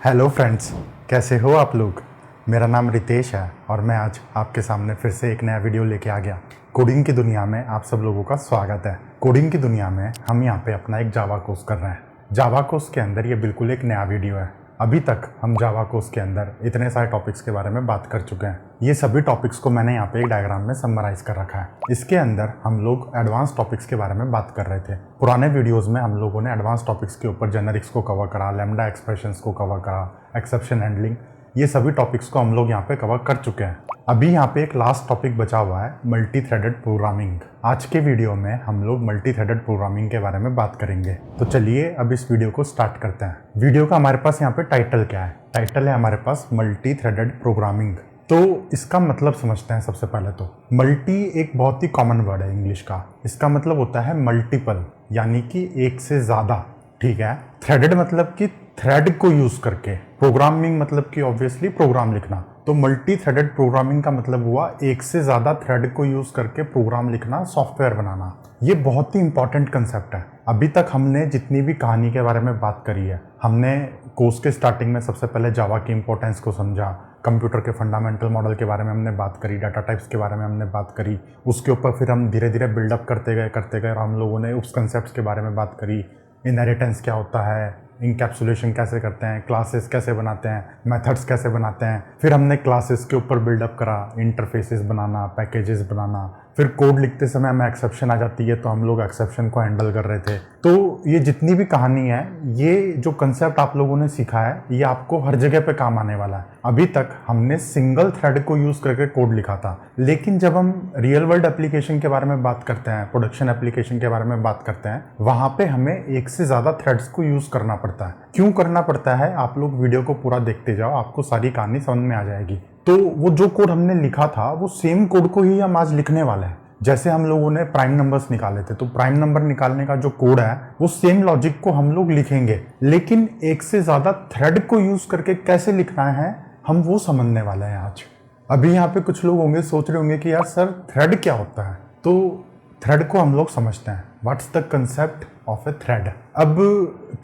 Hello friends, कैसे हो आप लोग। मेरा नाम रितेश है और मैं आज आपके सामने फिर से एक नया वीडियो लेके आ गया। कोडिंग की दुनिया में आप सब लोगों का स्वागत है। कोडिंग की दुनिया में हम यहाँ पे अपना एक जावा कोर्स कर रहे हैं। जावा कोर्स के अंदर ये बिल्कुल एक नया वीडियो है। अभी तक हम जावा कोर्स के अंदर इतने सारे टॉपिक्स के बारे में बात कर चुके हैं। ये सभी टॉपिक्स को मैंने यहाँ पे एक डायग्राम में समराइज कर रखा है। इसके अंदर हम लोग एडवांस टॉपिक्स के बारे में बात कर रहे थे। पुराने वीडियोस में हम लोगों ने एडवांस टॉपिक्स के ऊपर जेनरिक्स को कवर करा, लैम्डा एक्सप्रेशंस को कवर करा, एक्सेप्शन हैंडलिंग, ये सभी टॉपिक्स को हम लोग यहाँ पे कवर कर चुके हैं। अभी यहाँ पे एक लास्ट टॉपिक बचा हुआ है, मल्टी थ्रेडेड प्रोग्रामिंग। आज के वीडियो में हम लोग मल्टी थ्रेडेड प्रोग्रामिंग के बारे में बात करेंगे। तो चलिए अब इस वीडियो को स्टार्ट करते हैं। वीडियो का हमारे पास यहाँ पे टाइटल क्या है? टाइटल है हमारे पास मल्टी थ्रेडेड प्रोग्रामिंग। तो इसका मतलब समझते हैं। सबसे पहले तो मल्टी एक बहुत ही कॉमन वर्ड है इंग्लिश का। इसका मतलब होता है मल्टीपल, यानी कि एक से ज़्यादा। ठीक है। थ्रेडेड मतलब कि थ्रेड को यूज़ करके, प्रोग्रामिंग मतलब कि ऑब्वियसली प्रोग्राम लिखना। तो मल्टी थ्रेडेड प्रोग्रामिंग का मतलब हुआ एक से ज़्यादा थ्रेड को यूज़ करके प्रोग्राम लिखना, सॉफ्टवेयर बनाना। ये बहुत ही इंपॉर्टेंट कंसेप्ट है। अभी तक हमने जितनी भी कहानी के बारे में बात करी है, हमने कोर्स के स्टार्टिंग में सबसे पहले जावा की इंपॉर्टेंस को समझा, कंप्यूटर के फंडामेंटल मॉडल के बारे में हमने बात करी, डाटा टाइप्स के बारे में हमने बात करी। उसके ऊपर फिर हम धीरे धीरे बिल्डअप करते गए और हम लोगों ने उस कंसेप्ट के बारे में बात करी। इनहेरिटेंस क्या होता है, इनकैप्सुलेशन कैसे करते हैं, क्लासेस कैसे बनाते हैं, मेथड्स कैसे बनाते हैं। फिर हमने क्लासेस के ऊपर बिल्डअप करा, इंटरफेसेस बनाना, पैकेजेस बनाना। फिर कोड लिखते समय हमें एक्सेप्शन आ जाती है तो हम लोग एक्सेप्शन को हैंडल कर रहे थे। तो ये जितनी भी कहानी है, ये जो कंसेप्ट आप लोगों ने सीखा है, ये आपको हर जगह पे काम आने वाला है। अभी तक हमने सिंगल थ्रेड को यूज़ करके कोड लिखा था, लेकिन जब हम रियल वर्ल्ड एप्लीकेशन के बारे में बात करते हैं, प्रोडक्शन एप्लीकेशन के बारे में बात करते हैं, वहाँ पे हमें एक से ज़्यादा थ्रेड्स को यूज़ करना पड़ता है। क्यों करना पड़ता है? आप लोग वीडियो को पूरा देखते जाओ, आपको सारी कहानी समझ में आ जाएगी। तो वो जो कोड हमने लिखा था, वो सेम कोड को ही हम आज लिखने वाले हैं। जैसे हम लोगों ने प्राइम नंबर्स निकाले थे, तो प्राइम नंबर निकालने का जो कोड है, वो सेम लॉजिक को हम लोग लिखेंगे, लेकिन एक से ज़्यादा थ्रेड को यूज़ करके कैसे लिखना है, हम वो समझने वाले हैं आज। अभी यहाँ पे कुछ लोग होंगे, सोच रहे होंगे कि यार सर थ्रेड क्या होता है। तो थ्रेड को हम लोग समझते हैं। What's the concept of A thread. अब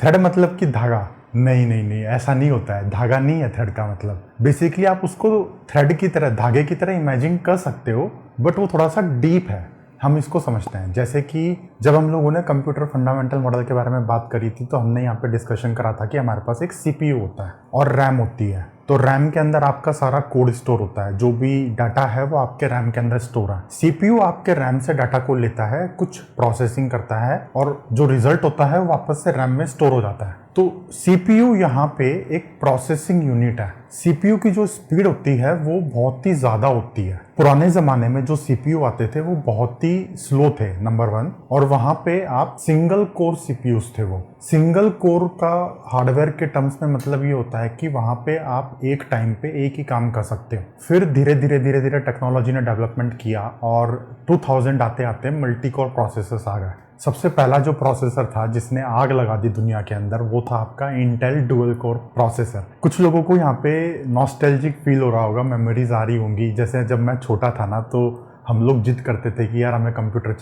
थ्रेड मतलब कि धागा? नहीं, ऐसा नहीं होता है। धागा नहीं है थ्रेड का मतलब। बेसिकली आप उसको थ्रेड की तरह, धागे की तरह इमेजिन कर सकते हो, बट वो थोड़ा सा डीप है। हम इसको समझते हैं। जैसे कि जब हम लोगों ने कंप्यूटर फंडामेंटल मॉडल के बारे में बात करी थी, तो हमने यहाँ पे डिस्कशन करा था कि हमारे पास एक सीपीयू होता है और रैम होती है। तो रैम के अंदर आपका सारा कोड स्टोर होता है, जो भी डाटा है वो आपके रैम के अंदर स्टोर है। सीपीयू आपके रैम से डाटा को लेता है, कुछ प्रोसेसिंग करता है, और जो रिजल्ट होता है वो वापस से रैम में स्टोर हो जाता है। तो सीपीयू यहाँ पे एक प्रोसेसिंग यूनिट है। सीपीयू की जो स्पीड होती है वो बहुत ही ज़्यादा होती है। पुराने ज़माने में जो सीपीयू आते थे वो बहुत ही स्लो थे, नंबर 1, और वहाँ पे आप सिंगल कोर सीपीयूज थे। वो सिंगल कोर का हार्डवेयर के टर्म्स में मतलब ये होता है कि वहाँ पे आप एक टाइम पे एक ही काम कर सकते हो। फिर धीरे धीरे टेक्नोलॉजी ने डेवलपमेंट किया और 2000 आते आते मल्टी कोर प्रोसेसर्स आ गए। सबसे पहला जो प्रोसेसर था जिसने आग लगा दी दुनिया के अंदर, वो था आपका इंटेल डुअल कोर प्रोसेसर। कुछ लोगों को यहाँ पे नॉस्टैल्जिक फील हो रहा होगा, मेमोरीज आ रही होंगी। जैसे जब मैं छोटा था ना, तो हम लोग जिद करते थे कि यार हमें कंप्यूटर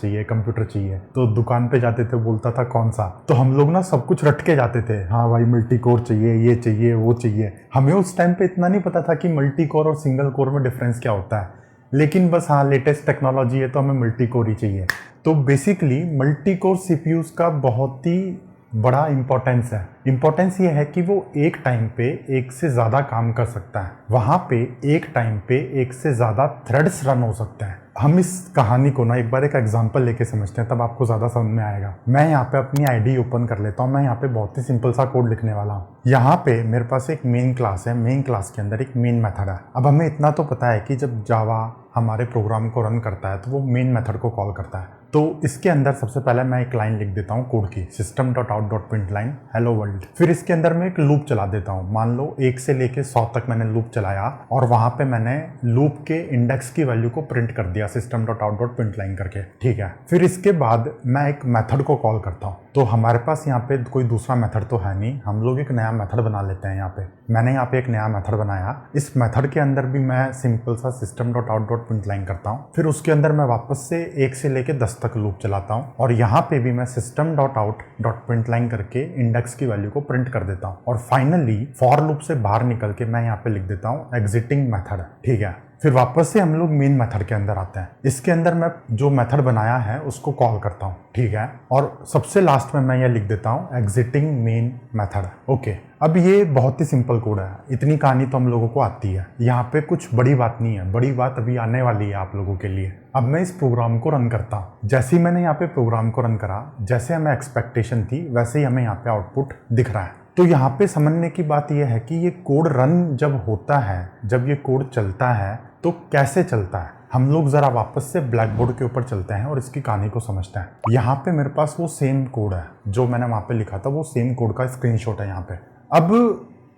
चाहिए। तो दुकान पे जाते थे, बोलता था कौन सा, तो हम लोग ना सब कुछ रट के जाते थे। हाँ भाई मल्टी कोर चाहिए, ये चाहिए, वो चाहिए। हमें उस टाइम पे इतना नहीं पता था कि मल्टी कोर और सिंगल कोर में डिफरेंस क्या होता है, लेकिन बस हाँ लेटेस्ट टेक्नोलॉजी है तो हमें मल्टी कोर ही चाहिए। तो बेसिकली मल्टी कोर सीपीयूज का बहुत ही बड़ा इंपॉर्टेंस है। इंपॉर्टेंस ये है कि वो एक टाइम पे एक से ज़्यादा काम कर सकता है। वहाँ पे एक टाइम पे एक से ज़्यादा थ्रेड्स रन हो सकते हैं। हम इस कहानी को ना एक बार एक एग्जांपल लेके समझते हैं, तब आपको ज़्यादा समझ में आएगा। मैं यहाँ पे अपनी आईडी ओपन कर लेता हूँ। मैं यहाँ पे बहुत ही सिंपल सा कोड लिखने वाला हूँ। यहाँ पे मेरे पास एक मेन क्लास है। मेन क्लास के अंदर एक मेन मेथड है। अब हमें इतना तो पता है कि जब जावा हमारे प्रोग्राम को रन करता है तो वो मेन मेथड को कॉल करता है। तो इसके अंदर सबसे पहले मैं एक लाइन लिख देता हूँ कोड की, system.out.println हेलो वर्ल्ड। फिर इसके अंदर मैं एक लूप चला देता हूँ। मान लो 1 से लेके 100 तक मैंने लूप चलाया और वहाँ पे मैंने लूप के इंडेक्स की वैल्यू को प्रिंट कर दिया system.out.println करके। ठीक है। फिर इसके बाद मैं एक मेथड को कॉल करता हूँ। तो हमारे पास यहाँ पे कोई दूसरा मेथड तो है नहीं, हम लोग एक नया मेथड बना लेते हैं। यहाँ पे मैंने यहाँ पे एक नया मेथड बनाया। इस मेथड के अंदर भी मैं सिंपल सा system.out.println करता हूँ। फिर उसके अंदर मैं वापस से 1 से लेके 10 तक लूप चलाता हूँ और यहाँ पे भी मैं system.out.println करके इंडेक्स की वैल्यू को प्रिंट कर देता हूँ और फाइनली फॉर लूप से बाहर निकल के मैं यहाँ पे लिख देता हूँ एग्जिटिंग मेथड। ठीक है, फिर वापस से हम लोग मेन मेथड के अंदर आते हैं। इसके अंदर मैं जो मेथड बनाया है उसको कॉल करता हूँ। ठीक है, और सबसे लास्ट में मैं ये लिख देता हूँ एग्जिटिंग मेन मेथड। ओके, अब ये बहुत ही सिंपल कोड है, इतनी कहानी तो हम लोगों को आती है, यहाँ पे कुछ बड़ी बात नहीं है, बड़ी बात अभी आने वाली है आप लोगों के लिए। अब मैं इस प्रोग्राम को रन करता हूँ। जैसे ही मैंने यहाँ पे प्रोग्राम को रन करा, जैसे हमें एक्सपेक्टेशन थी वैसे ही हमें यहाँ पे आउटपुट दिख रहा है। तो यहाँ पे समझने की बात यह है कि ये कोड रन जब होता है, जब ये कोड चलता है तो कैसे चलता है। हम लोग ज़रा वापस से ब्लैक बोर्ड के ऊपर चलते हैं और इसकी कहानी को समझते हैं। यहाँ पे मेरे पास वो सेम कोड है जो मैंने वहाँ पे लिखा था, वो सेम कोड का स्क्रीनशॉट है यहाँ पे। अब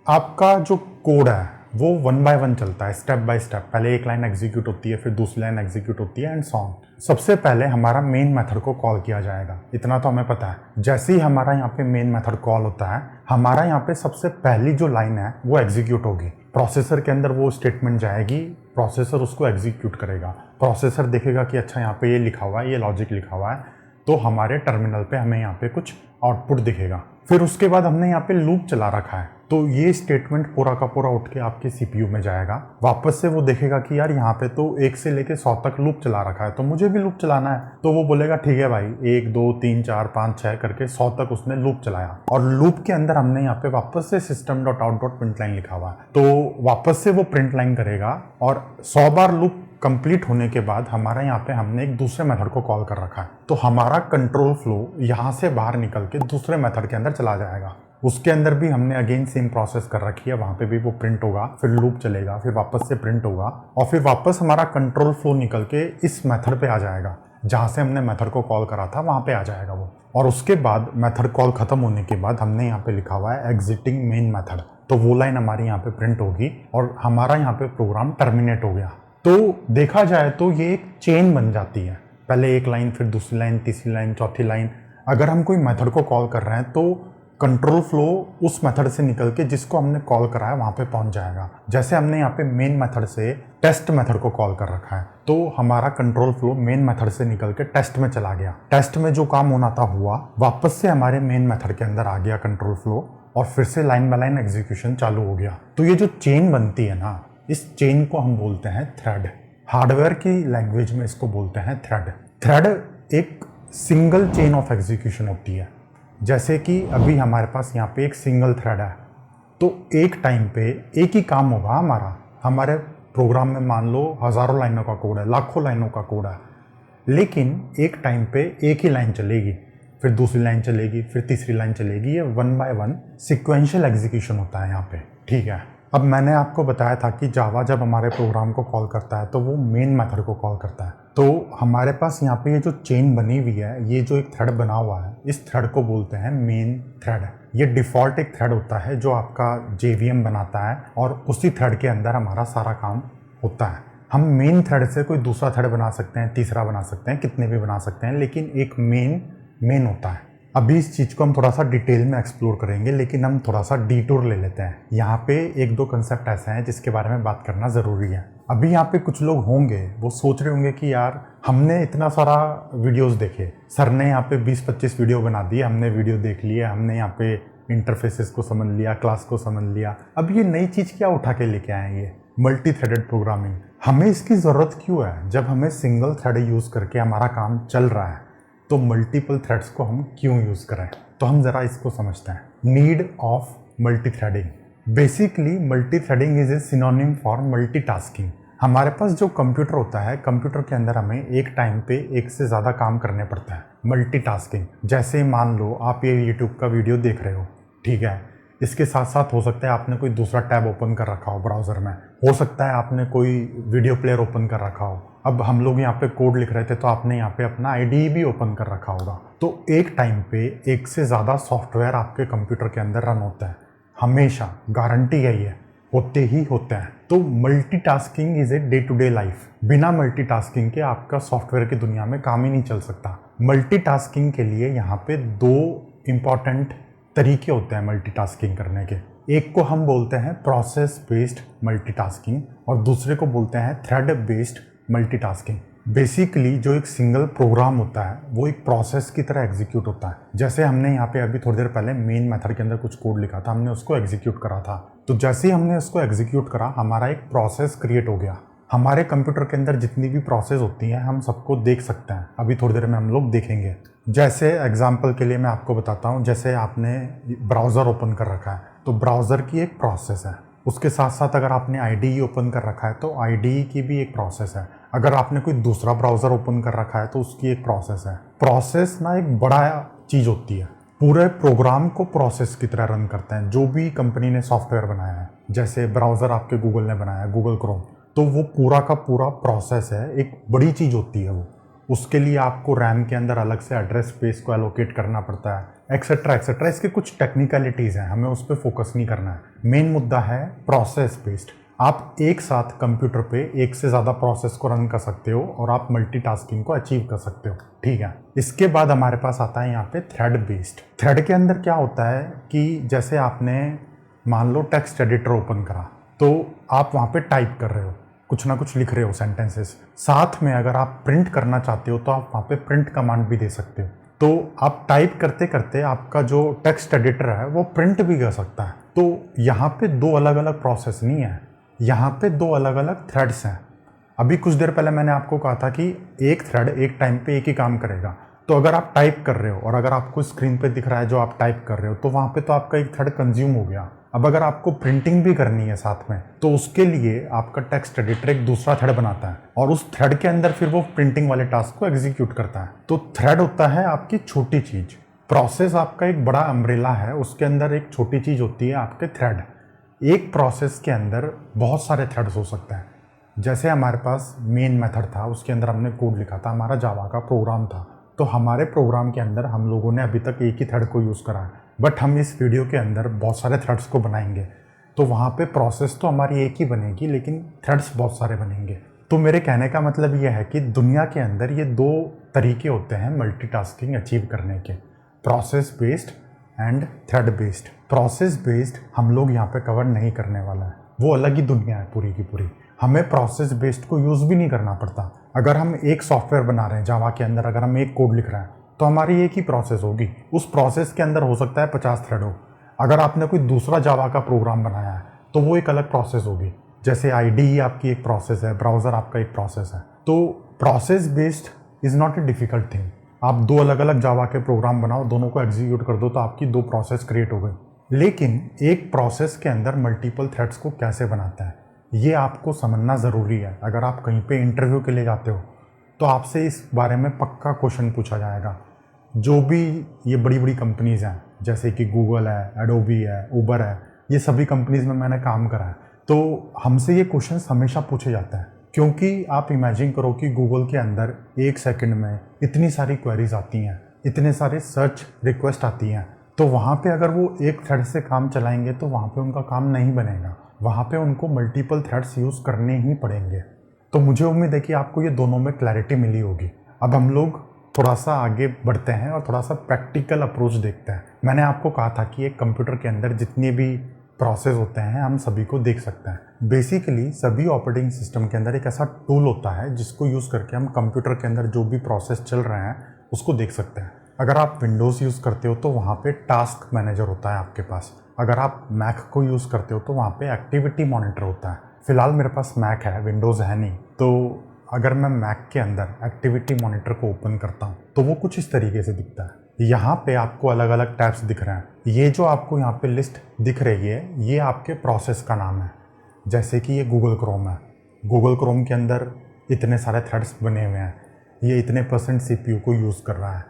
आपका जो कोड है वो 1 बाय 1 चलता है, स्टेप बाय स्टेप। पहले एक लाइन एग्जीक्यूट होती है, फिर दूसरी लाइन एग्जीक्यूट होती है एंड सो ऑन। सबसे पहले हमारा मेन मेथड को कॉल किया जाएगा, इतना तो हमें पता है। जैसे ही हमारा यहाँ पे मेन मेथड कॉल होता है, हमारा यहाँ पे सबसे पहली जो लाइन है वो एग्जीक्यूट होगी। प्रोसेसर के अंदर वो स्टेटमेंट जाएगी, प्रोसेसर उसको एग्जीक्यूट करेगा। प्रोसेसर देखेगा कि अच्छा यहाँ पे ये लिखा हुआ है, ये लॉजिक लिखा हुआ है, तो हमारे टर्मिनल पे हमें यहाँ पे कुछ आउटपुट दिखेगा। फिर उसके बाद हमने यहाँ पे लूप चला रखा है, तो ये स्टेटमेंट पूरा का पूरा उठ के आपके सीपीयू में जाएगा। वापस से वो देखेगा कि यार यहाँ पे तो 1 से लेके 100 तक लूप चला रखा है, तो मुझे भी लूप चलाना है। तो वो बोलेगा ठीक है भाई, 1 2 3 4 5 6 करके 100 तक उसने लूप चलाया। और लूप के अंदर हमने यहाँ पे वापस से system.out.println लिखा हुआ है, तो वापस से वो प्रिंट लाइन करेगा और 100 बार लूप कंप्लीट होने के बाद हमारा यहाँ पे हमने एक दूसरे मेथड को कॉल कर रखा है, तो हमारा कंट्रोल फ्लो यहाँ से बाहर निकल के दूसरे मेथड के अंदर चला जाएगा। उसके अंदर भी हमने अगेन सेम प्रोसेस कर रखी है, वहाँ पे भी वो प्रिंट होगा, फिर लूप चलेगा, फिर वापस से प्रिंट होगा और फिर वापस हमारा कंट्रोल फ्लो निकल के इस मेथड पे आ जाएगा, जहाँ से हमने मेथड को कॉल करा था वहाँ पे आ जाएगा वो। और उसके बाद मेथड कॉल खत्म होने के बाद हमने यहाँ पे लिखा हुआ है एग्जिटिंग मेन मेथड, तो वो लाइन हमारी यहाँ पे प्रिंट होगी और हमारा यहाँ पे प्रोग्राम टर्मिनेट हो गया। तो देखा जाए तो ये एक चेन बन जाती है, पहले एक लाइन, फिर दूसरी लाइन, तीसरी लाइन, चौथी लाइन। अगर हम कोई मेथड को कॉल कर रहे हैं तो कंट्रोल फ्लो उस मेथड से निकल के जिसको हमने कॉल करा है वहाँ पे पहुँच जाएगा। जैसे हमने यहाँ पे मेन मेथड से टेस्ट मेथड को कॉल कर रखा है, तो हमारा कंट्रोल फ्लो मेन मेथड से निकल के टेस्ट में चला गया। टेस्ट में जो काम होना था हुआ, वापस से हमारे मेन मेथड के अंदर आ गया कंट्रोल फ्लो और फिर से लाइन बाय लाइन एग्जीक्यूशन चालू हो गया। तो ये जो चेन बनती है ना, इस चेन को हम बोलते हैं थ्रेड। हार्डवेयर की लैंग्वेज में इसको बोलते हैं थ्रेड। थ्रेड एक सिंगल चेन ऑफ एग्जीक्यूशन होती है। जैसे कि अभी हमारे पास यहाँ पे एक सिंगल थ्रेड है, तो एक टाइम पे एक ही काम होगा हमारा। हमारे प्रोग्राम में मान लो हज़ारों लाइनों का कोड है, लाखों लाइनों का कोड है, लेकिन एक टाइम पे एक ही लाइन चलेगी, फिर दूसरी लाइन चलेगी, फिर तीसरी लाइन चलेगी। ये 1 बाय 1 सिक्वेंशियल एग्जीक्यूशन होता है यहाँ पे। ठीक है, अब मैंने आपको बताया था कि जावा जब हमारे प्रोग्राम को कॉल करता है तो वो मेन मेथड को कॉल करता है। तो हमारे पास यहाँ पे ये जो चेन बनी हुई है, ये जो एक थ्रेड बना हुआ है, इस थ्रेड को बोलते हैं मेन थ्रेड। ये डिफ़ॉल्ट एक थ्रेड होता है जो आपका JVM बनाता है और उसी थ्रेड के अंदर हमारा सारा काम होता है। हम मेन थ्रेड से कोई दूसरा थ्रेड बना सकते हैं, तीसरा बना सकते हैं, कितने भी बना सकते हैं, लेकिन एक मेन होता है। अभी इस चीज़ को हम थोड़ा सा डिटेल में एक्सप्लोर करेंगे, लेकिन हम थोड़ा सा डिटूर ले लेते हैं। यहाँ पे 1-2 कंसेप्ट ऐसे हैं जिसके बारे में बात करना ज़रूरी है। अभी यहाँ पे कुछ लोग होंगे वो सोच रहे होंगे कि यार हमने इतना सारा वीडियोस देखे, सर ने यहाँ पे 20-25 वीडियो बना दिए, हमने वीडियो देख लिए, हमने यहाँ पे इंटरफेसेस को समझ लिया, क्लास को समझ लिया, अब ये नई चीज़ क्या उठा के लेके आए ये मल्टी थ्रेडेड प्रोग्रामिंग। हमें इसकी ज़रूरत क्यों है? जब हमें सिंगल थ्रेड यूज़ करके हमारा काम चल रहा है तो मल्टीपल थ्रेड्स को हम क्यों यूज़ करें? तो हम ज़रा इसको समझते हैं। Need of multi threading. Basically multi threading is a synonym for multitasking. हमारे पास जो कंप्यूटर होता है, कंप्यूटर के अंदर हमें एक टाइम पे एक से ज़्यादा काम करने पड़ता है, मल्टीटास्किंग। जैसे मान लो आप ये यूट्यूब का वीडियो देख रहे हो, ठीक है, इसके साथ साथ हो सकता है आपने कोई दूसरा टैब ओपन कर रखा हो ब्राउज़र में, हो सकता है आपने कोई वीडियो प्लेयर ओपन कर रखा हो। अब हम लोग यहाँ पे कोड लिख रहे थे तो आपने यहाँ पे अपना IDE भी ओपन कर रखा होगा। तो एक टाइम पे एक से ज़्यादा सॉफ्टवेयर आपके कंप्यूटर के अंदर रन होता है, हमेशा, गारंटी है ये, होते ही होते हैं। तो multitasking is a day to day life. बिना मल्टीटास्किंग के आपका सॉफ्टवेयर की दुनिया में काम ही नहीं चल सकता। मल्टीटास्किंग के लिए यहाँ पे 2 इम्पॉर्टेंट तरीके होते हैं मल्टीटास्किंग करने के। एक को हम बोलते हैं प्रोसेस बेस्ड मल्टीटास्किंग और दूसरे को बोलते हैं थ्रेड बेस्ड मल्टीटास्किंग। बेसिकली जो एक सिंगल प्रोग्राम होता है वो एक प्रोसेस की तरह एग्जीक्यूट होता है। जैसे हमने यहाँ पे अभी थोड़ी देर पहले मेन मेथड के अंदर कुछ कोड लिखा था, हमने उसको एग्जीक्यूट करा था। तो जैसे ही हमने उसको एग्जीक्यूट करा हमारा एक प्रोसेस क्रिएट हो गया। हमारे कंप्यूटर के अंदर जितनी भी प्रोसेस होती हैं हम सबको देख सकते हैं, अभी थोड़ी देर में हम लोग देखेंगे। जैसे एग्जांपल के लिए मैं आपको बताता हूँ, जैसे आपने ब्राउज़र ओपन कर रखा है तो ब्राउज़र की एक प्रोसेस है। उसके साथ साथ अगर आपने IDE ओपन कर रखा है तो IDE की भी एक प्रोसेस है। अगर आपने कोई दूसरा ब्राउज़र ओपन कर रखा है तो उसकी एक प्रोसेस है। प्रोसेस ना एक बड़ा चीज़ होती है, पूरे प्रोग्राम को प्रोसेस की तरह रन करते हैं। जो भी कंपनी ने सॉफ्टवेयर बनाया है, जैसे ब्राउज़र आपके गूगल ने बनाया है, गूगल क्रोम, तो वो पूरा का पूरा प्रोसेस है, एक बड़ी चीज़ होती है वो। उसके लिए आपको रैम के अंदर अलग से एड्रेस स्पेस को एलोकेट करना पड़ता है, एक्सेट्रा एक्सेट्रा। इसके कुछ टेक्निकलिटीज़ हैं, हमें उस पर फोकस नहीं करना है। मेन मुद्दा है प्रोसेस बेस्ड। आप एक साथ कंप्यूटर पे एक से ज़्यादा प्रोसेस को रन कर सकते हो और आप मल्टीटास्किंग को अचीव कर सकते हो, ठीक है। इसके बाद हमारे पास आता है यहाँ पे थ्रेड बेस्ड। थ्रेड के अंदर क्या होता है कि जैसे आपने मान लो टेक्स्ट एडिटर ओपन करा तो आप वहाँ पे टाइप कर रहे हो, कुछ ना कुछ लिख रहे हो सेंटेंसेस। साथ में अगर आप प्रिंट करना चाहते हो तो आप वहाँ पे प्रिंट कमांड भी दे सकते हो। तो आप टाइप करते करते आपका जो टेक्स्ट एडिटर है वो प्रिंट भी कर सकता है। तो यहाँ पे दो अलग अलग प्रोसेस नहीं है, यहाँ पे दो अलग अलग थ्रेड्स हैं। अभी कुछ देर पहले मैंने आपको कहा था कि एक थ्रेड एक टाइम पे एक ही काम करेगा। तो अगर आप टाइप कर रहे हो और अगर आपको स्क्रीन पे दिख रहा है जो आप टाइप कर रहे हो, तो वहाँ पे तो आपका एक थ्रेड कंज्यूम हो गया। अब अगर आपको प्रिंटिंग भी करनी है साथ में, तो उसके लिए आपका टेक्स्ट एडिटर एक दूसरा थ्रेड बनाता है और उस थ्रेड के अंदर फिर वो प्रिंटिंग वाले टास्क को एग्जीक्यूट करता है। तो थ्रेड होता है आपकी छोटी चीज, प्रोसेस आपका एक बड़ा अम्ब्रेला है, उसके अंदर एक छोटी चीज होती है आपके थ्रेड। एक प्रोसेस के अंदर बहुत सारे थ्रेड्स हो सकते हैं। जैसे हमारे पास मेन मेथड था, उसके अंदर हमने कोड लिखा था, हमारा जावा का प्रोग्राम था। तो हमारे प्रोग्राम के अंदर हम लोगों ने अभी तक एक ही थ्रेड को यूज़ करा है, बट हम इस वीडियो के अंदर बहुत सारे थ्रेड्स को बनाएंगे। तो वहाँ पे प्रोसेस तो हमारी एक ही बनेगी लेकिन थ्रेड्स बहुत सारे बनेंगे। तो मेरे कहने का मतलब ये है कि दुनिया के अंदर ये दो तरीके होते हैं मल्टीटास्किंग अचीव करने के, process based and thread based. Process based हम लोग यहाँ पे कवर नहीं करने वाला है, वो अलग ही दुनिया है पूरी की पूरी। हमें प्रोसेस बेस्ड को यूज़ भी नहीं करना पड़ता। अगर हम एक सॉफ्टवेयर बना रहे हैं जावा के अंदर, अगर हम एक कोड लिख रहे हैं तो हमारी एक ही प्रोसेस होगी। उस प्रोसेस के अंदर हो सकता है 50 थ्रेड हो। अगर आपने कोई दूसरा जावा का प्रोग्राम बनाया है तो वो एक अलग प्रोसेस होगी। जैसे IDE आपकी एक प्रोसेस है, ब्राउज़र आपका एक प्रोसेस है। तो process based is not a difficult thing. आप दो अलग अलग जावा के प्रोग्राम बनाओ, दोनों को एग्जीक्यूट कर दो तो आपकी दो प्रोसेस क्रिएट हो गई। लेकिन एक प्रोसेस के अंदर मल्टीपल थ्रेड्स को कैसे बनाता है ये आपको समझना ज़रूरी है। अगर आप कहीं पे इंटरव्यू के लिए जाते हो तो आपसे इस बारे में पक्का क्वेश्चन पूछा जाएगा। जो भी ये बड़ी बड़ी कंपनीज़ हैं जैसे कि गूगल है, एडोबी है, उबर है, ये सभी कंपनीज़ में मैंने काम करा है, तो हमसे ये क्वेश्चन हमेशा पूछे जाते हैं। क्योंकि आप इमेजिन करो कि गूगल के अंदर एक सेकंड में इतनी सारी क्वेरीज आती हैं, इतने सारे सर्च रिक्वेस्ट आती हैं, तो वहाँ पे अगर वो एक थ्रेड से काम चलाएंगे तो वहाँ पे उनका काम नहीं बनेगा। वहाँ पे उनको मल्टीपल थ्रेड्स यूज़ करने ही पड़ेंगे। तो मुझे उम्मीद है कि आपको ये दोनों में क्लैरिटी मिली होगी। अब हम लोग थोड़ा सा आगे बढ़ते हैं और थोड़ा सा प्रैक्टिकल अप्रोच देखते हैं। मैंने आपको कहा था कि एक कंप्यूटर के अंदर जितने भी प्रोसेस होते हैं हम सभी को देख सकते हैं। बेसिकली सभी ऑपरेटिंग सिस्टम के अंदर एक ऐसा टूल होता है जिसको यूज़ करके हम कंप्यूटर के अंदर जो भी प्रोसेस चल रहे हैं उसको देख सकते हैं। अगर आप विंडोज़ यूज़ करते हो तो वहाँ पे टास्क मैनेजर होता है आपके पास। अगर आप मैक को यूज़ करते हो तो वहाँ पे एक्टिविटी मॉनिटर होता है। फ़िलहाल मेरे पास मैक है, विंडोज़ है नहीं। तो अगर मैं मैक के अंदर एक्टिविटी मॉनिटर को ओपन करता हूँ तो वो कुछ इस तरीके से दिखता है। यहाँ पे आपको अलग अलग टैब्स दिख रहे हैं। ये जो आपको यहाँ पे लिस्ट दिख रही है ये आपके प्रोसेस का नाम है। जैसे कि ये गूगल क्रोम है, गूगल क्रोम के अंदर इतने सारे थ्रेड्स बने हुए हैं, ये इतने % CPU को यूज़ कर रहा है।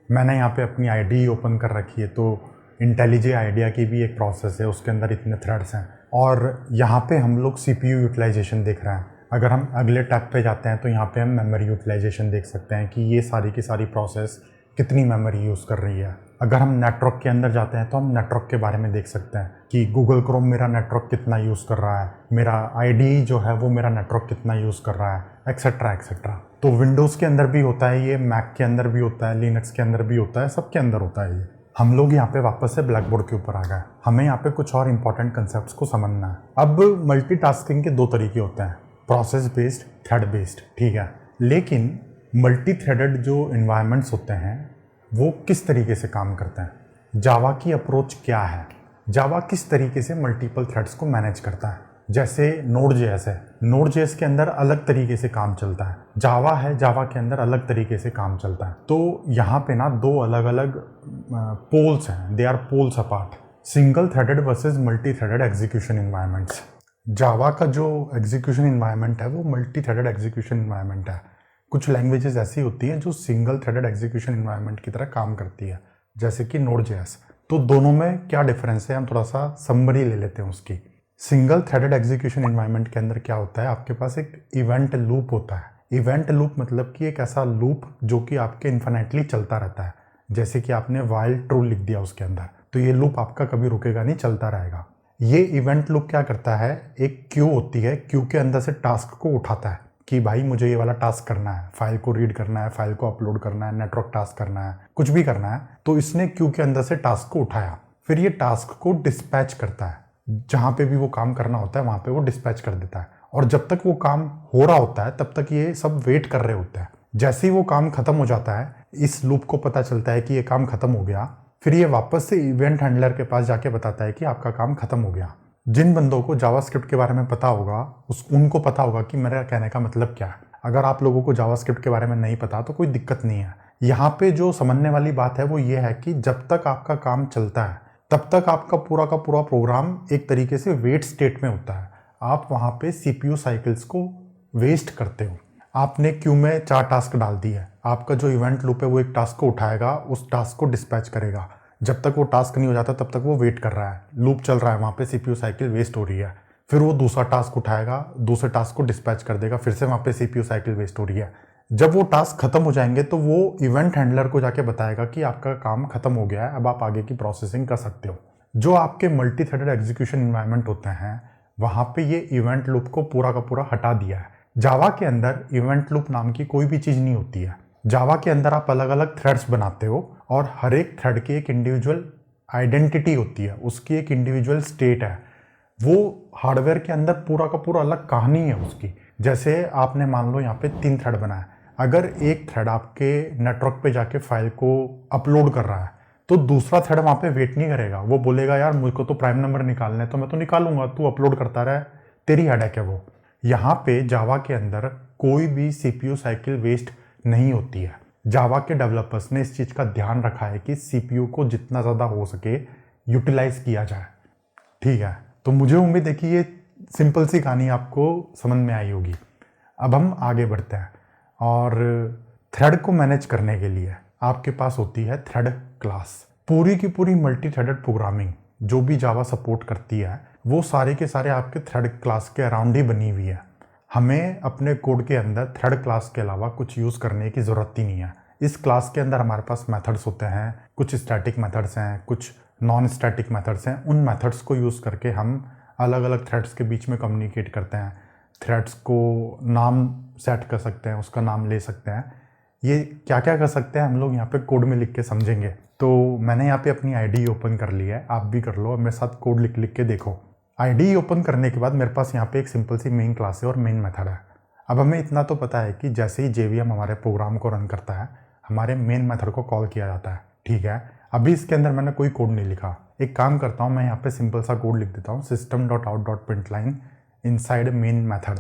मैंने यहाँ पे अपनी IDE ओपन कर रखी है तो इंटेलिजे आइडिया की भी एक प्रोसेस है, उसके अंदर इतने थ्रेड्स हैं। और यहाँ पे हम लोग CPU यूटिलाइजेशन देख रहे हैं। अगर हम अगले टैब पे जाते हैं तो यहाँ पे हम मेमोरी यूटिलाइजेशन देख सकते हैं कि ये सारी की सारी प्रोसेस कितनी मेमोरी यूज़ कर रही है। अगर हम नेटवर्क के अंदर जाते हैं तो हम नेटवर्क के बारे में देख सकते हैं कि गूगल क्रोम मेरा नेटवर्क कितना यूज़ कर रहा है, मेरा IDE जो है वो मेरा नेटवर्क कितना यूज़ कर रहा है, एक्सेट्रा एक्सेट्रा। तो विंडोज़ के अंदर भी होता है ये, मैक के अंदर भी होता है, लिनक्स के अंदर भी होता है, सबके अंदर होता है ये। हम लोग यहाँ पे वापस से ब्लैक बोर्ड के ऊपर आ गए। हमें यहाँ पे कुछ और इंपॉर्टेंट कंसेप्ट्स को समझना है। अब मल्टीटास्किंग के दो तरीके होते हैं, प्रोसेस बेस्ड, थ्रेड बेस्ड, ठीक है। लेकिन मल्टी थ्रेडेड जो इन्वायरमेंट्स होते हैं वो किस तरीके से काम करते हैं, जावा की अप्रोच क्या है, जावा किस तरीके से मल्टीपल थ्रेड्स को मैनेज करता है। जैसे नोड जेएस है, नोड जेएस के अंदर अलग तरीके से काम चलता है, जावा है, जावा के अंदर अलग तरीके से काम चलता है। तो यहाँ पे ना दो अलग अलग पोल्स हैं, they are poles apart, single threaded versus multi threaded execution environments. Java का जो एग्जीक्यूशन इन्वायरमेंट है वो मल्टी थ्रेडेड एग्जीक्यूशन इन्वायरमेंट है। कुछ लैंग्वेजेस ऐसी होती हैं जो सिंगल थ्रेडेड एग्जीक्यूशन इन्वायरमेंट की तरह काम करती है, जैसे कि नोड जेएस। तो दोनों में क्या डिफरेंस है, हम थोड़ा सा समरी ले लेते हैं उसकी। सिंगल थ्रेडेड एग्जीक्यूशन इन्वायरमेंट के अंदर क्या होता है, आपके पास एक इवेंट लूप होता है। इवेंट लूप मतलब कि एक ऐसा लूप जो कि आपके इन्फिनिटली चलता रहता है। जैसे कि आपने वाइल ट्रू लिख दिया उसके अंदर, तो ये लूप आपका कभी रुकेगा नहीं, चलता रहेगा। ये इवेंट लूप क्या करता है, एक क्यू होती है, क्यू के अंदर से टास्क को उठाता है कि भाई मुझे ये वाला टास्क करना है, फाइल को रीड करना है, फाइल को अपलोड करना है, नेटवर्क टास्क करना है, कुछ भी करना है। तो इसने क्यू के अंदर से टास्क को उठाया, फिर ये टास्क को डिस्पैच करता है, जहाँ पे भी वो काम करना होता है वहाँ पे वो डिस्पैच कर देता है। और जब तक वो काम हो रहा होता है तब तक ये सब वेट कर रहे होते हैं। जैसे ही वो काम खत्म हो जाता है, इस लूप को पता चलता है कि ये काम खत्म हो गया, फिर ये वापस से इवेंट हैंडलर के पास जाके बताता है कि आपका काम खत्म हो गया। जिन बंदों को जावास्क्रिप्ट के बारे में पता होगा उनको पता होगा कि मेरा कहने का मतलब क्या है। अगर आप लोगों को जावास्क्रिप्ट के बारे में नहीं पता तो कोई दिक्कत नहीं है। यहाँ पे जो समझने वाली बात है वो ये है कि जब तक आपका काम चलता है तब तक आपका पूरा का पूरा प्रोग्राम एक तरीके से वेट स्टेट में होता है। आप वहाँ पे सीपीयू साइकिल्स को वेस्ट करते हो। आपने क्यू में 4 टास्क डाल दी है, आपका जो इवेंट लूप है वो एक टास्क को उठाएगा, उस टास्क को डिस्पैच करेगा। जब तक वो टास्क नहीं हो जाता तब तक वो वेट कर रहा है, लूप चल रहा है, वहाँ पे सीपीयू साइकिल वेस्ट हो रही है। फिर वो दूसरा टास्क उठाएगा, दूसरे टास्क को डिस्पैच कर देगा, फिर से वहाँ पे सीपीयू साइकिल वेस्ट हो रही है। जब वो टास्क खत्म हो जाएंगे तो वो इवेंट हैंडलर को जाके बताएगा कि आपका काम खत्म हो गया है, अब आप आगे की प्रोसेसिंग कर सकते हो। जो आपके मल्टी थ्रेडेड एग्जीक्यूशन इन्वायरमेंट होते हैं वहाँ पे ये इवेंट लूप को पूरा का पूरा हटा दिया है। जावा के अंदर इवेंट लूप नाम की कोई भी चीज़ नहीं होती है। जावा के अंदर आप अलग अलग थ्रेड्स बनाते हो और हर एक थ्रेड की एक इंडिविजुअल आइडेंटिटी होती है, उसकी एक इंडिविजुअल स्टेट है। वो हार्डवेयर के अंदर पूरा का पूरा अलग कहानी है उसकी। जैसे आपने मान लो यहाँ पे 3 थ्रेड बनाया, अगर एक थ्रेड आपके नेटवर्क पे जाके फाइल को अपलोड कर रहा है तो दूसरा थ्रेड वहाँ पे वेट नहीं करेगा। वो बोलेगा यार मुझको तो प्राइम नंबर निकालना है तो मैं तो निकालूंगा, तू अपलोड करता रहे, तेरी हेडेक है वो। यहाँ पे जावा के अंदर कोई भी सीपीयू साइकिल वेस्ट नहीं होती है। जावा के डेवलपर्स ने इस चीज़ का ध्यान रखा है कि सीपीयू को जितना ज़्यादा हो सके यूटिलाइज किया जाए। ठीक है, तो मुझे उम्मीद है कि ये सिंपल सी कहानी आपको समझ में आई होगी। अब हम आगे बढ़ते हैं और थ्रेड को मैनेज करने के लिए आपके पास होती है थ्रेड क्लास। पूरी की पूरी मल्टी थ्रेडेड प्रोग्रामिंग जो भी जावा सपोर्ट करती है वो सारे के सारे आपके थ्रेड क्लास के अराउंड ही बनी हुई है। हमें अपने कोड के अंदर थ्रेड क्लास के अलावा कुछ यूज़ करने की ज़रूरत ही नहीं है। इस क्लास के अंदर हमारे पास मेथड्स होते हैं, कुछ स्टैटिक मेथड्स हैं, कुछ नॉन स्टैटिक मेथड्स हैं। उन मेथड्स को यूज़ करके हम अलग अलग थ्रेड्स के बीच में कम्युनिकेट करते हैं। थ्रेड्स को नाम सेट कर सकते हैं, उसका नाम ले सकते हैं। ये क्या क्या कर सकते हैं हम लोग यहाँ पे कोड में लिख के समझेंगे। तो मैंने यहाँ पे अपनी आईडी ओपन कर ली है, आप भी कर लो और मेरे साथ कोड लिख लिख के देखो। आईडी ओपन करने के बाद मेरे पास यहाँ पे एक सिंपल सी मेन क्लास है और मेन मेथड है। अब हमें इतना तो पता है कि जैसे ही जेवीएम हमारे प्रोग्राम को रन करता है हमारे मेन मेथड को कॉल किया जाता है। ठीक है, अभी इसके अंदर मैंने कोई कोड नहीं लिखा। एक काम करता हूँ, मैं यहाँ पे सिंपल सा कोड लिख देता हूँ, system.out.println इनसाइड मेन मेथड।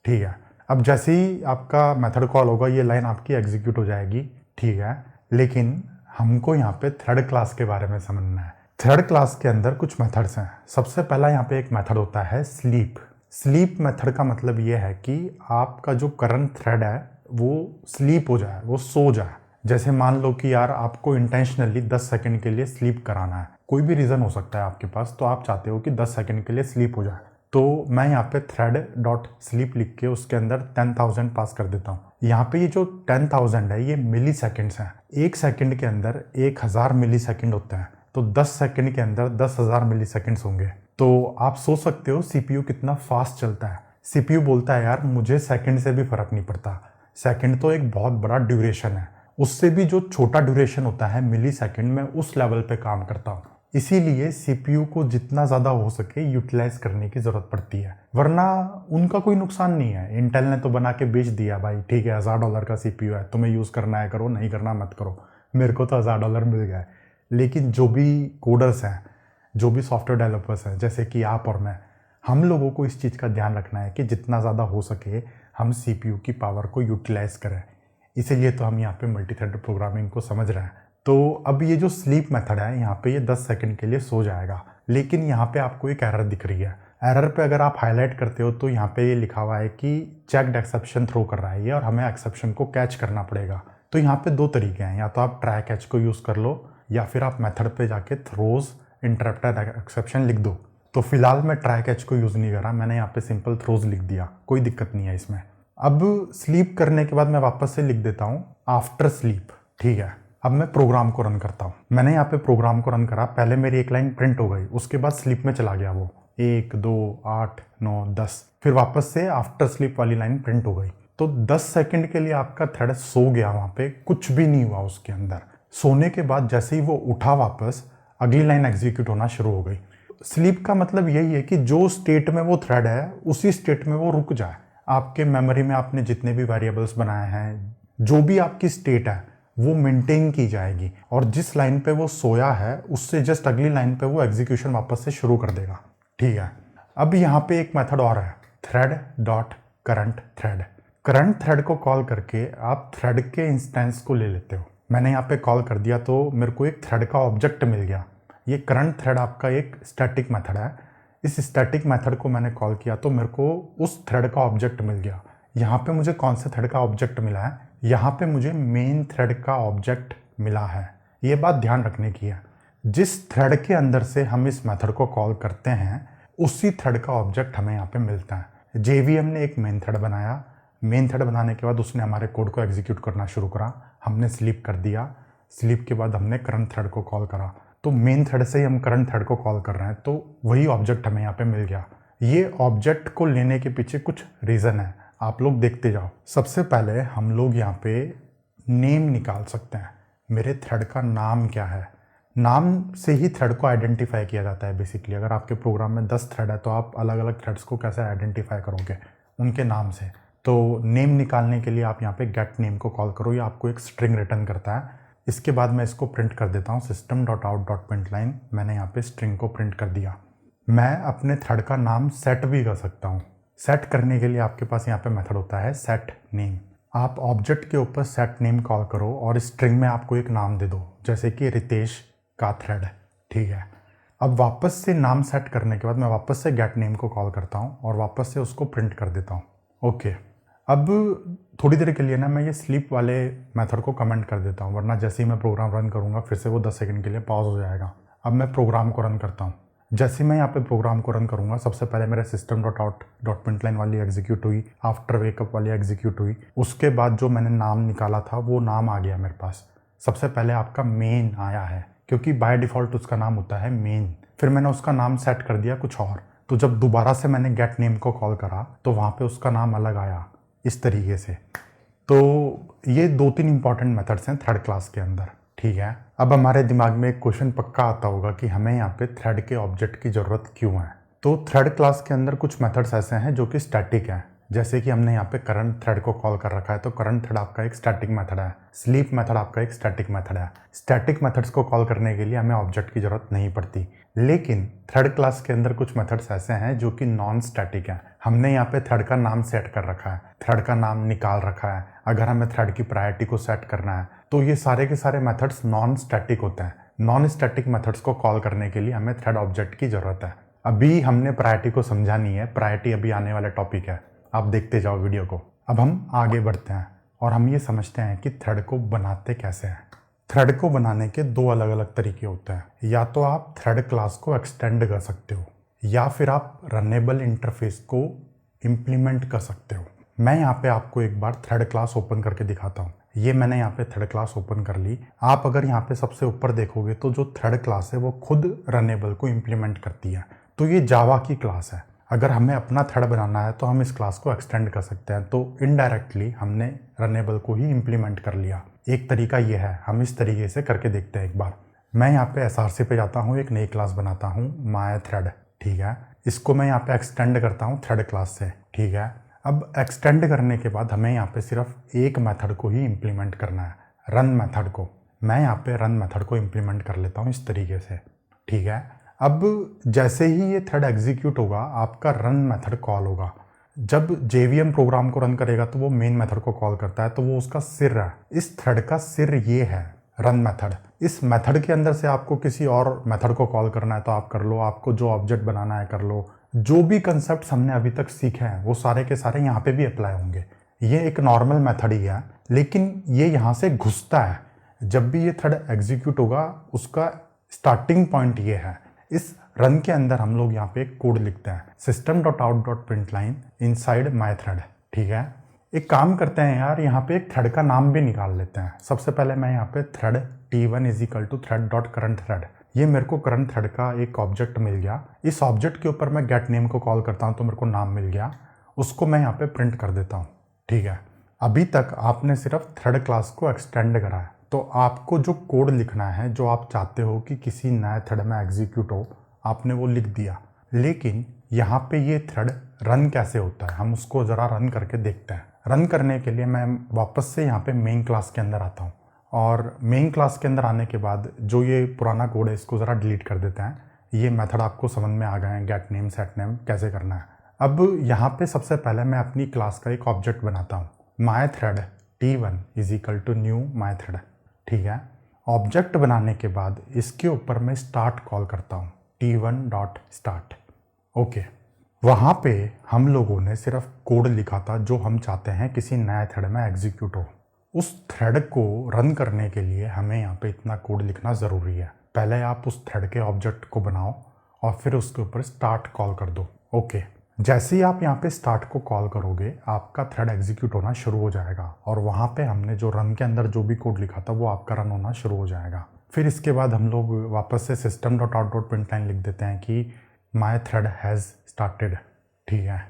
ठीक है, अब जैसे ही आपका मेथड कॉल होगा ये लाइन आपकी एग्जीक्यूट हो जाएगी। ठीक है, लेकिन हमको यहाँ पे थ्रेड क्लास के बारे में समझना है। थ्रेड क्लास के अंदर कुछ मेथड्स हैं। सबसे पहला यहाँ पे एक मेथड होता है स्लीप। स्लीप मेथड का मतलब ये है कि आपका जो करंट थ्रेड है वो स्लीप हो जाए, वो सो जाए। जैसे मान लो कि यार आपको इंटेंशनली 10 सेकंड के लिए स्लीप कराना है, कोई भी रीज़न हो सकता है आपके पास, तो आप चाहते हो कि 10 सेकंड के लिए स्लीप हो जाए। तो मैं यहाँ पे thread.sleep लिख के उसके अंदर 10,000 पास कर देता हूँ। यहाँ पे ये जो 10,000 है ये मिली सेकेंड्स हैं। 1 सेकंड के अंदर 1000 मिली सेकेंड होते हैं, तो 10 सेकंड के अंदर 10,000 मिली सेकेंड्स होंगे। तो आप सोच सकते हो सीपीयू कितना फास्ट चलता है। सीपीयू बोलता है यार मुझे सेकंड से भी फर्क नहीं पड़ता, सेकंड तो एक बहुत बड़ा ड्यूरेशन है, उससे भी जो छोटा ड्यूरेशन होता है मिली सेकंड में उस लेवल पे काम करता हूँ। इसीलिए सीपीयू को जितना ज़्यादा हो सके यूटिलाइज करने की ज़रूरत पड़ती है, वरना उनका कोई नुकसान नहीं है। इंटेल ने तो बना के बेच दिया भाई, ठीक है $1000 का सीपीयू है, तुम्हें यूज़ करना है करो, नहीं करना मत करो। मेरे को तो $1000 मिल गया है। लेकिन जो भी कोडर्स हैं, जो भी सॉफ्टवेयर डेवलपर्स हैं, जैसे कि आप और मैं, हम लोगों को इस चीज़ का ध्यान रखना है कि जितना ज़्यादा हो सके हम सीपीयू की पावर को यूटिलाइज करें। इसीलिए तो हम यहाँ पे मल्टी थ्रेडेड प्रोग्रामिंग को समझ रहे हैं। तो अब ये जो स्लीप मेथड है, यहाँ पे ये 10 सेकंड के लिए सो जाएगा, लेकिन यहाँ पे आपको एक एरर दिख रही है। एरर पे अगर आप हाईलाइट करते हो तो यहाँ पे ये लिखा हुआ है कि चेक्ड एक्सेप्शन थ्रो कर रहा है ये, और हमें एक्सेप्शन को कैच करना पड़ेगा। तो यहाँ पे दो तरीके हैं, या तो आप ट्राई कैच को यूज़ कर लो, या फिर आप मेथड पे जाके थ्रोज इंटरप्टेड एक्सेप्शन लिख दो। तो फिलहाल मैं ट्राई कैच को यूज़ नहीं कर रहा, मैंने यहाँ पे सिंपल थ्रोज लिख दिया, कोई दिक्कत नहीं है इसमें। अब स्लीप करने के बाद मैं वापस से लिख देता हूँ आफ्टर स्लीप, ठीक है। अब मैं प्रोग्राम को रन करता हूँ। मैंने यहाँ पे प्रोग्राम को रन करा, पहले मेरी एक लाइन प्रिंट हो गई, उसके बाद स्लीप में चला गया वो 1 2 8 9 10, फिर वापस से आफ्टर स्लीप वाली लाइन प्रिंट हो गई। तो 10 सेकंड के लिए आपका थ्रेड सो गया, वहाँ पे कुछ भी नहीं हुआ उसके अंदर। सोने के बाद जैसे ही वो उठा वापस, अगली लाइन एग्जीक्यूट होना शुरू हो गई। स्लीप का मतलब यही है कि जो स्टेट में वो थ्रेड है उसी स्टेट में वो रुक जाए। आपके मेमोरी में आपने जितने भी वेरिएबल्स बनाए हैं, जो भी आपकी स्टेट है वो मेंटेन की जाएगी, और जिस लाइन पे वो सोया है उससे जस्ट अगली लाइन पे वो एग्जीक्यूशन वापस से शुरू कर देगा, ठीक है। अब यहाँ पे एक मेथड और है, thread dot current thread. Current thread को कॉल करके आप थ्रेड के इंस्टेंस को ले लेते हो। मैंने यहाँ पे कॉल कर दिया तो मेरे को एक थ्रेड का ऑब्जेक्ट मिल गया। ये करंट थ्रेड आपका एक स्टैटिक मेथड है। इस स्टैटिक मेथड को मैंने कॉल किया तो मेरे को उस थ्रेड का ऑब्जेक्ट मिल गया। यहाँ पे मुझे कौन से थ्रेड का ऑब्जेक्ट मिला है? यहाँ पे मुझे मेन थ्रेड का ऑब्जेक्ट मिला है। ये बात ध्यान रखने की है, जिस थ्रेड के अंदर से हम इस मेथड को कॉल करते हैं उसी थ्रेड का ऑब्जेक्ट हमें यहाँ पे मिलता है। जेवीएम ने एक मेन थ्रेड बनाया, मेन थ्रेड बनाने के बाद उसने हमारे कोड को एग्जीक्यूट करना शुरू करा, हमने स्लीप कर दिया, स्लीप के बाद हमने करंट थ्रेड को कॉल करा, तो मेन थ्रेड से ही हम करंट थ्रेड को कॉल कर रहे हैं, तो वही ऑब्जेक्ट हमें यहाँ पे मिल गया। ये ऑब्जेक्ट को लेने के पीछे कुछ रीज़न है, आप लोग देखते जाओ। सबसे पहले हम लोग यहाँ पे नेम निकाल सकते हैं, मेरे थ्रेड का नाम क्या है। नाम से ही थ्रेड को आइडेंटिफाई किया जाता है बेसिकली। अगर आपके प्रोग्राम में 10 थ्रेड है तो आप अलग अलग थ्रेड्स को कैसे आइडेंटिफाई करोगे? उनके नाम से। तो नेम निकालने के लिए आप यहाँ पे गेट नेम को कॉल करो, या आपको एक स्ट्रिंग रिटर्न करता है। इसके बाद मैं इसको प्रिंट कर देता हूँ system.out.println। मैंने यहाँ पे स्ट्रिंग को प्रिंट कर दिया। मैं अपने थ्रेड का नाम सेट भी कर सकता हूँ। सेट करने के लिए आपके पास यहाँ पे मेथड होता है सेट नेम। आप ऑब्जेक्ट के ऊपर सेट नेम कॉल करो और स्ट्रिंग में आपको एक नाम दे दो, जैसे कि रितेश का थ्रेड, ठीक है। अब वापस से नाम सेट करने के बाद मैं वापस से गेट नेम को कॉल करता हूँ और वापस से उसको प्रिंट कर देता हूँ। ओके, अब थोड़ी देर के लिए ना मैं ये स्लीप वाले मेथड को कमेंट कर देता हूँ, वरना जैसे ही मैं प्रोग्राम रन करूँगा फिर से वो 10 सेकंड के लिए पॉज हो जाएगा। अब मैं प्रोग्राम को रन करता हूँ। जैसे ही मैं यहाँ पे प्रोग्राम को रन करूँगा, सबसे पहले मेरे system.out.println वाली एग्जीक्यूट हुई, आफ्टर वेकअप वाली एग्जीक्यूट हुई। उसके बाद जो मैंने नाम निकाला था वो नाम आ गया मेरे पास। सबसे पहले आपका मेन आया है, क्योंकि बाय डिफ़ॉल्ट उसका नाम होता है मेन। फिर मैंने उसका नाम सेट कर दिया कुछ और, तो जब दोबारा से मैंने गेट नेम को कॉल करा तो वहाँ पे उसका नाम अलग आया, इस तरीके से। तो ये 2-3 इंपॉर्टेंट मेथड्स हैं थ्रेड क्लास के अंदर, ठीक है। अब हमारे दिमाग में एक क्वेश्चन पक्का आता होगा कि हमें यहाँ पे थ्रेड के ऑब्जेक्ट की ज़रूरत क्यों है। तो थ्रेड क्लास के अंदर कुछ मेथड्स ऐसे हैं जो कि स्टैटिक हैं, जैसे कि हमने यहाँ पे करंट थ्रेड को कॉल कर रखा है, तो करंट थ्रेड आपका एक स्टैटिक मेथड है। स्लीप मेथड आपका एक स्टैटिक मेथड है। स्टैटिक मेथड्स को कॉल करने के लिए हमें ऑब्जेक्ट की ज़रूरत नहीं पड़ती। लेकिन थ्रेड क्लास के अंदर कुछ मेथड्स ऐसे हैं जो कि नॉन स्टैटिक हैं। हमने यहाँ पे थ्रेड का नाम सेट कर रखा है, थ्रेड का नाम निकाल रखा है। अगर हमें थ्रेड की प्रायोरिटी को सेट करना है तो ये सारे के सारे मेथड्स नॉन स्टैटिक होते हैं। नॉन स्टैटिक मेथड्स को कॉल करने के लिए हमें थ्रेड ऑब्जेक्ट की ज़रूरत है। अभी हमने प्रायोरिटी को समझा नहीं है, प्रायोरिटी अभी आने वाला टॉपिक है, आप देखते जाओ वीडियो को। अब हम आगे बढ़ते हैं और हम ये समझते हैं कि थ्रेड को बनाते कैसे हैं। थ्रेड को बनाने के 2 अलग अलग तरीके होते हैं। या तो आप थ्रेड क्लास को एक्सटेंड कर सकते हो, या फिर आप रनेबल इंटरफेस को इम्प्लीमेंट कर सकते हो। मैं यहाँ पे आपको एक बार थ्रेड क्लास ओपन करके दिखाता हूँ। ये मैंने यहाँ पे थ्रेड क्लास ओपन कर ली। आप अगर यहाँ पे सबसे ऊपर देखोगे तो जो थ्रेड क्लास है वो खुद रनेबल को इम्प्लीमेंट करती है। तो ये जावा की क्लास है। अगर हमें अपना थ्रेड बनाना है तो हम इस क्लास को एक्सटेंड कर सकते हैं। तो इनडायरेक्टली हमने रनेबल को ही इम्प्लीमेंट कर लिया। एक तरीका ये है, हम इस तरीके से करके देखते हैं एक बार। मैं यहाँ पे SRC पे जाता हूँ, एक नई क्लास बनाता हूँ माय थ्रेड, ठीक है। इसको मैं यहाँ पे एक्सटेंड करता हूँ थ्रेड क्लास से, ठीक है। अब एक्सटेंड करने के बाद हमें यहाँ पे सिर्फ एक मेथड को ही इम्प्लीमेंट करना है, रन मेथड को। मैं यहाँ पे रन मेथड को इम्प्लीमेंट कर लेता हूँ इस तरीके से, ठीक है। अब जैसे ही ये थ्रेड एग्जीक्यूट होगा आपका रन मेथड कॉल होगा। जब JVM प्रोग्राम को रन करेगा तो वो मेन मेथड को कॉल करता है, तो वो उसका सिर है। इस थ्रेड का सिर ये है रन मेथड। इस मेथड के अंदर से आपको किसी और मेथड को कॉल करना है तो आप कर लो, आपको जो ऑब्जेक्ट बनाना है कर लो। जो भी कंसेप्ट हमने अभी तक सीखे हैं वो सारे के सारे यहाँ पे भी अप्लाई होंगे। ये एक नॉर्मल मेथड ही है, लेकिन ये यहाँ से घुसता है। जब भी ये थ्रेड एग्जीक्यूट होगा उसका स्टार्टिंग पॉइंट ये है। इस रन के अंदर हम लोग यहाँ पे एक कोड लिखते हैं, system.out.println इनसाइड माय थ्रेड, ठीक है। एक काम करते हैं यार, यहाँ पे एक थ्रेड का नाम भी निकाल लेते हैं। सबसे पहले मैं यहाँ पे थ्रेड t1 = thread.current thread, ये मेरे को करंट थ्रेड का एक ऑब्जेक्ट मिल गया। इस ऑब्जेक्ट के ऊपर मैं गेट नेम को कॉल करता हूँ तो मेरे को नाम मिल गया, उसको मैं यहाँ पे प्रिंट कर देता हूँ, ठीक है। अभी तक आपने सिर्फ थ्रेड क्लास को एक्सटेंड करा है, तो आपको जो कोड लिखना है जो आप चाहते हो कि किसी नए थ्रेड में एग्जीक्यूट हो, आपने वो लिख दिया। लेकिन यहाँ पे ये थ्रेड रन कैसे होता है, हम उसको ज़रा रन करके देखते हैं। रन करने के लिए मैं वापस से यहाँ पे मेन क्लास के अंदर आता हूँ, और मेन क्लास के अंदर आने के बाद जो ये पुराना कोड है इसको ज़रा डिलीट कर देते हैं। ये मेथड आपको समझ में आ गए हैं, गेट नेम सेट नेम कैसे करना है। अब यहाँ पे सबसे पहले मैं अपनी क्लास का एक ऑब्जेक्ट बनाता हूँ, my thread t1 = new my thread, ठीक है। ऑब्जेक्ट बनाने के बाद इसके ऊपर मैं स्टार्ट कॉल करता हूँ, t1.start, ओके। वहाँ पे हम लोगों ने सिर्फ कोड लिखा था जो हम चाहते हैं किसी नए थ्रेड में एग्जीक्यूट हो। उस थ्रेड को रन करने के लिए हमें यहाँ पे इतना कोड लिखना ज़रूरी है। पहले आप उस थ्रेड के ऑब्जेक्ट को बनाओ और फिर उसके ऊपर स्टार्ट कॉल कर दो, ओके। जैसे ही आप यहाँ पे स्टार्ट को कॉल करोगे आपका थ्रेड एग्जीक्यूट होना शुरू हो जाएगा, और वहाँ पे हमने जो रन के अंदर जो भी कोड लिखा था वो आपका रन होना शुरू हो जाएगा। फिर इसके बाद हम लोग वापस से system.out.println लिख देते हैं कि माय थ्रेड हैज़ स्टार्टेड, ठीक है।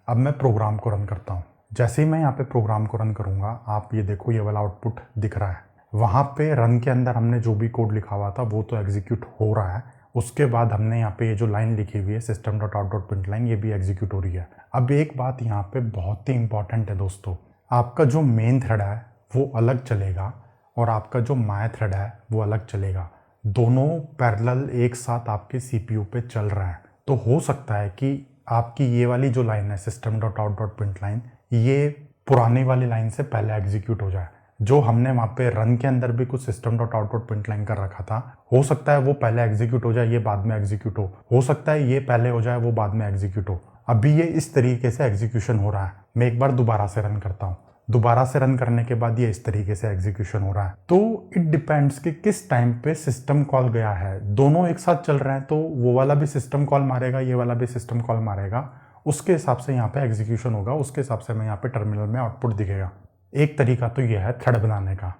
अब मैं प्रोग्राम को रन करता हूँ। जैसे ही मैं यहाँ पे प्रोग्राम को रन करूँगा आप ये देखो ये वाला आउटपुट दिख रहा है। वहाँ पे रन के अंदर हमने जो भी कोड लिखा हुआ था वो तो एग्जीक्यूट हो रहा है। उसके बाद हमने यहाँ पे ये जो लाइन लिखी हुई है system.out.println, ये भी एग्जीक्यूट हो रही है। अब एक बात यहाँ पे बहुत ही इंपॉर्टेंट है दोस्तों, आपका जो मेन थ्रेड है वो अलग चलेगा और आपका जो माय थ्रेड है वो अलग चलेगा। दोनों पैरेलल एक साथ आपके CPU पे चल रहा है। तो हो सकता है कि आपकी ये वाली जो लाइन है system.out.println, ये पुरानी वाली लाइन से पहले एग्जीक्यूट हो जाए। जो हमने वहाँ पे रन के अंदर भी कुछ system.out.println कर रखा था, हो सकता है वो पहले एग्जीक्यूट हो जाए, ये बाद में एग्जीक्यूट हो सकता है ये पहले हो जाए वो बाद में एग्जीक्यूट हो। अभी ये इस तरीके से एग्जीक्यूशन हो रहा है। मैं एक बार दोबारा से रन करता हूँ, दोबारा से रन करने के बाद ये इस तरीके से एग्जीक्यूशन हो रहा है। तो इट डिपेंड्स कि किस टाइम पे सिस्टम कॉल गया है। दोनों एक साथ चल रहे हैं तो वो वाला भी सिस्टम कॉल मारेगा, ये वाला भी सिस्टम कॉल मारेगा, उसके हिसाब से यहाँ पे एग्जीक्यूशन होगा, उसके हिसाब से मैं यहाँ पे टर्मिनल में आउटपुट दिखेगा। एक तरीका तो ये है थ्रेड बनाने का।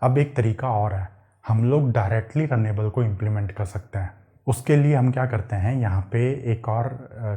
अब एक तरीका और है, हम लोग डायरेक्टली रनेबल को इम्प्लीमेंट कर सकते हैं। उसके लिए हम क्या करते हैं, यहाँ पे एक और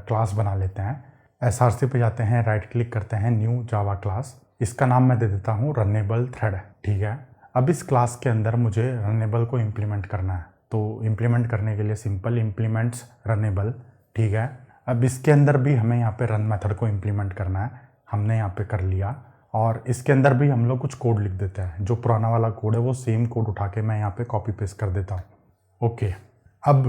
क्लास बना लेते हैं। SRC पे जाते हैं, राइट क्लिक करते हैं, न्यू जावा क्लास, इसका नाम मैं दे देता हूँ रनेबल थ्रेड, ठीक है। अब इस क्लास के अंदर मुझे रनेबल को इम्प्लीमेंट करना है, तो इम्प्लीमेंट करने के लिए सिंपल इम्प्लीमेंट्स रनेबल, ठीक है। अब इसके अंदर भी हमें यहाँ पे रन मेथड को इम्प्लीमेंट करना है, हमने यहाँ पे कर लिया। और इसके अंदर भी हम लोग कुछ कोड लिख देते हैं, जो पुराना वाला कोड है वो सेम कोड उठा के मैं यहाँ पे कॉपी पेस्ट कर देता हूँ, ओके। अब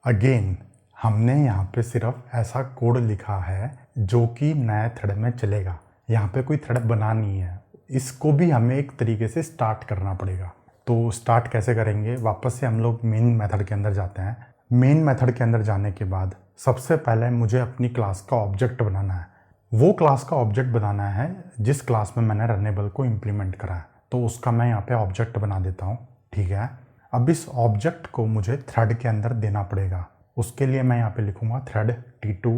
अगेन हमने यहाँ पे सिर्फ ऐसा कोड लिखा है जो कि नए थ्रेड में चलेगा, यहाँ पे कोई थ्रेड बना नहीं है। इसको भी हमें एक तरीके से स्टार्ट करना पड़ेगा। तो स्टार्ट कैसे करेंगे, वापस से हम लोग मेन मेथड के अंदर जाते हैं। मेन मेथड के अंदर जाने के बाद सबसे पहले मुझे अपनी क्लास का ऑब्जेक्ट बनाना है। वो क्लास का ऑब्जेक्ट बनाना है जिस क्लास में मैंने रनेबल को इम्प्लीमेंट करा है, तो उसका मैं यहाँ पे ऑब्जेक्ट बना देता हूँ, ठीक है। अब इस ऑब्जेक्ट को मुझे थ्रेड के अंदर देना पड़ेगा। उसके लिए मैं यहाँ पे लिखूँगा थ्रेड t2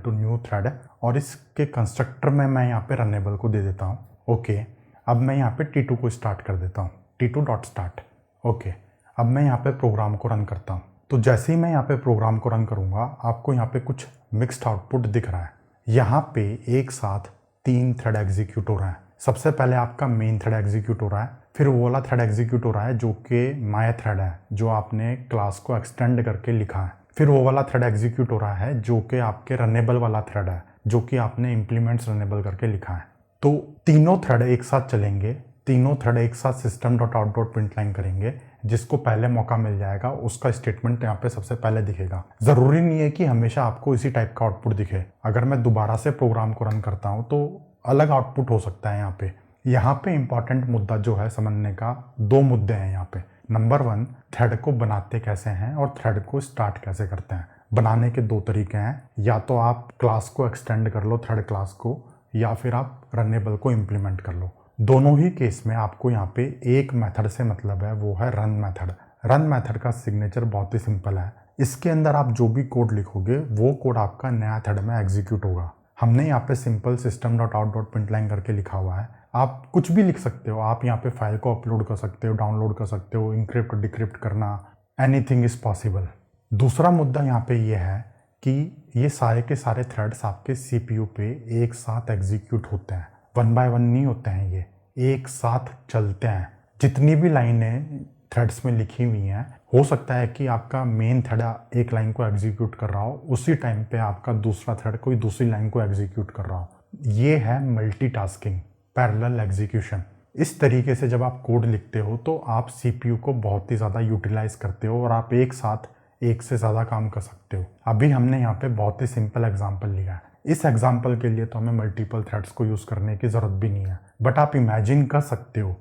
= न्यू थ्रेड, और इसके कंस्ट्रक्टर में मैं यहाँ पे रनेबल को दे देता हूँ, ओके। अब मैं यहाँ पे t2 को स्टार्ट कर देता हूँ, t2.start, ओके। अब मैं यहाँ पे प्रोग्राम को रन करता हूँ। तो जैसे ही मैं यहाँ पे प्रोग्राम को रन करूँगा आपको यहाँ पे कुछ मिक्स्ड आउटपुट दिख रहा है। यहाँ पे एक साथ 3 थ्रेड एग्जीक्यूट हो रहा है। सबसे पहले आपका मेन थ्रेड एग्जीक्यूट हो रहा है, फिर वो वाला थ्रेड एग्जीक्यूट हो रहा है जो कि माय थ्रेड है, जो आपने क्लास को एक्सटेंड करके लिखा है। फिर वो वाला थ्रेड एग्जीक्यूट हो रहा है जो कि आपके रनेबल वाला थ्रेड है, जो कि आपने इम्प्लीमेंट्स रनेबल करके लिखा है। तो तीनों थ्रेड एक साथ चलेंगे, तीनों थ्रेड एक साथ system dot out dot print line करेंगे। जिसको पहले मौका मिल जाएगा उसका स्टेटमेंट यहाँ पे सबसे पहले दिखेगा। ज़रूरी नहीं है कि हमेशा आपको इसी टाइप का आउटपुट दिखे। अगर मैं दोबारा से प्रोग्राम को रन करता हूँ तो अलग आउटपुट हो सकता है। यहाँ पे इंपॉर्टेंट मुद्दा जो है समझने का, दो मुद्दे हैं यहाँ पे। नंबर 1, थ्रेड को बनाते कैसे हैं और थ्रेड को स्टार्ट कैसे करते हैं। बनाने के दो तरीके हैं, या तो आप क्लास को एक्सटेंड कर लो, थ्रेड क्लास को, या फिर आप रनेबल को इम्प्लीमेंट कर लो। दोनों ही केस में आपको यहाँ पे एक मेथड से मतलब है, वो है रन मेथड। रन मेथड का सिग्नेचर बहुत ही सिंपल है। इसके अंदर आप जो भी कोड लिखोगे वो कोड आपका नया थ्रेड में एग्जीक्यूट होगा। हमने यहाँ पे simple system dot out dot print line करके लिखा हुआ है। आप कुछ भी लिख सकते हो। आप यहाँ पे फाइल को अपलोड कर सकते हो, डाउनलोड कर सकते हो, इंक्रिप्ट डिक्रिप्ट करना, एनीथिंग इज पॉसिबल। दूसरा मुद्दा यहाँ पे ये है कि ये सारे के सारे थ्रेड्स आपके सीपीयू पे एक साथ एग्जीक्यूट होते हैं। 1 बाय 1 नहीं होते हैं, ये एक साथ चलते हैं। जितनी भी लाइनें थ्रेड्स में लिखी हुई हैं, हो सकता है कि आपका मेन थ्रेड एक लाइन को एग्जीक्यूट कर रहा हो, उसी टाइम पे आपका दूसरा थ्रेड कोई दूसरी लाइन को एग्जीक्यूट कर रहा हो। ये है मल्टीटास्किंग, पैरेलल एग्जीक्यूशन। इस तरीके से जब आप कोड लिखते हो तो आप सीपीयू को बहुत ही ज़्यादा यूटिलाइज करते हो और आप एक साथ एक से ज़्यादा काम कर सकते हो। अभी हमने यहाँ पे बहुत ही सिंपल एग्जांपल लिया है। इस एग्जांपल के लिए तो हमें मल्टीपल थ्रेड्स को यूज़ करने की ज़रूरत भी नहीं है, बट आप इमेजिन कर सकते हो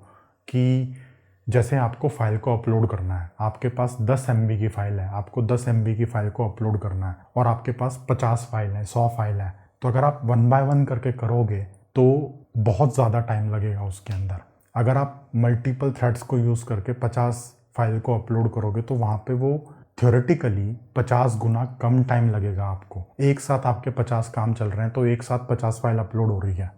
कि जैसे आपको फाइल को अपलोड करना है, आपके पास 10 MB की फाइल है, आपको 10 MB की फाइल को अपलोड करना है और आपके पास 50 फाइल है, 100 फाइल है। तो अगर आप 1 बाय 1 करके करोगे तो बहुत ज़्यादा टाइम लगेगा उसके अंदर। अगर आप मल्टीपल थ्रेड्स को यूज़ करके 50 फाइल को अपलोड करोगे तो वहाँ पे वो थ्योरेटिकली 50 गुना कम टाइम लगेगा आपको। एक साथ आपके 50 काम चल रहे हैं तो एक साथ 50 फाइल अपलोड हो रही है।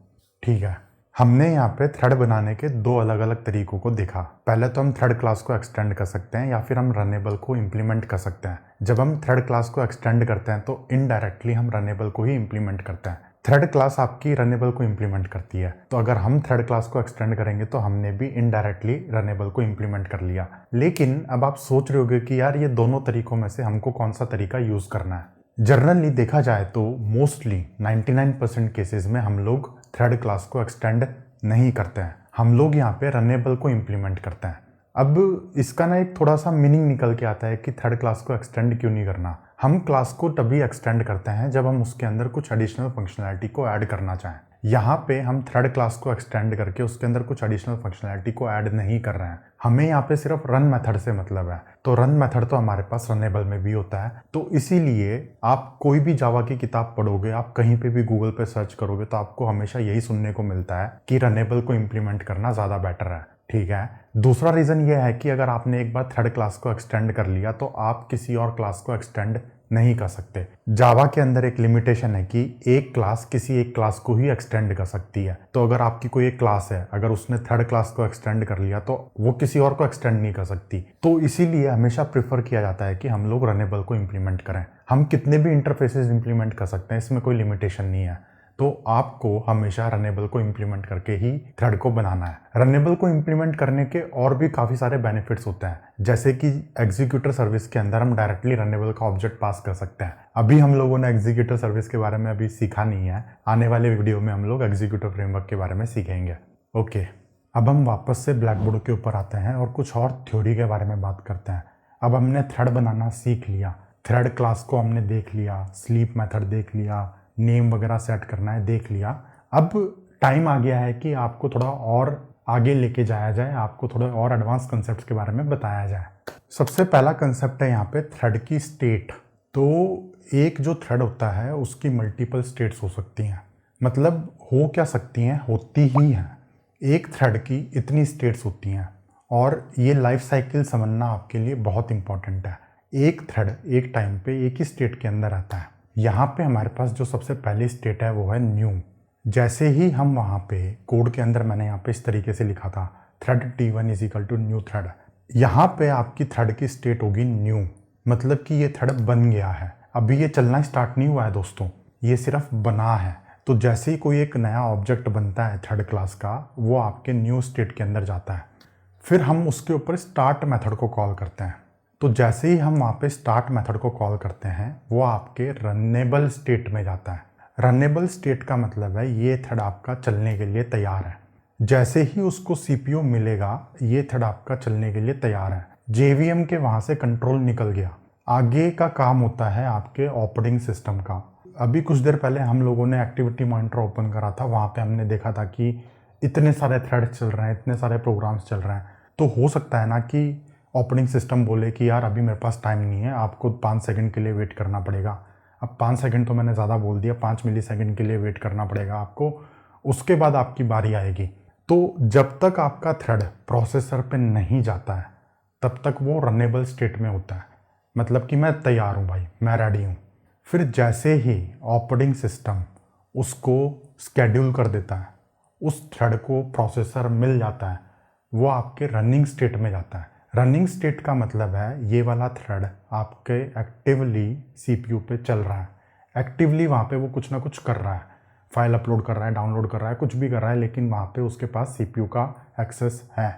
ठीक है, हमने यहाँ पे थ्रेड बनाने के दो अलग अलग तरीकों को देखा। पहले तो हम थ्रेड क्लास को एक्सटेंड कर सकते हैं या फिर हम रनेबल को इम्प्लीमेंट कर सकते हैं। जब हम थ्रेड क्लास को एक्सटेंड करते हैं तो इनडायरेक्टली हम रनेबल को ही इम्प्लीमेंट करते हैं। थ्रेड क्लास आपकी रनेबल को इम्प्लीमेंट करती है, तो अगर हम थ्रेड क्लास को एक्सटेंड करेंगे तो हमने भी इनडायरेक्टली रनेबल को इम्प्लीमेंट कर लिया। लेकिन अब आप सोच रहे होगे कि यार ये दोनों तरीकों में से हमको कौन सा तरीका यूज़ करना है। जनरली देखा जाए तो मोस्टली 99% केसेस में हम लोग थ्रेड क्लास को एक्सटेंड नहीं करते हैं। हम लोग यहाँ पे रनेबल को इम्प्लीमेंट करते हैं। अब इसका ना एक थोड़ा सा मीनिंग निकल के आता है कि थ्रेड क्लास को एक्सटेंड क्यों नहीं करना। हम क्लास को तभी एक्सटेंड करते हैं जब हम उसके अंदर कुछ एडिशनल फंक्शनैलिटी को ऐड करना चाहें। यहाँ पे हम थ्रेड क्लास को एक्सटेंड करके उसके अंदर कुछ एडिशनल फंक्शनैलिटी को ऐड नहीं कर रहे हैं। हमें यहाँ पे सिर्फ रन मेथड से मतलब है। तो रन मेथड तो हमारे पास रनेबल में भी होता है। तो इसीलिए आप कोई भी जावा की किताब पढ़ोगे, आप कहीं पे भी गूगल पे सर्च करोगे तो आपको हमेशा यही सुनने को मिलता है कि रनेबल को इम्प्लीमेंट करना ज़्यादा बेटर है। ठीक है, दूसरा रीज़न ये है कि अगर आपने एक बार थ्रेड क्लास को एक्सटेंड कर लिया तो आप किसी और क्लास को एक्सटेंड नहीं कर सकते। जावा के अंदर एक लिमिटेशन है कि एक क्लास किसी एक क्लास को ही एक्सटेंड कर सकती है। तो अगर आपकी कोई एक क्लास है, अगर उसने थर्ड क्लास को एक्सटेंड कर लिया तो वो किसी और को एक्सटेंड नहीं कर सकती। तो इसीलिए हमेशा प्रेफर किया जाता है कि हम लोग रनेबल को इम्प्लीमेंट करें। हम कितने भी इंटरफेसेस इम्प्लीमेंट कर सकते हैं, इसमें कोई लिमिटेशन नहीं है। तो आपको हमेशा रनेबल को इम्प्लीमेंट करके ही थ्रेड को बनाना है। रनेबल को इम्प्लीमेंट करने के और भी काफ़ी सारे बेनिफिट्स होते हैं, जैसे कि एग्जीक्यूटर सर्विस के अंदर हम डायरेक्टली रनेबल का ऑब्जेक्ट पास कर सकते हैं। अभी हम लोगों ने एग्जीक्यूटर सर्विस के बारे में अभी सीखा नहीं है, आने वाले वीडियो में हम लोग एग्जीक्यूटर फ्रेमवर्क के बारे में सीखेंगे। ओके, अब हम वापस से ब्लैक बोर्ड के ऊपर आते हैं और कुछ और थ्योरी के बारे में बात करते हैं। अब हमने थ्रेड बनाना सीख लिया, थ्रेड क्लास को हमने देख लिया, स्लीप मेथड देख लिया, नेम वगैरह सेट करना है देख लिया। अब टाइम आ गया है कि आपको थोड़ा और आगे लेके जाया जाए, आपको थोड़े और एडवांस कंसेप्ट्स के बारे में बताया जाए। सबसे पहला कंसेप्ट है यहाँ पे थ्रेड की स्टेट। तो एक जो थ्रेड होता है उसकी मल्टीपल स्टेट्स हो सकती हैं, मतलब हो क्या सकती हैं, होती ही हैं। एक थ्रेड की इतनी स्टेट्स होती हैं और ये लाइफ साइकिल समझना आपके लिए बहुत इंपॉर्टेंट है। एक थ्रेड एक टाइम पे एक ही स्टेट के अंदर आता है। यहाँ पे हमारे पास जो सबसे पहली स्टेट है वो है न्यू। जैसे ही हम वहाँ पे कोड के अंदर मैंने यहाँ पे इस तरीके से लिखा था, thread T1 is equal to new thread. यहाँ पे आपकी थ्रेड की स्टेट होगी न्यू, मतलब कि ये थ्रेड बन गया है। अभी ये चलना स्टार्ट नहीं हुआ है दोस्तों, ये सिर्फ बना है। तो जैसे ही कोई एक नया ऑब्जेक्ट बनता है थ्रेड क्लास का, वो आपके न्यू स्टेट के अंदर जाता है। फिर हम उसके ऊपर स्टार्ट मेथड को कॉल करते हैं। तो जैसे ही हम वहाँ पे स्टार्ट मेथड को कॉल करते हैं वो आपके रनेबल स्टेट में जाता है। रनेबल स्टेट का मतलब है ये थ्रेड आपका चलने के लिए तैयार है। जैसे ही उसको सीपीयू मिलेगा ये थ्रेड आपका चलने के लिए तैयार है। जेवीएम के वहाँ से कंट्रोल निकल गया। आगे का काम होता है आपके ऑपरेटिंग सिस्टम का। अभी कुछ देर पहले हम लोगों ने एक्टिविटी मॉनिटर ओपन करा था, वहाँ पे हमने देखा था कि इतने सारे थ्रेड्स चल रहे हैं, इतने सारे प्रोग्राम्स चल रहे हैं। तो हो सकता है ना कि ऑपरेटिंग सिस्टम बोले कि यार अभी मेरे पास टाइम नहीं है, आपको 5 सेकंड के लिए वेट करना पड़ेगा। अब 5 सेकंड तो मैंने ज़्यादा बोल दिया, 5 मिली सेकंड के लिए वेट करना पड़ेगा आपको, उसके बाद आपकी बारी आएगी। तो जब तक आपका थ्रेड प्रोसेसर पे नहीं जाता है तब तक वो रनेबल स्टेट में होता है, मतलब कि मैं तैयार हूँ भाई, मैं रेडी हूँ। फिर जैसे ही ऑपरेटिंग सिस्टम उसको स्केड्यूल कर देता है, उस थ्रेड को प्रोसेसर मिल जाता है, वो आपके रनिंग स्टेट में जाता है। रनिंग स्टेट का मतलब है ये वाला थ्रेड आपके एक्टिवली सीपीयू पे चल रहा है, एक्टिवली वहाँ पे वो कुछ ना कुछ कर रहा है, फाइल अपलोड कर रहा है, डाउनलोड कर रहा है, कुछ भी कर रहा है, लेकिन वहाँ पे उसके पास सीपीयू का एक्सेस है।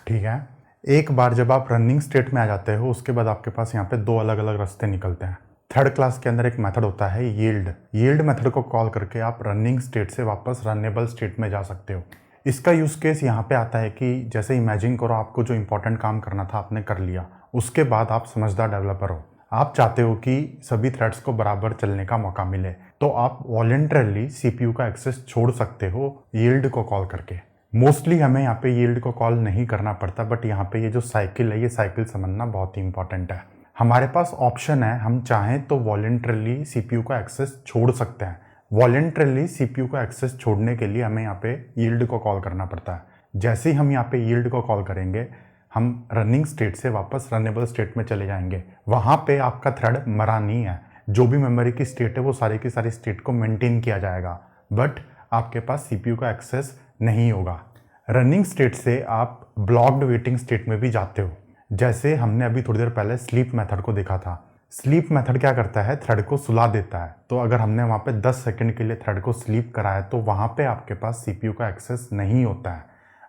ठीक है। एक बार जब आप रनिंग स्टेट में आ जाते हो उसके बाद आपके पास यहाँ पे 2 अलग अलग रास्ते निकलते हैं। थर्ड क्लास के अंदर एक मेथड होता है यील्ड। यील्ड मेथड को कॉल करके आप रनिंग स्टेट से वापस रनेबल स्टेट में जा सकते हो। इसका यूज़ केस यहाँ पे आता है कि जैसे इमेजिन करो आपको जो इंपॉर्टेंट काम करना था आपने कर लिया, उसके बाद आप समझदार डेवलपर हो, आप चाहते हो कि सभी थ्रेड्स को बराबर चलने का मौका मिले, तो आप वॉलंटरली सीपीयू का एक्सेस छोड़ सकते हो यील्ड को कॉल करके। मोस्टली हमें यहाँ पे यील्ड को कॉल नहीं करना पड़ता, बट यहाँ पे ये जो साइकिल है, ये साइकिल समझना बहुत ही इंपॉर्टेंट है। हमारे पास ऑप्शन है, हम चाहें तो वॉलंटरली सीपीयू का एक्सेस छोड़ सकते हैं। वॉलंटरली सीपीयू का एक्सेस छोड़ने के लिए हमें यहाँ पे यील्ड को कॉल करना पड़ता है। जैसे ही हम यहाँ पे यील्ड को कॉल करेंगे हम रनिंग स्टेट से वापस रनेबल स्टेट में चले जाएंगे। वहाँ पे आपका थ्रेड मरा नहीं है, जो भी मेमोरी की स्टेट है वो सारी की सारी स्टेट को मेंटेन किया जाएगा, बट आपके पास सीपीयू का एक्सेस नहीं होगा। रनिंग स्टेट से आप ब्लॉक्ड वेटिंग स्टेट में भी जाते हो। जैसे हमने अभी थोड़ी देर पहले स्लीप मेथड को देखा था। स्लीप मेथड क्या करता है, थ्रेड को सुला देता है। तो अगर हमने वहाँ पे 10 सेकंड के लिए थ्रेड को स्लीप कराया तो वहाँ पे आपके पास सीपीयू का एक्सेस नहीं होता है।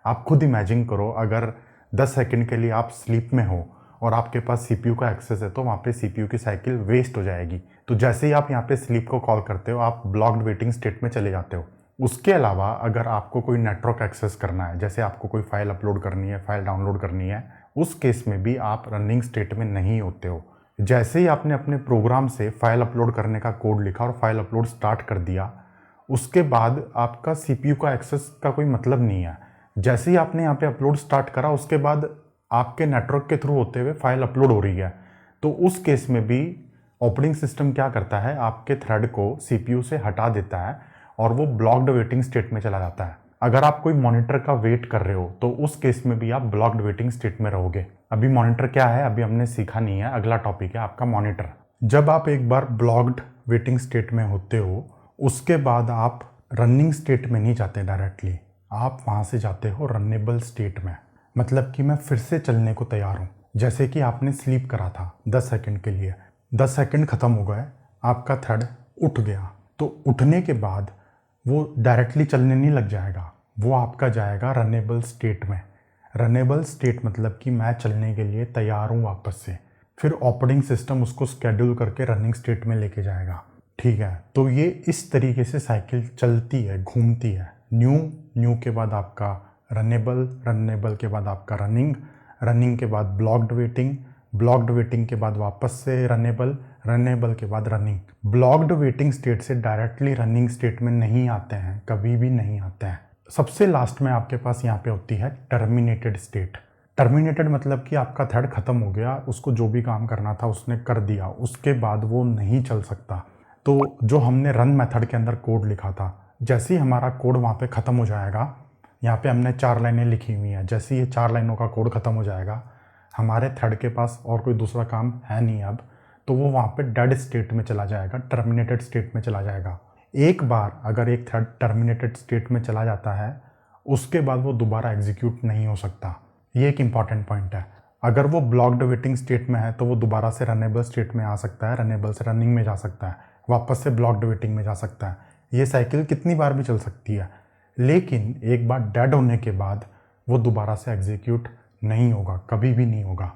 आप खुद इमेजिन करो, अगर 10 सेकंड के लिए आप स्लीप में हो और आपके पास सीपीयू का एक्सेस है तो वहाँ पे सीपीयू की साइकिल वेस्ट हो जाएगी। तो जैसे ही आप यहाँ पे स्लीप को कॉल करते हो आप ब्लॉक्ड वेटिंग स्टेट में चले जाते हो। उसके अलावा अगर आपको कोई नेटवर्क एक्सेस करना है, जैसे आपको कोई फाइल अपलोड करनी है, फाइल डाउनलोड करनी है, उस केस में भी आप रनिंग स्टेट में नहीं होते हो। जैसे ही आपने अपने प्रोग्राम से फाइल अपलोड करने का कोड लिखा और फाइल अपलोड स्टार्ट कर दिया, उसके बाद आपका सीपीयू का एक्सेस का कोई मतलब नहीं है। जैसे ही आपने यहाँ पे अपलोड स्टार्ट करा उसके बाद आपके नेटवर्क के थ्रू होते हुए फाइल अपलोड हो रही है, तो उस केस में भी ऑपरेटिंग सिस्टम क्या करता है, आपके थ्रेड को सीपीयू से हटा देता है और वो ब्लॉक्ड वेटिंग स्टेट में चला जाता है। अगर आप कोई मॉनिटर का वेट कर रहे हो तो उस केस में भी आप ब्लॉक्ड वेटिंग स्टेट में रहोगे। अभी मॉनिटर क्या है अभी हमने सीखा नहीं है, अगला टॉपिक है आपका मॉनिटर। जब आप एक बार ब्लॉक्ड वेटिंग स्टेट में होते हो उसके बाद आप रनिंग स्टेट में नहीं जाते डायरेक्टली, आप वहाँ से जाते हो रनेबल स्टेट में। मतलब कि मैं फिर से चलने को तैयार हूँ। जैसे कि आपने स्लीप करा था 10 सेकंड के लिए, 10 सेकंड ख़त्म हो गए, आपका थ्रेड उठ गया, तो उठने के बाद वो डायरेक्टली चलने नहीं लग जाएगा, वो आपका जाएगा रनेबल स्टेट में। रनेबल स्टेट मतलब कि मैं चलने के लिए तैयार हूँ वापस से। फिर ऑपरेटिंग सिस्टम उसको स्केड्यूल करके रनिंग स्टेट में लेके जाएगा। ठीक है, तो ये इस तरीके से साइकिल चलती है, घूमती है। न्यू के बाद आपका रनेबल, रनेबल के बाद आपका रनिंग, रनिंग के बाद ब्लॉक्ड वेटिंग, ब्लॉक्ड वेटिंग के बाद वापस से रनेबल, रनेबल के बाद रनिंग। ब्लॉक्ड वेटिंग स्टेट से डायरेक्टली रनिंग स्टेट में नहीं आते हैं, कभी भी नहीं आते हैं। सबसे लास्ट में आपके पास यहाँ पे होती है टर्मिनेटेड स्टेट। टर्मिनेटेड मतलब कि आपका थ्रेड ख़त्म हो गया, उसको जो भी काम करना था उसने कर दिया, उसके बाद वो नहीं चल सकता। तो जो हमने रन मेथड के अंदर कोड लिखा था, जैसे ही हमारा कोड वहाँ पे ख़त्म हो जाएगा, यहाँ पे हमने 4 लाइनें लिखी हुई हैं, जैसे ही ये 4 लाइनों का कोड ख़त्म हो जाएगा, हमारे थ्रेड के पास और कोई दूसरा काम है नहीं अब, तो वो वहाँ पे डेड स्टेट में चला जाएगा, टर्मिनेटेड स्टेट में चला जाएगा। एक बार अगर एक थ्रेड टर्मिनेटेड स्टेट में चला जाता है उसके बाद वो दोबारा एग्जीक्यूट नहीं हो सकता। ये एक इंपॉर्टेंट पॉइंट है। अगर वो ब्लॉक्ड वेटिंग स्टेट में है तो वो दोबारा से रनेबल स्टेट में आ सकता है, रनेबल से रनिंग में जा सकता है, वापस से ब्लॉक्ड वेटिंग में जा सकता है। ये साइकिल कितनी बार भी चल सकती है, लेकिन एक बार डेड होने के बाद वो दोबारा से एग्जीक्यूट नहीं होगा, कभी भी नहीं होगा।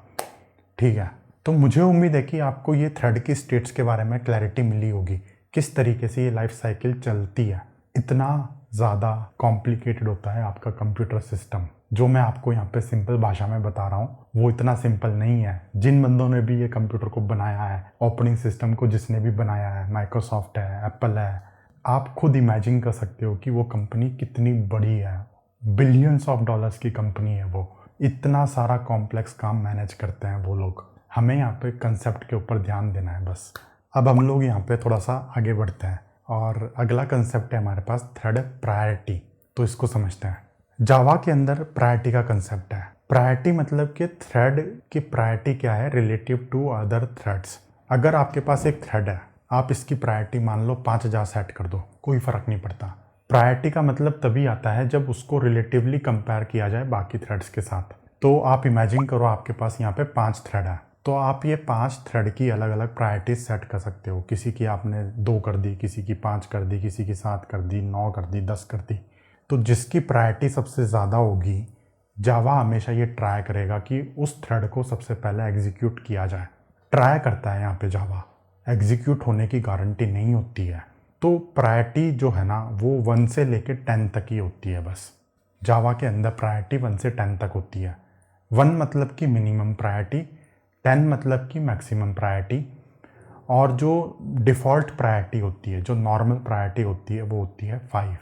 ठीक है, तो मुझे उम्मीद है कि आपको ये थ्रेड की स्टेट्स के बारे में क्लैरिटी मिली होगी, किस तरीके से ये लाइफ साइकिल चलती है। इतना ज़्यादा कॉम्प्लिकेटेड होता है आपका कंप्यूटर सिस्टम। जो मैं आपको यहाँ पे सिंपल भाषा में बता रहा हूँ वो इतना सिंपल नहीं है। जिन बंदों ने भी ये कंप्यूटर को बनाया है, ऑपरेटिंग सिस्टम को जिसने भी बनाया है, माइक्रोसॉफ्ट है, एप्पल है, आप खुद इमेजिन कर सकते हो कि वो कंपनी कितनी बड़ी है। बिलियंस ऑफ डॉलर्स की कंपनी है वो। इतना सारा कॉम्प्लेक्स काम मैनेज करते हैं वो लोग। हमें यहाँ पे कंसेप्ट के ऊपर ध्यान देना है बस। अब हम लोग यहाँ पे थोड़ा सा आगे बढ़ते हैं और अगला कंसेप्ट है हमारे पास थ्रेड प्रायोरिटी। तो इसको समझते हैं। जावा के अंदर प्रायोरिटी का कंसेप्ट है। प्रायोरिटी मतलब कि थ्रेड की प्रायोरिटी क्या है रिलेटिव टू अदर थ्रेड्स। अगर आपके पास एक थ्रेड है, आप इसकी प्रायोरिटी मान लो 5000 सेट कर दो, कोई फ़र्क नहीं पड़ता। प्रायोरिटी का मतलब तभी आता है जब उसको रिलेटिवली कंपेयर किया जाए बाकी थ्रेड्स के साथ। तो आप इमेजिन करो आपके पास यहाँ पे 5 थ्रेड है, तो आप ये 5 थ्रेड की अलग अलग प्रायोरिटीज सेट कर सकते हो। किसी की आपने 2 कर दी, किसी की 5 कर दी, किसी की 7 कर दी, 9 कर दी, 10 कर दी। तो जिसकी प्रायोरिटी सबसे ज़्यादा होगी, जावा हमेशा ये ट्राई करेगा कि उस थ्रेड को सबसे पहले एग्जीक्यूट किया जाए। ट्राई करता है यहाँ पे जावा, एग्जीक्यूट होने की गारंटी नहीं होती है। तो प्रायोरिटी जो है ना वो 1 से लेकर 10 तक ही होती है बस। जावा के अंदर प्रायोरिटी 1 से 10 तक होती है। 1 मतलब कि मिनिमम प्रायोरिटी, 10 मतलब कि मैक्सिमम प्रायोरिटी, और जो डिफ़ॉल्ट प्रायोरिटी होती है, जो नॉर्मल प्रायोरिटी होती है, वो होती है 5।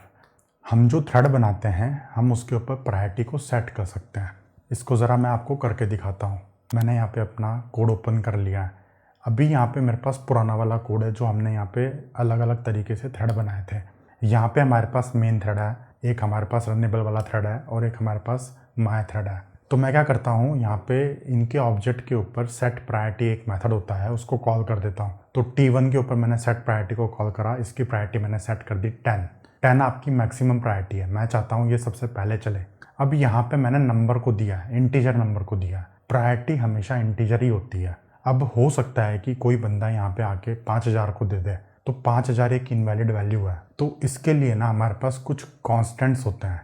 हम जो थ्रेड बनाते हैं हम उसके ऊपर प्रायोरिटी को सेट कर सकते हैं। इसको ज़रा मैं आपको करके दिखाता हूँ। मैंने यहाँ पे अपना कोड ओपन कर लिया है। अभी यहाँ पे मेरे पास पुराना वाला कोड है जो हमने यहाँ पे अलग अलग तरीके से थ्रेड बनाए थे। यहाँ पे हमारे पास मेन थ्रेड है, एक हमारे पास रनेबल वाला थ्रेड है और एक हमारे पास माय थ्रेड है। तो मैं क्या करता हूँ, यहाँ पे इनके ऑब्जेक्ट के ऊपर सेट प्रायोरिटी एक मेथड होता है, उसको कॉल कर देता हूँ। तो T1 के ऊपर मैंने सेट प्रायोरिटी को कॉल करा, इसकी प्रायोरिटी मैंने सेट कर दी 10। 10 आपकी मैक्सिमम प्रायोरिटी है, मैं चाहता हूँ ये सबसे पहले चले। अब यहाँ पे मैंने नंबर को दिया है, इंटीजर नंबर को दिया है। प्रायोरिटी हमेशा इंटीजर ही होती है। अब हो सकता है कि कोई बंदा यहाँ पे आके 5000 को दे दे, तो 5000 एक इनवैलिड वैल्यू है। तो इसके लिए ना हमारे पास कुछ कॉन्स्टेंट्स होते हैं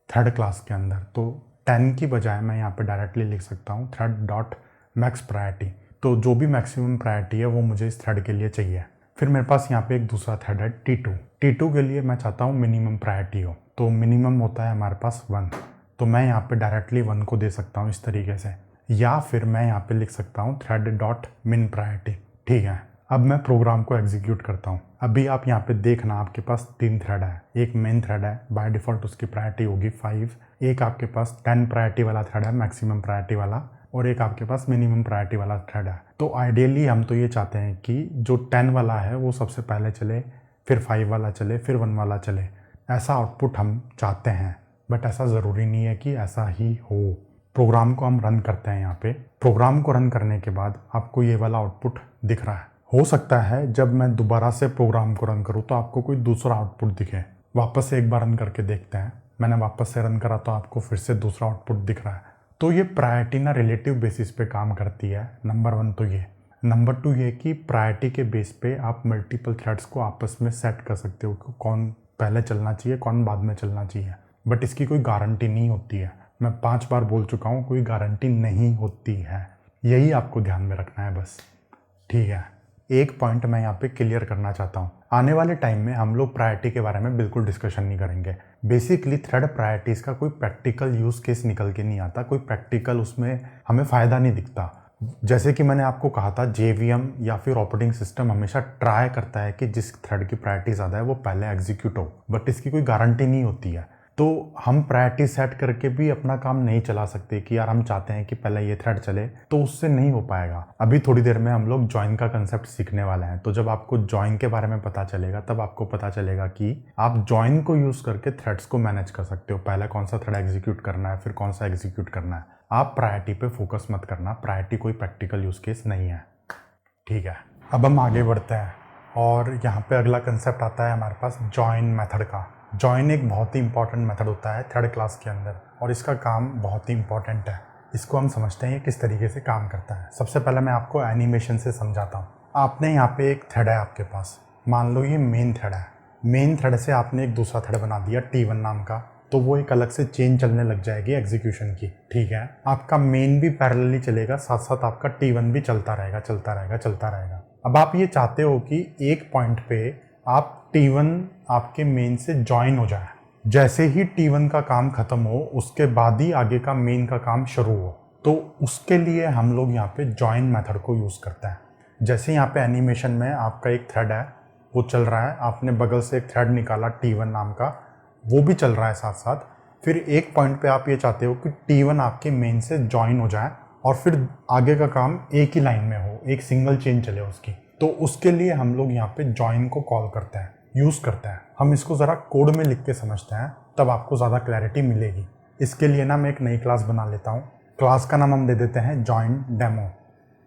थर्ड क्लास के अंदर। तो 10 की बजाय मैं यहाँ पे डायरेक्टली लिख सकता हूँ थ्रेड डॉट मैक्स प्रायोरिटी। तो जो भी मैक्सिमम प्रायोरिटी है वो मुझे इस थ्रेड के लिए चाहिए। फिर मेरे पास यहाँ पे एक दूसरा थ्रेड है T2। T2 के लिए मैं चाहता हूँ मिनिमम प्रायोरिटी हो, तो मिनिमम होता है हमारे पास 1। तो मैं यहाँ पे डायरेक्टली 1 को दे सकता हूँ इस तरीके से, या फिर मैं यहाँ पे लिख सकता हूँ थ्रेड डॉट मिन प्रायोरिटी। ठीक है, अब मैं प्रोग्राम को एग्जीक्यूट करता हूँ। अभी आप यहाँ पे देखना आपके पास 3 थ्रेड है। एक मेन थ्रेड है, बाय डिफ़ॉल्ट उसकी प्रायोरिटी होगी 5। एक आपके पास 10 प्रायोरिटी वाला थ्रेड है, मैक्सिमम प्रायोरिटी वाला, और एक आपके पास मिनिमम प्रायोरिटी वाला थ्रेड है। तो आइडियली हम तो ये चाहते हैं कि जो 10 वाला है वो सबसे पहले चले, फिर 5 वाला चले, फिर 1 वाला चले। ऐसा आउटपुट हम चाहते हैं, बट ऐसा ज़रूरी नहीं है कि ऐसा ही हो। प्रोग्राम को हम रन करते हैं। यहाँ पे प्रोग्राम को रन करने के बाद आपको ये वाला आउटपुट दिख रहा है। हो सकता है जब मैं दोबारा से प्रोग्राम को रन करूँ तो आपको कोई दूसरा आउटपुट दिखे। वापस से एक बार रन करके देखते हैं। मैंने वापस से रन करा तो आपको फिर से दूसरा आउटपुट दिख रहा है। तो ये प्रायोरिटी ना रिलेटिव बेसिस पे काम करती है। नंबर 1 तो ये। नंबर 2 ये कि प्रायोरिटी के बेस पे आप मल्टीपल थ्रेड्स को आपस में सेट कर सकते हो कि कौन पहले चलना चाहिए, कौन बाद में चलना चाहिए। बट इसकी कोई गारंटी नहीं होती है। मैं 5 बार बोल चुका हूँ, कोई गारंटी नहीं होती है। यही आपको ध्यान में रखना है बस। ठीक है, एक पॉइंट मैं यहाँ पे क्लियर करना चाहता हूँ। आने वाले टाइम में हम लोग प्रायोरिटी के बारे में बिल्कुल डिस्कशन नहीं करेंगे। बेसिकली थ्रेड प्रायोरिटीज़ का कोई प्रैक्टिकल यूज़ केस निकल के नहीं आता, कोई प्रैक्टिकल उसमें हमें फ़ायदा नहीं दिखता। जैसे कि मैंने आपको कहा था, JVM या फिर ऑपरेटिंग सिस्टम हमेशा ट्राई करता है कि जिस थ्रेड की प्रायोरिटी ज़्यादा है वो पहले एग्जीक्यूट हो, बट इसकी कोई गारंटी नहीं होती है। तो हम प्रायोरिटी सेट करके भी अपना काम नहीं चला सकते कि यार हम चाहते हैं कि पहले ये थ्रेड चले, तो उससे नहीं हो पाएगा। अभी थोड़ी देर में हम लोग जॉइन का कंसेप्ट सीखने वाले हैं। तो जब आपको जॉइन के बारे में पता चलेगा तब आपको पता चलेगा कि आप जॉइन को यूज़ करके थ्रेड्स को मैनेज कर सकते हो। पहले कौन सा थ्रेड एग्जीक्यूट करना है, फिर कौन सा एग्जीक्यूट करना है। आप प्रायोरिटी पे फोकस मत करना, प्रायोरिटी कोई प्रैक्टिकल यूज़ केस नहीं है। ठीक है, अब हम आगे बढ़ते हैं और यहाँ पे अगला कंसेप्ट आता है हमारे पास जॉइन मेथड का। जॉइन एक बहुत ही इंपॉर्टेंट मेथड होता है थर्ड क्लास के अंदर, और इसका काम बहुत ही इंपॉर्टेंट है। इसको हम समझते हैं ये किस तरीके से काम करता है। सबसे पहले मैं आपको एनिमेशन से समझाता हूँ। आपने यहाँ पे एक थ्रेड है आपके पास, मान लो ये मेन थ्रेड है। मेन थ्रेड से आपने एक दूसरा थ्रेड बना दिया T1 नाम का। तो वो एक अलग से चेन चलने लग जाएगी एग्जीक्यूशन की। ठीक है, आपका मेन भी पैरेलली चलेगा, साथ साथ आपका T1 भी चलता रहेगा चलता रहेगा चलता रहेगा। अब आप ये चाहते हो कि एक पॉइंट पे आप T1 आपके मेन से ज्वाइन हो जाए, जैसे ही T1 का काम खत्म हो उसके बाद ही आगे का मेन का काम शुरू हो, तो उसके लिए हम लोग यहाँ पे ज्वाइन मेथड को यूज़ करते हैं। जैसे यहाँ पे एनिमेशन में आपका एक थ्रेड है वो चल रहा है, आपने बगल से एक थ्रेड निकाला T1 नाम का, वो भी चल रहा है साथ साथ। फिर एक पॉइंट पे आप ये चाहते हो कि T1 आपके मेन से ज्वाइन हो जाए और फिर आगे का काम एक ही लाइन में हो, एक सिंगल चेन चले उसकी, तो उसके लिए हम लोग यहाँ पे ज्वाइन को कॉल करते हैं, यूज़ करते हैं। हम इसको ज़रा कोड में लिख के समझते हैं, तब आपको ज़्यादा क्लैरिटी मिलेगी। इसके लिए ना मैं एक नई क्लास बना लेता हूँ। क्लास का नाम हम दे देते हैं जॉइन डेमो।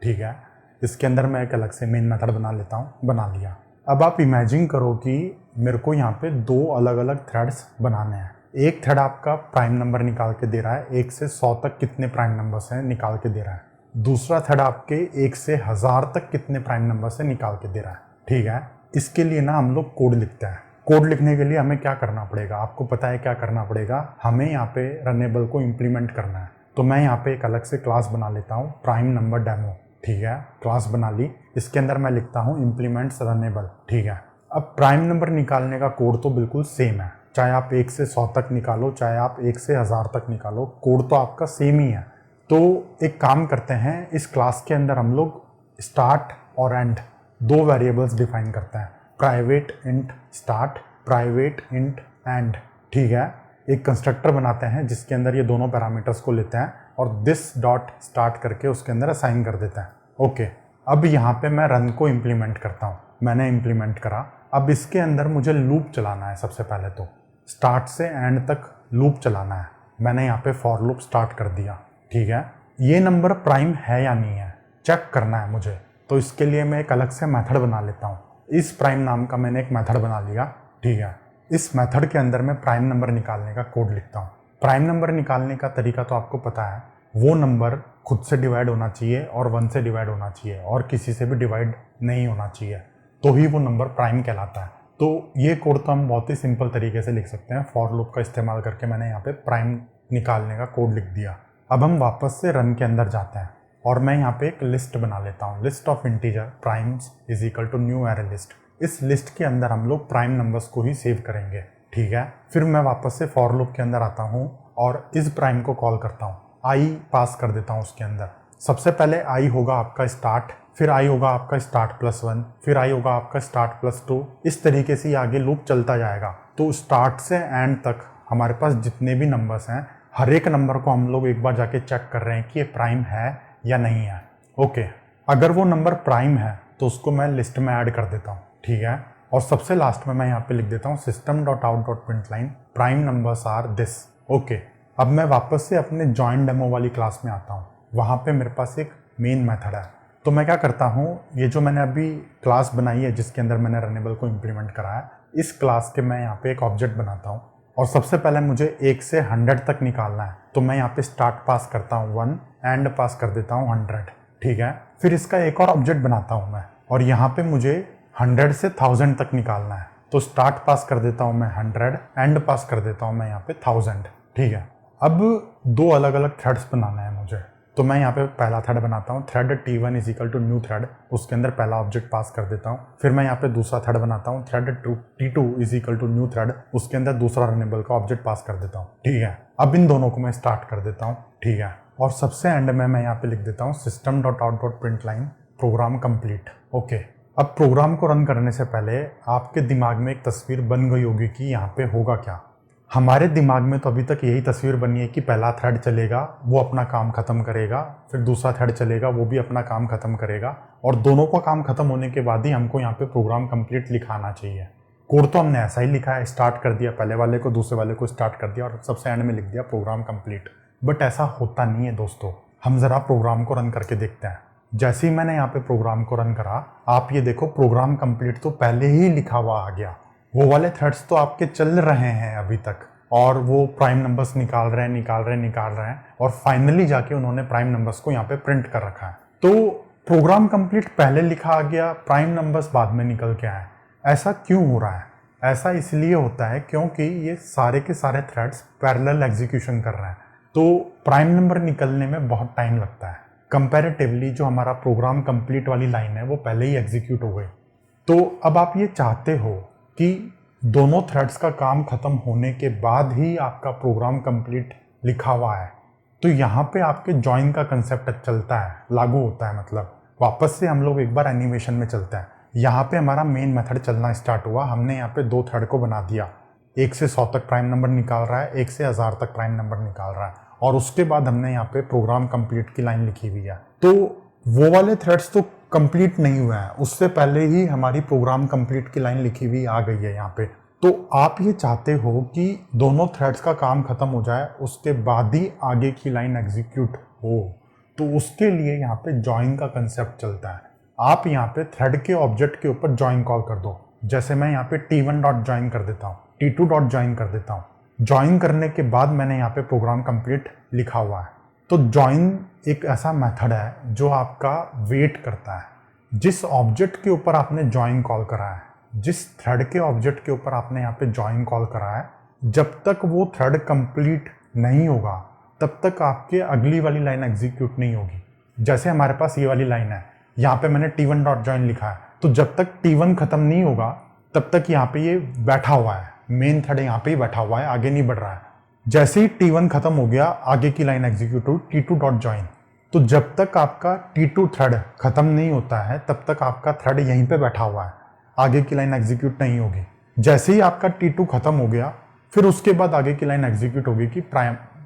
ठीक है, इसके अंदर मैं एक अलग से मेन मेथड बना लेता हूँ। बना लिया। अब आप इमेजिन करो कि मेरे को यहाँ पे दो अलग अलग थ्रेड्स बनाने हैं। एक थ्रेड आपका प्राइम नंबर निकाल के दे रहा है, 1 से 100 तक कितने प्राइम नंबर्स हैं निकाल के दे रहा है। दूसरा थ्रेड आपके 1 से 1000 तक कितने प्राइम नंबर से निकाल के दे रहा है। ठीक है, इसके लिए ना हम लोग कोड लिखते हैं। कोड लिखने के लिए हमें क्या करना पड़ेगा, आपको पता है क्या करना पड़ेगा, हमें यहाँ पे रनेबल को इम्प्लीमेंट करना है। तो मैं यहाँ पे एक अलग से क्लास बना लेता हूँ, प्राइम नंबर डेमो। ठीक है, क्लास बना ली। इसके अंदर मैं लिखता हूँ इम्प्लीमेंट्स रनेबल। ठीक है, अब प्राइम नंबर निकालने का कोड तो बिल्कुल सेम है, चाहे आप 1 से 100 तक निकालो, चाहे आप 1 से 1000 तक निकालो, कोड तो आपका सेम ही है। तो एक काम करते हैं, इस क्लास के अंदर हम लोग स्टार्ट और एंड दो वेरिएबल्स डिफाइन करते हैं, private int start, private int and. ठीक है, एक कंस्ट्रक्टर बनाते हैं जिसके अंदर ये दोनों पैरामीटर्स को लेते हैं और दिस डॉट स्टार्ट करके उसके अंदर असाइन कर देते हैं। ओके, अब यहाँ पे मैं रन को इम्प्लीमेंट करता हूँ। मैंने इम्प्लीमेंट करा। अब इसके अंदर मुझे लूप चलाना है। सबसे पहले तो स्टार्ट से एंड तक लूप चलाना है। मैंने यहाँ पे फॉर लूप स्टार्ट कर दिया। ठीक है, ये नंबर प्राइम है या नहीं है चेक करना है मुझे, तो इसके लिए मैं एक अलग से मेथड बना लेता हूँ। इस प्राइम नाम का मैंने एक मेथड बना लिया। ठीक है, इस मेथड के अंदर मैं प्राइम नंबर निकालने का कोड लिखता हूँ। प्राइम नंबर निकालने का तरीका तो आपको पता है, वो नंबर खुद से डिवाइड होना चाहिए और 1 से डिवाइड होना चाहिए और किसी से भी डिवाइड नहीं होना चाहिए, तो ही वो नंबर प्राइम कहलाता है। तो ये कोड तो हम बहुत ही सिंपल तरीके से लिख सकते हैं। फॉर लूप का इस्तेमाल करके मैंने यहाँ पे प्राइम निकालने का कोड लिख दिया। अब हम वापस से रन के अंदर जाते हैं और मैं यहाँ पे एक लिस्ट बना लेता हूँ, list of integer primes is equal to new array list. इस लिस्ट के अंदर हम लोग प्राइम नंबर्स को ही सेव करेंगे। ठीक है, फिर मैं वापस से फॉर लूप के अंदर आता हूँ और इस प्राइम को कॉल करता हूँ, आई पास कर देता हूँ उसके अंदर। सबसे पहले आई होगा आपका स्टार्ट, फिर आई होगा आपका स्टार्ट +1, फिर आई होगा आपका स्टार्ट +2। इस तरीके से आगे लूप चलता जाएगा। तो स्टार्ट से एंड तक हमारे पास जितने भी नंबर्स हैं, हर एक नंबर को हम लोग एक बार जाके चेक कर रहे हैं कि ये प्राइम है या नहीं है। ओके, अगर वो नंबर प्राइम है तो उसको मैं लिस्ट में ऐड कर देता हूँ। ठीक है, और सबसे लास्ट में मैं यहाँ पे लिख देता हूँ system.out.println prime numbers are this. Okay, अब मैं वापस से अपने जॉइन डेमो वाली क्लास में आता हूँ। वहाँ पे मेरे पास एक मेन मेथड है। तो मैं क्या करता हूँ, ये जो मैंने अभी क्लास बनाई है जिसके अंदर मैंने रनेबल को इम्प्लीमेंट करा है, इस क्लास के मैं यहाँ पे एक ऑब्जेक्ट बनाता हूँ और सबसे पहले मुझे 1 से 100 तक निकालना है। तो मैं यहाँ पे स्टार्ट पास करता हूँ 1, एंड पास कर देता हूँ 100। ठीक है, फिर इसका एक और ऑब्जेक्ट बनाता हूँ मैं और यहाँ पे मुझे 100 से 1000 तक निकालना है। तो स्टार्ट पास कर देता हूँ मैं 100, एंड पास कर देता हूँ मैं यहाँ पे 1000। ठीक है, अब दो अलग अलग थ्रेड्स बनाना है मुझे। तो मैं यहाँ पे पहला थ्रेड बनाता हूँ, thread T1 is equal to new thread, उसके अंदर पहला ऑब्जेक्ट पास कर देता हूँ। फिर मैं यहाँ पे दूसरा थ्रेड बनाता हूँ, thread T2 is equal to new thread, उसके अंदर दूसरा रनेबल का ऑब्जेक्ट पास कर देता हूँ। ठीक है, अब इन दोनों को मैं स्टार्ट कर देता हूँ। ठीक है, और सबसे एंड में मैं यहाँ पे लिख देता हूँ system.out.println प्रोग्राम कंप्लीट। ओके, अब प्रोग्राम को रन करने से पहले आपके दिमाग में एक तस्वीर बन गई होगी कि यहाँ पे होगा क्या। हमारे दिमाग में तो अभी तक यही तस्वीर बनी है कि पहला थ्रेड चलेगा, वो अपना काम खत्म करेगा, फिर दूसरा थ्रेड चलेगा, वो भी अपना काम खत्म करेगा, और दोनों का काम खत्म होने के बाद ही हमको यहाँ पे प्रोग्राम कंप्लीट लिखाना चाहिए। कोड तो हमने ऐसा ही लिखा है, स्टार्ट कर दिया पहले वाले को, दूसरे वाले को स्टार्ट कर दिया और सबसे एंड में लिख दिया प्रोग्राम कंप्लीट। बट ऐसा होता नहीं है दोस्तों। हम ज़रा प्रोग्राम को रन करके देखते हैं। जैसे ही मैंने यहाँ पे प्रोग्राम को रन करा, आप ये देखो प्रोग्राम कंप्लीट तो पहले ही लिखा हुआ आ गया। वो वाले थ्रेड्स तो आपके चल रहे हैं अभी तक और वो प्राइम नंबर्स निकाल रहे हैं और फाइनली जाके उन्होंने प्राइम नंबर्स को यहाँ पे प्रिंट कर रखा है। तो प्रोग्राम कंप्लीट पहले लिखा आ गया, प्राइम नंबर्स बाद में निकल के आए। ऐसा क्यों हो रहा है? ऐसा इसलिए होता है क्योंकि ये सारे के सारे थ्रेड्स पैरेलल एग्जीक्यूशन कर रहे हैं, तो प्राइम नंबर निकलने में बहुत टाइम लगता है। कंपैरेटिवली जो हमारा प्रोग्राम कंप्लीट वाली लाइन है वो पहले ही एग्जीक्यूट हो गई। तो अब आप ये चाहते हो कि दोनों थ्रेड्स का काम खत्म होने के बाद ही आपका प्रोग्राम कंप्लीट लिखा हुआ है, तो यहाँ पे आपके जॉइन का कंसेप्ट चलता है, लागू होता है। मतलब वापस से हम लोग एक बार एनिमेशन में चलते हैं। यहाँ पे हमारा मेन मेथड चलना स्टार्ट हुआ। हमने यहाँ पे दो थ्रेड को बना दिया, 1 से 100 तक प्राइम नंबर निकाल रहा है, 1 से 1000 तक प्राइम नंबर निकाल रहा है, और उसके बाद हमने यहाँ पे प्रोग्राम कंप्लीट की लाइन लिखी हुई है। तो वो वाले थ्रेड्स तो कंप्लीट नहीं हुए हैं, उससे पहले ही हमारी प्रोग्राम कंप्लीट की लाइन लिखी हुई आ गई है यहाँ पे। तो आप ये चाहते हो कि दोनों थ्रेड्स का काम खत्म हो जाए, उसके बाद ही आगे की लाइन एग्जीक्यूट हो, तो उसके लिए यहाँ पे जॉइन का कंसेप्ट चलता है। आप यहाँ पे थ्रेड के ऑब्जेक्ट के ऊपर जॉइन कॉल कर दो। जैसे मैं यहाँ पे t1 डॉट ज्वाइन कर देता हूँ, t2 डॉट ज्वाइन कर देता हूँ। ज्वाइन करने के बाद मैंने यहाँ पे प्रोग्राम कंप्लीट लिखा हुआ है। तो ज्वाइन एक ऐसा मेथड है जो आपका वेट करता है। जिस ऑब्जेक्ट के ऊपर आपने ज्वाइन कॉल करा है, जिस थ्रेड के ऑब्जेक्ट के ऊपर आपने यहाँ पे ज्वाइन कॉल करा है, जब तक वो थ्रेड कंप्लीट नहीं होगा तब तक आपके अगली वाली लाइन एग्जीक्यूट नहीं होगी। जैसे हमारे पास ये वाली लाइन है, यहाँ पे मैंने t1 डॉट ज्वाइन लिखा है, तो जब तक t1 खत्म नहीं होगा तब तक यहाँ पे ये बैठा हुआ है, मेन थ्रेड यहाँ पे ही बैठा हुआ है, आगे नहीं बढ़ रहा है। जैसे ही t1 खत्म हो गया, आगे की लाइन एग्जीक्यूट हुई t2 डॉट ज्वाइन। तो जब तक आपका t2 थ्रेड खत्म नहीं होता है तब तक आपका थ्रेड यहीं पे बैठा हुआ है, आगे की लाइन एग्जीक्यूट नहीं होगी। जैसे ही आपका t2 खत्म हो गया, फिर उसके बाद आगे की लाइन एग्जीक्यूट होगी कि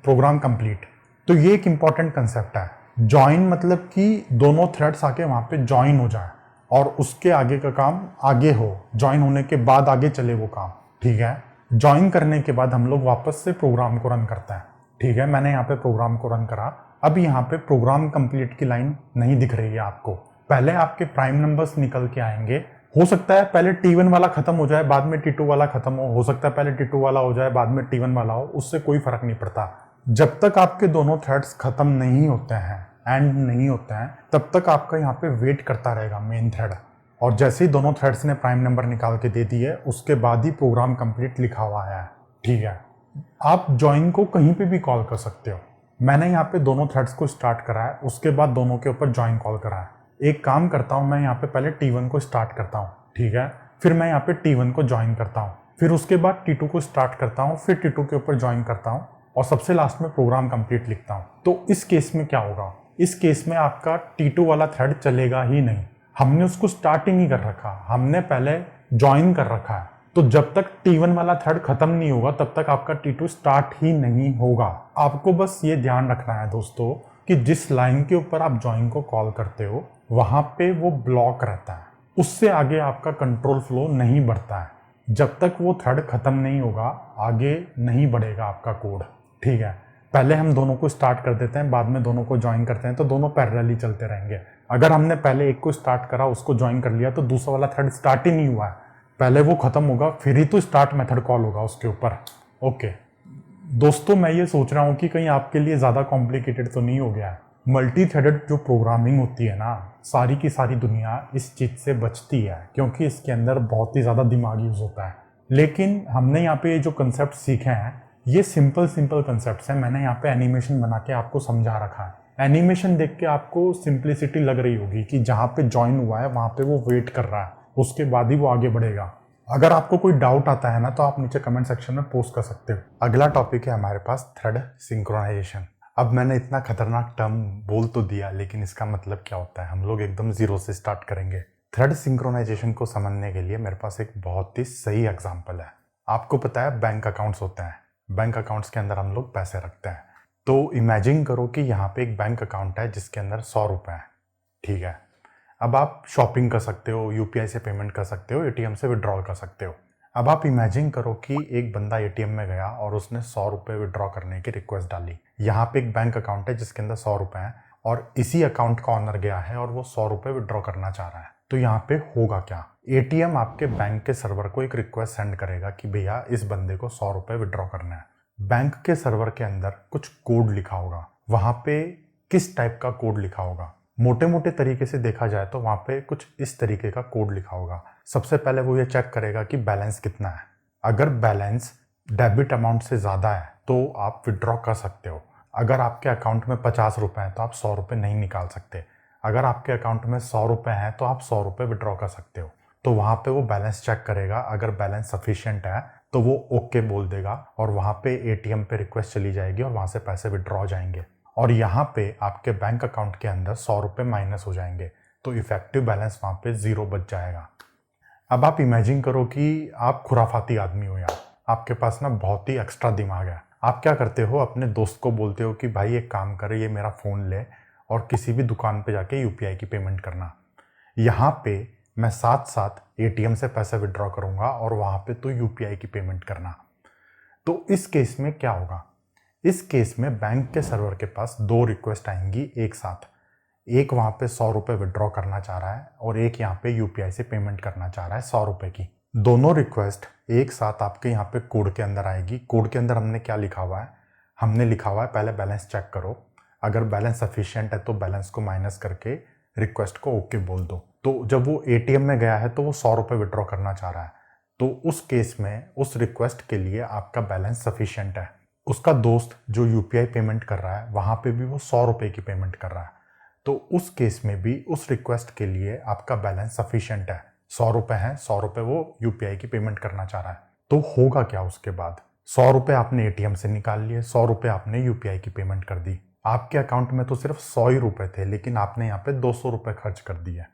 प्रोग्राम कंप्लीट। तो ये एक इंपॉर्टेंट कंसेप्ट है। ज्वाइन मतलब कि दोनों थ्रेड्स आके वहाँ पे ज्वाइन हो जाए और उसके आगे का काम आगे हो, ज्वाइन होने के बाद आगे चले वो काम। ठीक है, ज्वाइन करने के बाद हम लोग वापस से प्रोग्राम को रन करते हैं। ठीक है, मैंने यहाँ पे प्रोग्राम को रन करा। अब यहाँ पे प्रोग्राम कंप्लीट की लाइन नहीं दिख रही है आपको। पहले आपके प्राइम नंबर्स निकल के आएंगे। हो सकता है पहले t1 वाला खत्म हो जाए, बाद में t2 वाला खत्म हो सकता है पहले t2 वाला हो जाए, बाद में t1 वाला हो, उससे कोई फर्क नहीं पड़ता। जब तक आपके दोनों थ्रेड्स खत्म नहीं होते हैं, एंड नहीं होते हैं, तब तक आपका यहाँ पे वेट करता रहेगा मेन थ्रेड। और जैसे ही दोनों थ्रेड्स ने प्राइम नंबर निकाल के दे दिए, उसके बाद ही प्रोग्राम कंप्लीट लिखा हुआ है। ठीक है, आप ज्वाइन को कहीं पे भी कॉल कर सकते हो। मैंने यहाँ पे दोनों थ्रेड्स को स्टार्ट करा है, उसके बाद दोनों के ऊपर ज्वाइन कॉल करा है। एक काम करता हूँ, मैं यहाँ पे पहले t1 को स्टार्ट करता हूँ। ठीक है, फिर मैं यहाँ पे t1 को ज्वाइन करता हूँ, फिर उसके बाद t2 को स्टार्ट करता हूँ, फिर t2 के ऊपर ज्वाइन करता हूँ, और सबसे लास्ट में प्रोग्राम कंप्लीट लिखता हूँ। तो इस केस में क्या होगा, इस केस में आपका t2 वाला थ्रेड चलेगा ही नहीं। हमने उसको स्टार्ट ही नहीं कर रखा, हमने पहले ज्वाइन कर रखा है। तो जब तक t1 वाला थ्रेड खत्म नहीं होगा तब तक आपका t2 स्टार्ट ही नहीं होगा। आपको बस ये ध्यान रखना है दोस्तों कि जिस लाइन के ऊपर आप ज्वाइन को कॉल करते हो वहां पे वो ब्लॉक रहता है, उससे आगे आपका कंट्रोल फ्लो नहीं बढ़ता है। जब तक वो थ्रेड खत्म नहीं होगा आगे नहीं बढ़ेगा आपका कोड। ठीक है, पहले हम दोनों को स्टार्ट कर देते हैं, बाद में दोनों को ज्वाइन करते हैं, तो दोनों पैरेलली चलते रहेंगे। अगर हमने पहले एक को स्टार्ट करा, उसको ज्वाइन कर लिया, तो दूसरा वाला थ्रेड स्टार्ट ही नहीं हुआ है, पहले वो खत्म होगा, फिर ही तो स्टार्ट मेथड कॉल होगा उसके ऊपर। ओके दोस्तों, मैं ये सोच रहा हूँ कि कहीं आपके लिए ज़्यादा कॉम्प्लिकेटेड तो नहीं हो गया है। मल्टी थ्रेडेड जो प्रोग्रामिंग होती है ना, सारी की सारी दुनिया इस चीज़ से बचती है क्योंकि इसके अंदर बहुत ही ज़्यादा दिमाग यूज़ होता है। लेकिन हमने यहाँ पे जो कंसेप्ट सीखे हैं ये सिंपल कंसेप्ट्स हैं। मैंने यहाँ पे एनिमेशन बना के आपको समझा रखा है। एनिमेशन देख के आपको सिंप्लिसिटी लग रही होगी कि जहाँ पे ज्वाइन हुआ है वहाँ पे वो वेट कर रहा है, उसके बाद ही वो आगे बढ़ेगा। अगर आपको कोई डाउट आता है ना तो आप नीचे कमेंट सेक्शन में पोस्ट कर सकते हो। अगला टॉपिक है हमारे पास थ्रेड सिंक्रोनाइजेशन। अब मैंने इतना खतरनाक टर्म बोल तो दिया, लेकिन इसका मतलब क्या होता है, हम लोग एकदम जीरो से स्टार्ट करेंगे। थ्रेड सिंक्रोनाइजेशन को समझने के लिए मेरे पास एक बहुत ही सही एग्जांपल है। आपको पता है बैंक अकाउंट्स होते हैं, बैंक अकाउंट्स के अंदर हम लोग पैसे रखते हैं। तो इमेजिन करो कि यहाँ पे एक बैंक अकाउंट है जिसके अंदर 100 रुपये हैं। ठीक है, अब आप शॉपिंग कर सकते हो, यूपीआई से पेमेंट कर सकते हो, एटीएम से विड्रॉल कर सकते हो। अब आप इमेजिन करो कि एक बंदा एटीएम में गया और उसने 100 रुपये विड्रॉ करने की रिक्वेस्ट डाली। यहाँ पे एक बैंक अकाउंट है जिसके अंदर 100 रुपये हैं और इसी अकाउंट का ऑनर गया है और वो 100 रुपये विड्रॉ करना चाह रहा है। तो यहाँ पे होगा क्या, एटीएम आपके बैंक के सर्वर को एक रिक्वेस्ट सेंड करेगा कि भैया इस बंदे को 100 रुपये विड्रॉ करना है। बैंक के सर्वर के अंदर कुछ कोड लिखा होगा। वहाँ पे किस टाइप का कोड लिखा होगा, मोटे मोटे तरीके से देखा जाए तो वहाँ पे कुछ इस तरीके का कोड लिखा होगा। सबसे पहले वो ये चेक करेगा कि बैलेंस कितना है। अगर बैलेंस डेबिट अमाउंट से ज़्यादा है तो आप विड्रॉ कर सकते हो। अगर आपके अकाउंट में 50 रुपये हैं तो आप 100 रुपये नहीं निकाल सकते। अगर आपके अकाउंट में 100 रुपये हैं तो आप 100 रुपये विड्रॉ कर सकते हो। तो वहाँ पे वो बैलेंस चेक करेगा, अगर बैलेंस सफिशिएंट है तो वो ओके बोल देगा और वहाँ पे एटीएम पे रिक्वेस्ट चली जाएगी और वहाँ से पैसे विड्रॉ हो जाएंगे और यहाँ पे आपके बैंक अकाउंट के अंदर 100 रुपये माइनस हो जाएंगे। तो इफेक्टिव बैलेंस वहाँ पे 0 बच जाएगा। अब आप इमेजिन करो कि आप खुराफाती आदमी हो यार, आपके पास ना बहुत ही एक्स्ट्रा दिमाग है। आप क्या करते हो, अपने दोस्त को बोलते हो कि भाई एक काम कर, ये मेरा फ़ोन ले और किसी भी दुकान पे जाके यूपीआई की पेमेंट करना। यहाँ पे मैं साथ साथ एटीएम से पैसे विड्रॉ करूँगा और वहाँ पे तो यूपीआई की पेमेंट करना। तो इस केस में क्या होगा, इस केस में बैंक के सर्वर के पास 2 रिक्वेस्ट आएंगी एक साथ। एक वहाँ पे 100 रुपये विड्रॉ करना चाह रहा है और एक यहाँ पे यूपीआई से पेमेंट करना चाह रहा है 100 रुपये की। दोनों रिक्वेस्ट एक साथ आपके यहाँ पे कोड के अंदर आएगी। कोड के अंदर हमने क्या लिखा हुआ है, हमने लिखा हुआ है पहले बैलेंस चेक करो, अगर बैलेंस सफिशिएंट है तो बैलेंस को माइनस करके रिक्वेस्ट को ओके बोल दो। तो जब वो एटीएम में गया है तो वो 100 रुपये विड्रॉ करना चाह रहा है, तो उस केस में उस रिक्वेस्ट के लिए आपका बैलेंस सफिशिएंट है। उसका दोस्त जो यूपीआई पेमेंट कर रहा है वहाँ पे भी वो 100 रुपये की पेमेंट कर रहा है, तो उस केस में भी उस रिक्वेस्ट के लिए आपका बैलेंस सफिशिएंट है। 100 रुपये हैं, 100 रुपये वो यूपीआई की पेमेंट करना चाह रहा है। तो होगा क्या उसके बाद, 100 रुपये आपने एटीएम से निकाल लिए, 100 रुपये आपने यूपीआई की पेमेंट कर दी। आपके अकाउंट में तो सिर्फ 100 ही रुपये थे, लेकिन आपने यहाँ पे 200 रुपये खर्च कर दिए।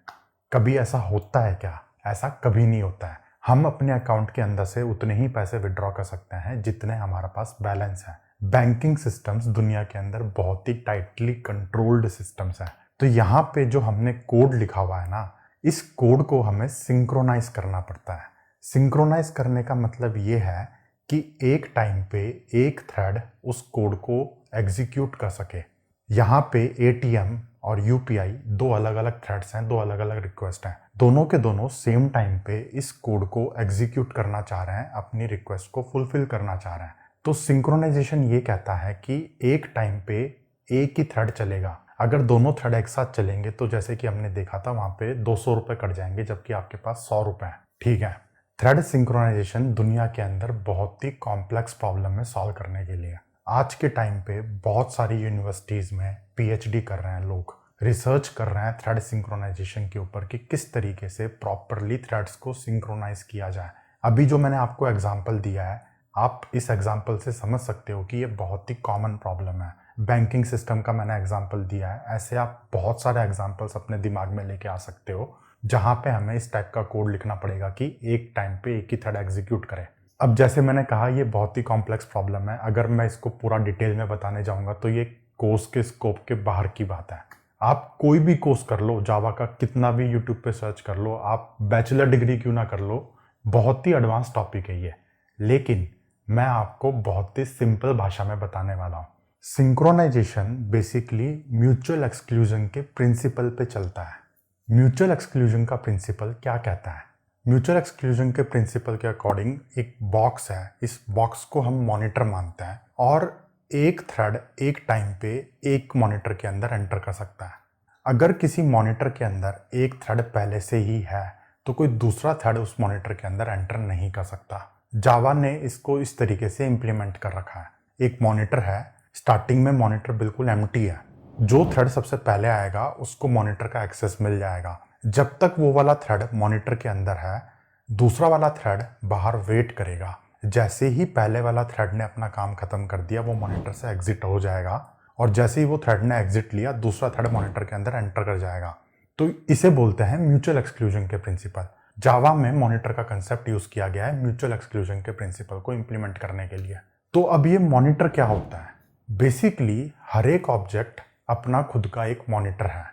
कभी ऐसा होता है क्या? ऐसा कभी नहीं होता है। हम अपने अकाउंट के अंदर से उतने ही पैसे विड्रॉ कर सकते हैं जितने हमारे पास बैलेंस है। बैंकिंग सिस्टम्स दुनिया के अंदर बहुत ही टाइटली कंट्रोल्ड सिस्टम्स हैं। तो यहाँ पे जो हमने कोड लिखा हुआ है ना, इस कोड को हमें सिंक्रोनाइज करना पड़ता है। सिंक्रोनाइज करने का मतलब ये है कि एक टाइम पे एक थ्रेड उस कोड को एग्जीक्यूट कर सके। यहाँ पे एटीएम और यूपीआई 2 अलग अलग थ्रेड्स हैं, 2 अलग अलग रिक्वेस्ट हैं। दोनों के दोनों सेम टाइम पे इस कोड को एग्जीक्यूट करना चाह रहे हैं, अपनी रिक्वेस्ट को फुलफिल करना चाह रहे हैं। तो सिंक्रोनाइजेशन ये कहता है कि एक टाइम पे एक ही थ्रेड चलेगा। अगर दोनों थ्रेड एक साथ चलेंगे तो जैसे कि हमने देखा था वहाँ पे 200 रुपये कट जाएंगे, जबकि आपके पास 100 रुपये हैं। ठीक है, थ्रेड सिंक्रोनाइजेशन दुनिया के अंदर बहुत ही कॉम्प्लेक्स प्रॉब्लम है सॉल्व करने के लिए। आज के टाइम पे बहुत सारी यूनिवर्सिटीज़ में पीएचडी कर रहे हैं लोग, रिसर्च कर रहे हैं थ्रेड सिंक्रोनाइजेशन के ऊपर कि किस तरीके से प्रॉपरली थ्रेड्स को सिंक्रोनाइज किया जाए। अभी जो मैंने आपको एग्जांपल दिया है, आप इस एग्जांपल से समझ सकते हो कि ये बहुत ही कॉमन प्रॉब्लम है। बैंकिंग सिस्टम का मैंने एग्जांपल दिया है, ऐसे आप बहुत सारे एग्जांपल्स अपने दिमाग में लेके आ सकते हो जहाँ पे हमें इस टाइप का कोड लिखना पड़ेगा कि एक टाइम पे एक ही थ्रेड एग्जीक्यूट करे। अब जैसे मैंने कहा ये बहुत ही कॉम्प्लेक्स प्रॉब्लम है, अगर मैं इसको पूरा डिटेल में बताने जाऊँगा तो ये कोर्स के स्कोप के बाहर की बात है। आप कोई भी कोर्स कर लो, जावा का कितना भी यूट्यूब पे सर्च कर लो, आप बैचलर डिग्री क्यों ना कर लो, बहुत ही एडवांस टॉपिक है ये। लेकिन मैं आपको बहुत ही सिंपल भाषा में बताने वाला हूँ। सिंक्रोनाइजेशन बेसिकली म्यूचुअल एक्सक्लूजन के प्रिंसिपल पे चलता है। म्यूचुअल एक्सक्लूजन का प्रिंसिपल क्या कहता है? म्यूचुअल एक्सक्लूजन के प्रिंसिपल के अकॉर्डिंग एक बॉक्स है, इस बॉक्स को हम मॉनिटर मानते हैं और एक थ्रेड एक टाइम पे एक मॉनिटर के अंदर एंटर कर सकता है। अगर किसी मॉनिटर के अंदर एक थ्रेड पहले से ही है तो कोई दूसरा थ्रेड उस मॉनिटर के अंदर एंटर नहीं कर सकता। जावा ने इसको इस तरीके से इम्प्लीमेंट कर रखा है। एक मॉनिटर है, स्टार्टिंग में मॉनिटर बिल्कुल एम्प्टी है, जो थ्रेड सबसे पहले आएगा उसको मॉनिटर का एक्सेस मिल जाएगा। जब तक वो वाला थ्रेड मॉनिटर के अंदर है, दूसरा वाला थ्रेड बाहर वेट करेगा। जैसे ही पहले वाला थ्रेड ने अपना काम खत्म कर दिया वो मॉनिटर से एग्जिट हो जाएगा और जैसे ही वो थ्रेड ने एग्जिट लिया दूसरा थ्रेड मॉनिटर के अंदर एंटर कर जाएगा। तो इसे बोलते हैं म्यूचुअल एक्सक्लूजन के प्रिंसिपल। जावा में मॉनिटर का कंसेप्ट यूज किया गया है म्यूचुअल एक्सक्लूजन के प्रिंसिपल को इंप्लीमेंट करने के लिए। तो अब ये मॉनिटर क्या होता है? बेसिकली हर एक ऑब्जेक्ट अपना खुद का एक मॉनिटर है।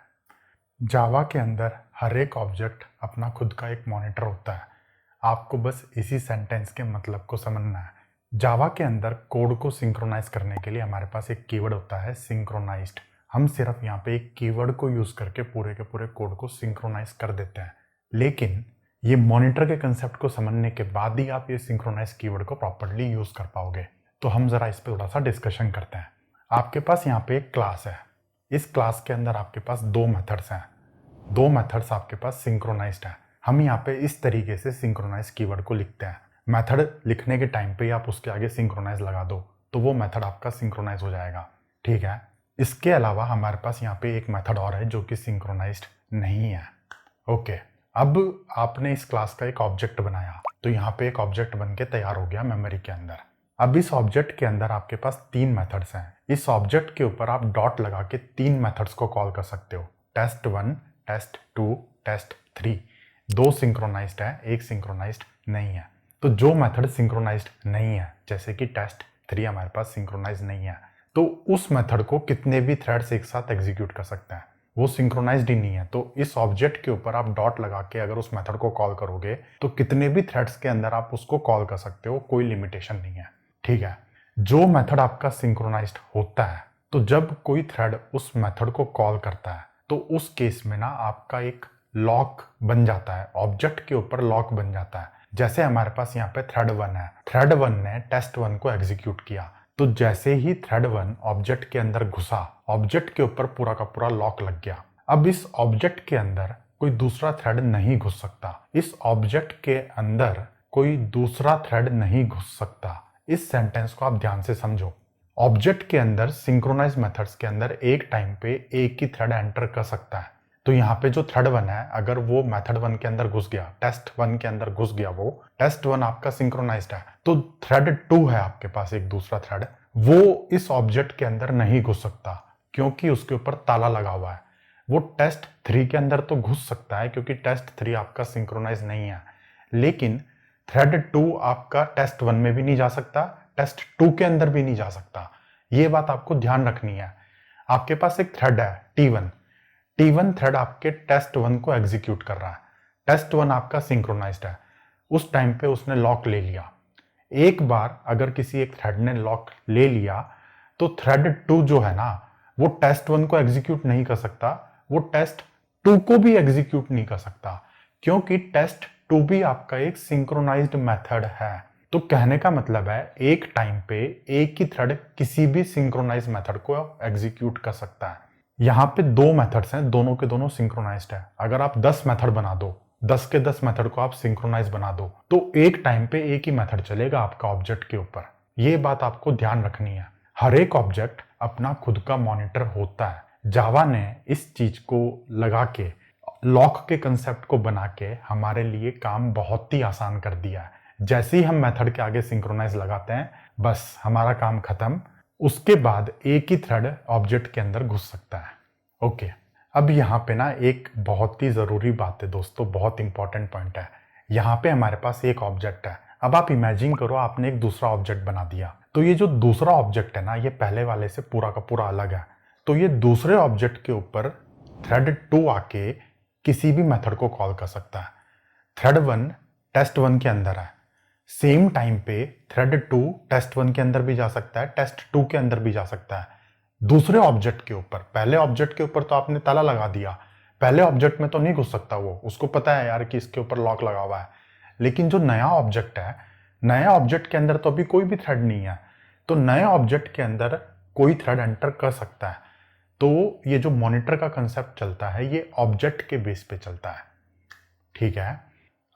जावा के अंदर हर एक ऑब्जेक्ट अपना खुद का एक मॉनिटर होता है। आपको बस इसी सेंटेंस के मतलब को समझना है। जावा के अंदर कोड को सिंक्रोनाइज करने के लिए हमारे पास एक कीवर्ड होता है सिंक्रोनाइज्ड। हम सिर्फ यहाँ पे एक कीवर्ड को यूज करके पूरे के पूरे कोड को सिंक्रोनाइज कर देते हैं। लेकिन ये मॉनिटर के कंसेप्ट को समझने के बाद ही आप ये सिंक्रोनाइज कीवर्ड को प्रॉपरली यूज कर पाओगे। तो हम जरा इस पर थोड़ा सा डिस्कशन करते हैं। आपके पास यहाँ पे एक क्लास है, इस क्लास के अंदर आपके पास 2 मेथड्स हैं। 2 मेथड्स आपके पास सिंक्रोनाइज्ड है। हम यहाँ पे इस तरीके से सिंक्रोनाइज कीवर्ड को लिखते हैं। मेथड लिखने के टाइम पे आप उसके आगे सिंक्रोनाइज लगा दो तो वो मेथड आपका सिंक्रोनाइज हो जाएगा। ठीक है, इसके अलावा हमारे पास यहाँ पे एक मेथड और है जो कि सिंक्रोनाइज्ड नहीं है। ओके, अब आपने इस क्लास का एक ऑब्जेक्ट बनाया तो यहाँ पे एक ऑब्जेक्ट बन के तैयार हो गया मेमोरी के अंदर। अब इस ऑब्जेक्ट के अंदर आपके पास 3 मेथड्स हैं। इस ऑब्जेक्ट के ऊपर आप डॉट लगा के 3 मेथड्स को कॉल कर सकते हो, test1, test2, test3। 2 सिंक्रोनाइज्ड है, एक सिंक्रोनाइज्ड नहीं है। तो जो मेथड सिंक्रोनाइज्ड नहीं है, जैसे कि test3 हमारे पास सिंक्रोनाइज नहीं है, तो उस मेथड को कितने भी थ्रेड्स एक साथ एग्जीक्यूट कर सकते हैं, वो सिंक्रोनाइज्ड ही नहीं है। तो इस ऑब्जेक्ट के ऊपर आप डॉट लगा के अगर उस मेथड को कॉल करोगे तो कितने भी थ्रेड्स के अंदर आप उसको कॉल कर सकते हो, कोई लिमिटेशन नहीं है। ठीक है, जो मेथड आपका सिंक्रोनाइज्ड होता है, तो जब कोई थ्रेड उस मेथड को कॉल करता है तो उस केस में ना आपका एक लॉक बन जाता है, ऑब्जेक्ट के ऊपर लॉक बन जाता है। जैसे हमारे पास यहाँ पे thread1 है, thread1 ने test1 को एग्जीक्यूट किया, तो जैसे ही thread1 ऑब्जेक्ट के अंदर घुसा, ऑब्जेक्ट के ऊपर पूरा का पूरा लॉक लग गया। अब इस ऑब्जेक्ट के अंदर कोई दूसरा थ्रेड नहीं घुस सकता, इस ऑब्जेक्ट के अंदर कोई दूसरा थ्रेड नहीं घुस सकता। इस सेंटेंस को आप ध्यान से समझो। ऑब्जेक्ट के अंदर सिंक्रोनाइज मेथड्स के अंदर एक टाइम पे एक ही थ्रेड एंटर कर सकता है। तो यहाँ पे जो thread1 है, अगर वो मेथड 1 के अंदर घुस गया, test1 के अंदर घुस गया, वो test1 आपका सिंक्रोनाइज्ड है, तो thread2 है आपके पास एक दूसरा थ्रेड, वो इस ऑब्जेक्ट के अंदर नहीं घुस सकता क्योंकि उसके ऊपर ताला लगा हुआ है। वो test3 के अंदर तो घुस सकता है क्योंकि test3 आपका सिंक्रोनाइज नहीं है, लेकिन thread2 आपका test1 में भी नहीं जा सकता, test2 के अंदर भी नहीं जा सकता। ये बात आपको ध्यान रखनी है। आपके पास एक थ्रेड है T1 थ्रेड आपके test1 को एग्जीक्यूट कर रहा है, test1 आपका सिंक्रोनाइज्ड है, उस टाइम पे उसने लॉक ले लिया। एक बार अगर किसी एक थ्रेड ने लॉक ले लिया तो thread2 जो है ना, वो test1 को एग्जीक्यूट नहीं कर सकता, वो test2 को भी एग्जीक्यूट नहीं कर सकता क्योंकि test2 भी आपका एक सिंक्रोनाइज्ड मेथड है। तो कहने का मतलब है एक टाइम पे एक ही थ्रेड किसी भी सिंक्रोनाइज मेथड को एग्जीक्यूट कर सकता है। यहाँ पे 2 मेथड्स हैं, दोनों के दोनों सिंक्रोनाइज्ड है। अगर आप 10 मेथड बना दो, 10 के 10 मेथड को आप सिंक्रोनाइज बना दो, तो एक टाइम पे एक ही मेथड चलेगा आपका ऑब्जेक्ट के ऊपर। ये बात आपको ध्यान रखनी है। हर एक ऑब्जेक्ट अपना खुद का मॉनिटर होता है। जावा ने इस चीज को लगा के, लॉक के कंसेप्ट को बना के हमारे लिए काम बहुत ही आसान कर दिया है। जैसे ही हम मेथड के आगे सिंक्रोनाइज लगाते हैं, बस हमारा काम खत्म। उसके बाद एक ही थ्रेड ऑब्जेक्ट के अंदर घुस सकता है। ओके, अब यहाँ पे ना एक बहुत ही ज़रूरी बात है दोस्तों, बहुत इंपॉर्टेंट पॉइंट है। यहाँ पे हमारे पास एक ऑब्जेक्ट है। अब आप इमेजिन करो आपने एक दूसरा ऑब्जेक्ट बना दिया, तो ये जो दूसरा ऑब्जेक्ट है ना, ये पहले वाले से पूरा का पूरा अलग है। तो ये दूसरे ऑब्जेक्ट के ऊपर thread2 आके किसी भी मेथड को कॉल कर सकता है। thread1 test1 के अंदर है, सेम टाइम पे thread2 test1 के अंदर भी जा सकता है, test2 के अंदर भी जा सकता है। दूसरे ऑब्जेक्ट के ऊपर, पहले ऑब्जेक्ट के ऊपर तो आपने ताला लगा दिया, पहले ऑब्जेक्ट में तो नहीं घुस सकता वो, उसको पता है यार कि इसके ऊपर लॉक लगा हुआ है। लेकिन जो नया ऑब्जेक्ट है, नए ऑब्जेक्ट के अंदर तो अभी कोई भी थ्रेड नहीं है, तो नए ऑब्जेक्ट के अंदर कोई थ्रेड एंटर कर सकता है। तो ये जो मॉनिटर का कंसेप्ट चलता है, ये ऑब्जेक्ट के बेस पे चलता है। ठीक है,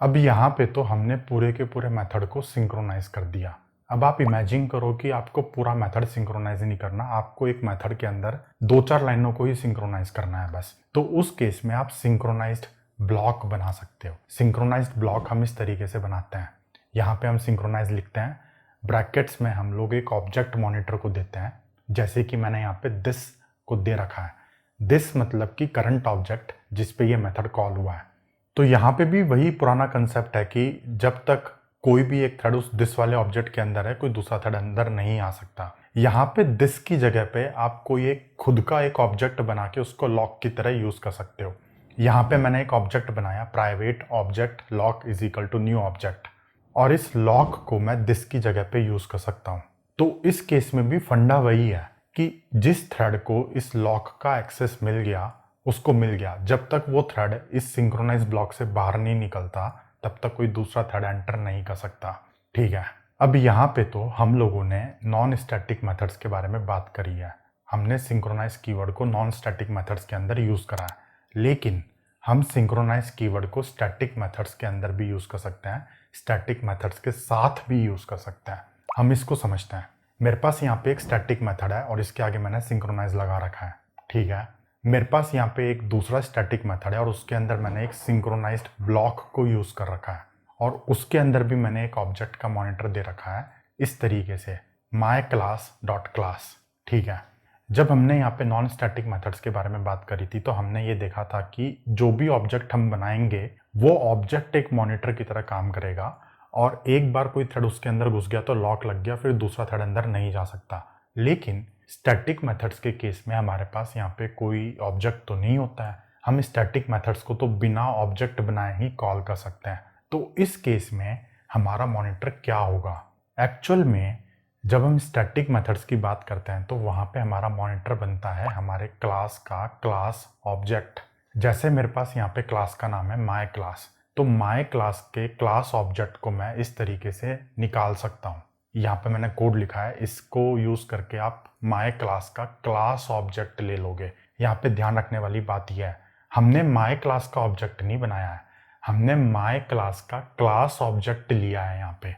अब यहाँ पे तो हमने पूरे के पूरे मेथड को सिंक्रोनाइज कर दिया। अब आप इमेजिन करो कि आपको पूरा मेथड सिंक्रोनाइज नहीं करना, आपको एक मेथड के अंदर 2-4 लाइनों को ही सिंक्रोनाइज करना है बस। तो उस केस में आप सिंक्रोनाइज्ड ब्लॉक बना सकते हो। सिंक्रोनाइज्ड ब्लॉक हम इस तरीके से बनाते हैं। यहाँ पे हम सिंक्रोनाइज लिखते हैं, ब्रैकेट्स में हम लोग एक ऑब्जेक्ट मॉनिटर को देते हैं, जैसे कि मैंने यहाँ पे दिस को दे रखा है। दिस मतलब कि करंट ऑब्जेक्ट जिस पे ये मेथड कॉल हुआ है। तो यहाँ पे भी वही पुराना कंसेप्ट है कि जब तक कोई भी एक थ्रेड उस दिस वाले ऑब्जेक्ट के अंदर है, कोई दूसरा थ्रेड अंदर नहीं आ सकता। यहाँ पे दिस की जगह पे आप कोई एक खुद का एक ऑब्जेक्ट बना के उसको लॉक की तरह यूज कर सकते हो। यहाँ पे मैंने एक ऑब्जेक्ट बनाया, private object lock is equal to new object, और इस लॉक को मैं दिस की जगह पे यूज कर सकता हूँ। तो इस केस में भी फंडा वही है कि जिस थ्रेड को इस लॉक का एक्सेस मिल गया उसको मिल गया। जब तक वो थ्रेड इस सिंक्रोनाइज ब्लॉक से बाहर नहीं निकलता, तब तक कोई दूसरा थ्रेड एंटर नहीं कर सकता। ठीक है, अब यहाँ पे तो हम लोगों ने नॉन स्टैटिक मेथड्स के बारे में बात करी है। हमने सिंक्रोनाइज कीवर्ड को नॉन स्टैटिक मेथड्स के अंदर यूज करा है, लेकिन हम सिंक्रोनाइज कीवर्ड को स्टैटिक मेथड्स के अंदर भी यूज़ कर सकते हैं, स्टैटिक मेथड्स के साथ भी यूज़ कर सकते हैं। हम इसको समझते हैं। मेरे पास यहाँ पे एक स्टैटिक मेथड है और इसके आगे मैंने सिंक्रोनाइज लगा रखा है, ठीक है। मेरे पास यहाँ पे एक दूसरा स्टैटिक मेथड है और उसके अंदर मैंने एक सिंक्रोनाइज्ड ब्लॉक को यूज़ कर रखा है और उसके अंदर भी मैंने एक ऑब्जेक्ट का मॉनिटर दे रखा है इस तरीके से, माई क्लास डॉट क्लास, ठीक है। जब हमने यहाँ पे नॉन स्टैटिक मेथड्स के बारे में बात करी थी तो हमने ये देखा था कि जो भी ऑब्जेक्ट हम बनाएंगे वो ऑब्जेक्ट एक मॉनिटर की तरह काम करेगा और एक बार कोई थ्रेड उसके अंदर घुस गया तो लॉक लग गया, फिर दूसरा थ्रेड अंदर नहीं जा सकता। लेकिन स्टैटिक मेथड्स के केस में हमारे पास यहाँ पे कोई ऑब्जेक्ट तो नहीं होता है, हम स्टैटिक मेथड्स को तो बिना ऑब्जेक्ट बनाए ही कॉल कर सकते हैं। तो इस केस में हमारा मॉनिटर क्या होगा? एक्चुअल में जब हम स्टैटिक मेथड्स की बात करते हैं तो वहाँ पे हमारा मॉनिटर बनता है हमारे क्लास का क्लास ऑब्जेक्ट। जैसे मेरे पास यहाँ पे क्लास का नाम है माई क्लास, तो माई क्लास के क्लास ऑब्जेक्ट को मैं इस तरीके से निकाल सकता हूँ। यहाँ पे मैंने कोड लिखा है, इसको यूज़ करके आप माई क्लास का क्लास ऑब्जेक्ट ले लोगे। यहाँ पे ध्यान रखने वाली बात यह है, हमने माई क्लास का ऑब्जेक्ट नहीं बनाया है, हमने माई क्लास का क्लास ऑब्जेक्ट लिया है यहाँ पे,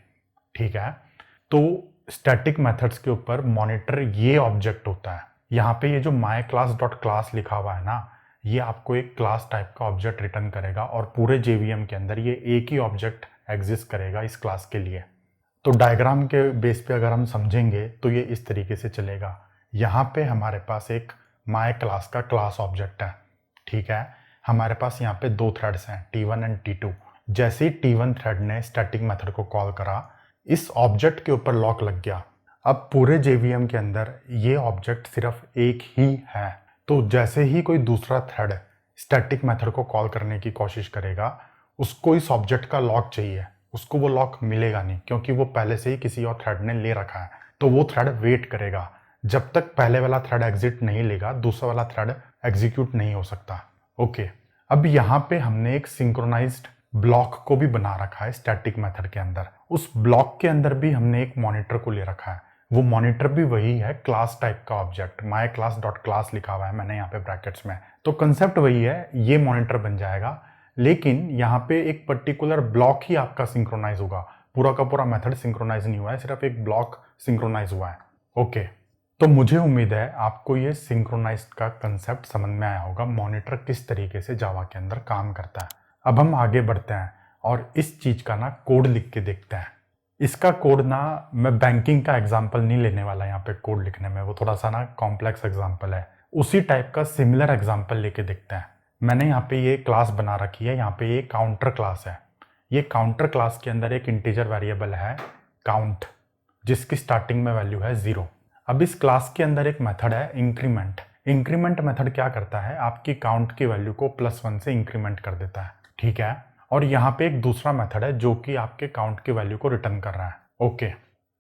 ठीक है। तो स्टैटिक मेथड्स के ऊपर मॉनिटर ये ऑब्जेक्ट होता है। यहाँ पे ये जो माई क्लास डॉट क्लास लिखा हुआ है ना, ये आपको एक क्लास टाइप का ऑब्जेक्ट रिटर्न करेगा और पूरे JVM के अंदर ये एक ही ऑब्जेक्ट एग्जिस्ट करेगा इस क्लास के लिए। तो डायग्राम के बेस पे अगर हम समझेंगे तो ये इस तरीके से चलेगा। यहाँ पे हमारे पास एक माई क्लास का क्लास ऑब्जेक्ट है, ठीक है। हमारे पास यहाँ पे दो थ्रेड्स हैं, T1 एंड T2। जैसे ही T1 थ्रेड ने स्टैटिक मेथड को कॉल करा, इस ऑब्जेक्ट के ऊपर लॉक लग गया। अब पूरे JVM के अंदर ये ऑब्जेक्ट सिर्फ एक ही है। तो जैसे ही कोई दूसरा थ्रेड स्टैटिक मेथड को कॉल करने की कोशिश करेगा, उसको इस ऑब्जेक्ट का लॉक चाहिए, उसको वो लॉक मिलेगा नहीं क्योंकि वो पहले से ही किसी और थ्रेड ने ले रखा है। तो वो थ्रेड वेट करेगा जब तक पहले वाला थ्रेड एग्जिट नहीं लेगा, दूसरा वाला थ्रेड एग्जीक्यूट नहीं हो सकता। ओके, अब यहाँ पे हमने एक सिंक्रोनाइज्ड ब्लॉक को भी बना रखा है स्टैटिक मेथड के अंदर। उस ब्लॉक के अंदर भी हमने एक मॉनिटर को ले रखा है। वो मॉनिटर भी वही है, क्लास टाइप का object, my class dot class लिखा हुआ है मैंने यहाँ पे ब्रैकेट्स में। तो कंसेप्ट वही है, ये मॉनिटर बन जाएगा, लेकिन यहाँ पे एक पर्टिकुलर ब्लॉक ही आपका सिंक्रोनाइज होगा। पूरा का पूरा मेथड सिंक्रोनाइज नहीं हुआ है, सिर्फ एक ब्लॉक सिंक्रोनाइज हुआ है। ओके, तो मुझे उम्मीद है आपको ये सिंक्रोनाइज का कंसेप्ट समझ में आया होगा, मॉनिटर किस तरीके से जावा के अंदर काम करता है। अब हम आगे बढ़ते हैं और इस चीज़ का ना कोड लिख के देखते हैं। इसका कोड ना, मैं बैंकिंग का एग्जाम्पल नहीं लेने वाला यहाँ पे कोड लिखने में, वो थोड़ा सा ना कॉम्प्लेक्स एग्जाम्पल है। उसी टाइप का सिमिलर एग्जाम्पल लेके देखते हैं। मैंने यहाँ पे ये क्लास बना रखी है, यहाँ पे ये काउंटर क्लास है। ये काउंटर क्लास के अंदर एक इंटीजर वेरिएबल है काउंट, जिसकी स्टार्टिंग में वैल्यू है 0। अब इस क्लास के अंदर एक मेथड है इंक्रीमेंट। इंक्रीमेंट मेथड क्या करता है, आपकी काउंट की वैल्यू को +1 से इंक्रीमेंट कर देता है, ठीक है। और यहाँ पे एक दूसरा मेथड है जो कि आपके काउंट की वैल्यू को रिटर्न कर रहा है। ओके,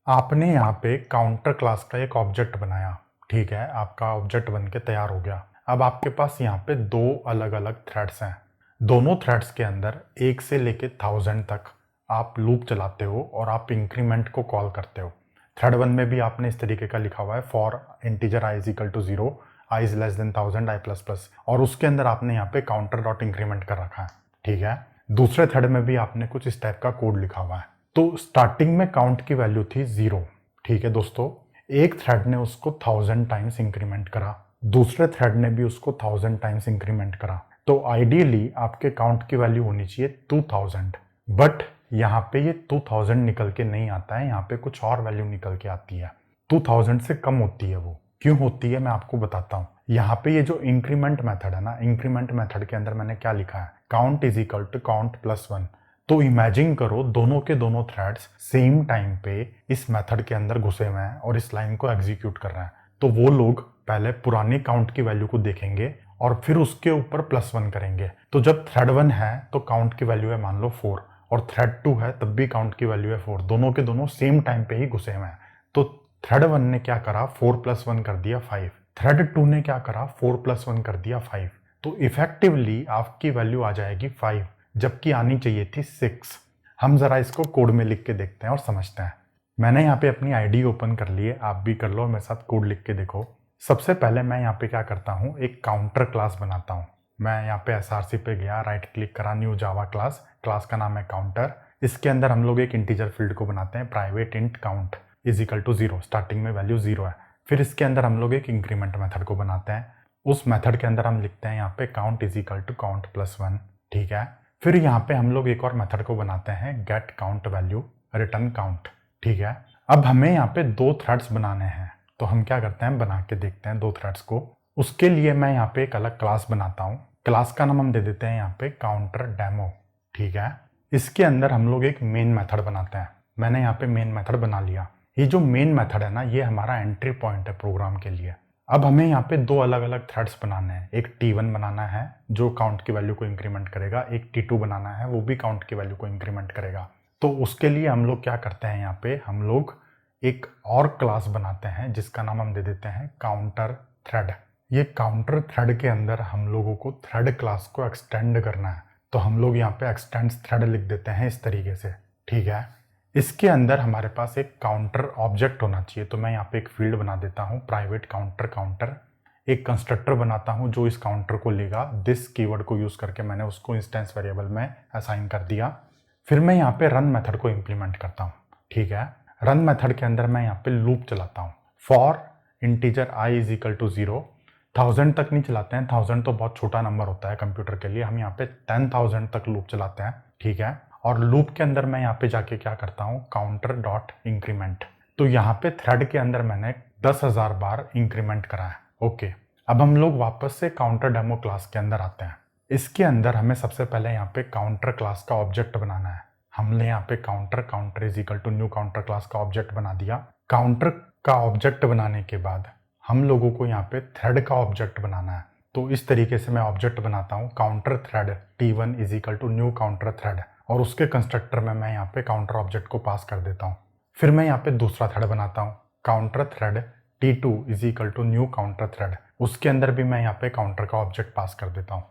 आपने यहाँ पे काउंटर क्लास का एक ऑब्जेक्ट बनाया, ठीक है, आपका ऑब्जेक्ट बन के तैयार हो गया। अब आपके पास यहाँ पे दो अलग अलग थ्रेड्स हैं। दोनों थ्रेड्स के अंदर 1 से लेके 1000 तक आप लूप चलाते हो और आप इंक्रीमेंट को कॉल करते हो। थ्रेड 1 में भी आपने इस तरीके का लिखा हुआ है, for integer i is equal to 0, i is less than 1000 i++, और उसके अंदर आपने यहाँ पे काउंटर डॉट इंक्रीमेंट कर रखा है, ठीक है। दूसरे थ्रेड में भी आपने कुछ इस टाइप का कोड लिखा हुआ है। तो स्टार्टिंग में काउंट की वैल्यू थी 0, ठीक है दोस्तों। एक थ्रेड ने उसको 1000 टाइम्स इंक्रीमेंट करा, दूसरे थ्रेड ने भी उसको 1000 टाइम्स इंक्रीमेंट करा। तो आइडियली आपके काउंट की वैल्यू होनी चाहिए 2000, बट यहाँ पे ये 2000 निकल के नहीं आता है, यहाँ पे कुछ और वैल्यू निकल के आती है, 2000 से कम होती है। वो क्यों होती है मैं आपको बताता हूँ। यहाँ पे ये जो इंक्रीमेंट मेथड है ना, इंक्रीमेंट मेथड के अंदर मैंने क्या लिखा है, count is equal to count +1। तो इमेजिन करो दोनों के दोनों थ्रेड्स सेम टाइम पे इस मेथड के अंदर घुसे हुए हैं और इस लाइन को एग्जीक्यूट कर रहे हैं। तो वो लोग पहले पुरानी काउंट की वैल्यू को देखेंगे और फिर उसके ऊपर +1 करेंगे। तो जब थ्रेड 1 है तो काउंट की वैल्यू है मान लो 4, और थ्रेड 2 है तब भी काउंट की वैल्यू है 4, दोनों के दोनों सेम टाइम पे ही घुसे हुए हैं। तो थ्रेड 1 ने क्या करा, 4 + 1 कर दिया 5। थ्रेड 2 ने क्या करा, 4 + 1 कर दिया 5। तो इफेक्टिवली आपकी वैल्यू आ जाएगी 5, जबकि आनी चाहिए थी 6। हम जरा इसको कोड में लिख के देखते हैं और समझते हैं। मैंने यहाँ पे अपनी आईडी ओपन कर ली है, आप भी कर लो, मेरे साथ कोड लिख के देखो। सबसे पहले मैं यहाँ पे क्या करता हूँ, एक काउंटर क्लास बनाता हूँ। मैं यहाँ पे SRC पे गया, राइट क्लिक करा, न्यू जावा क्लास, क्लास का नाम है काउंटर। इसके अंदर हम लोग एक इंटीजर फील्ड को बनाते हैं, private int count is equal to 0, starting में वैल्यू 0 है। फिर इसके अंदर हम लोग एक इंक्रीमेंट मेथड को बनाते हैं। उस मेथड के अंदर हम लिखते हैं यहाँ पे count is equal to count plus 1, ठीक है। फिर यहाँ पे हम लोग एक और मेथड को बनाते हैं, gate count value return count, ठीक है। अब हमें यहाँ पे 2 थ्रेड्स बनाने हैं, तो हम क्या करते हैं, बना के देखते हैं 2 थ्रेड्स को। उसके लिए मैं यहाँ पे एक अलग क्लास बनाता हूँ। क्लास का नाम हम दे देते हैं यहाँ पे काउंटर डेमो, ठीक है। इसके अंदर हम लोग एक मेन मेथड बनाते हैं। मैंने यहाँ पे मेन मेथड बना लिया। ये जो मेन मेथड है ना, ये हमारा एंट्री पॉइंट है प्रोग्राम के लिए। अब हमें यहाँ पे 2 अलग अलग थ्रेड्स बनाने हैं। एक T1 बनाना है जो काउंट की वैल्यू को इंक्रीमेंट करेगा, एक T2 बनाना है वो भी काउंट की वैल्यू को इंक्रीमेंट करेगा। तो उसके लिए हम लोग क्या करते हैं, यहाँ पे हम लोग एक और क्लास बनाते हैं जिसका नाम हम दे देते हैं काउंटर थ्रेड। ये काउंटर थ्रेड के अंदर हम लोगों को थ्रेड क्लास को एक्सटेंड करना है, तो हम लोग यहाँ पे एक्सटेंड्स थ्रेड लिख देते हैं इस तरीके से, ठीक है। इसके अंदर हमारे पास एक काउंटर ऑब्जेक्ट होना चाहिए, तो मैं यहाँ पे एक फील्ड बना देता हूँ, प्राइवेट काउंटर काउंटर। एक कंस्ट्रक्टर बनाता हूँ जो इस काउंटर को लेगा, दिस कीवर्ड को यूज करके मैंने उसको इंस्टेंस वेरिएबल में असाइन कर दिया। फिर मैं यहाँ पे रन मेथड को इंप्लीमेंट करता हूँ, ठीक है। रन मेथड के अंदर मैं यहाँ पे लूप चलाता हूँ, for integer i is equal to 0, 1000 तक नहीं चलाते हैं, 1000 तो बहुत छोटा नंबर होता है कंप्यूटर के लिए, हम यहाँ पे 10,000 तक लूप चलाते हैं, ठीक है। और लूप के अंदर मैं यहाँ पे जाके क्या करता हूँ, काउंटर डॉट इंक्रीमेंट। तो यहाँ पे थ्रेड के अंदर मैंने 10,000 बार इंक्रीमेंट करा है, ओके। अब हम लोग वापस से काउंटर डेमो क्लास के अंदर आते हैं। इसके अंदर हमें सबसे पहले यहाँ पे काउंटर क्लास का ऑब्जेक्ट बनाना है। हमने यहाँ पे counter is equal to new counter class का ऑब्जेक्ट बना दिया। काउंटर का ऑब्जेक्ट बनाने के बाद हम लोगों को यहाँ पे थ्रेड का ऑब्जेक्ट बनाना है। तो इस तरीके से मैं ऑब्जेक्ट बनाता हूँ, counter thread T1 is equal to new counter thread, और उसके कंस्ट्रक्टर में मैं यहाँ पे काउंटर ऑब्जेक्ट को पास कर देता हूँ। फिर मैं यहाँ पे दूसरा थ्रेड बनाता हूँ, counter thread T2 is equal to new counter thread, उसके अंदर भी मैं यहाँ पे काउंटर का ऑब्जेक्ट पास कर देता हूँ।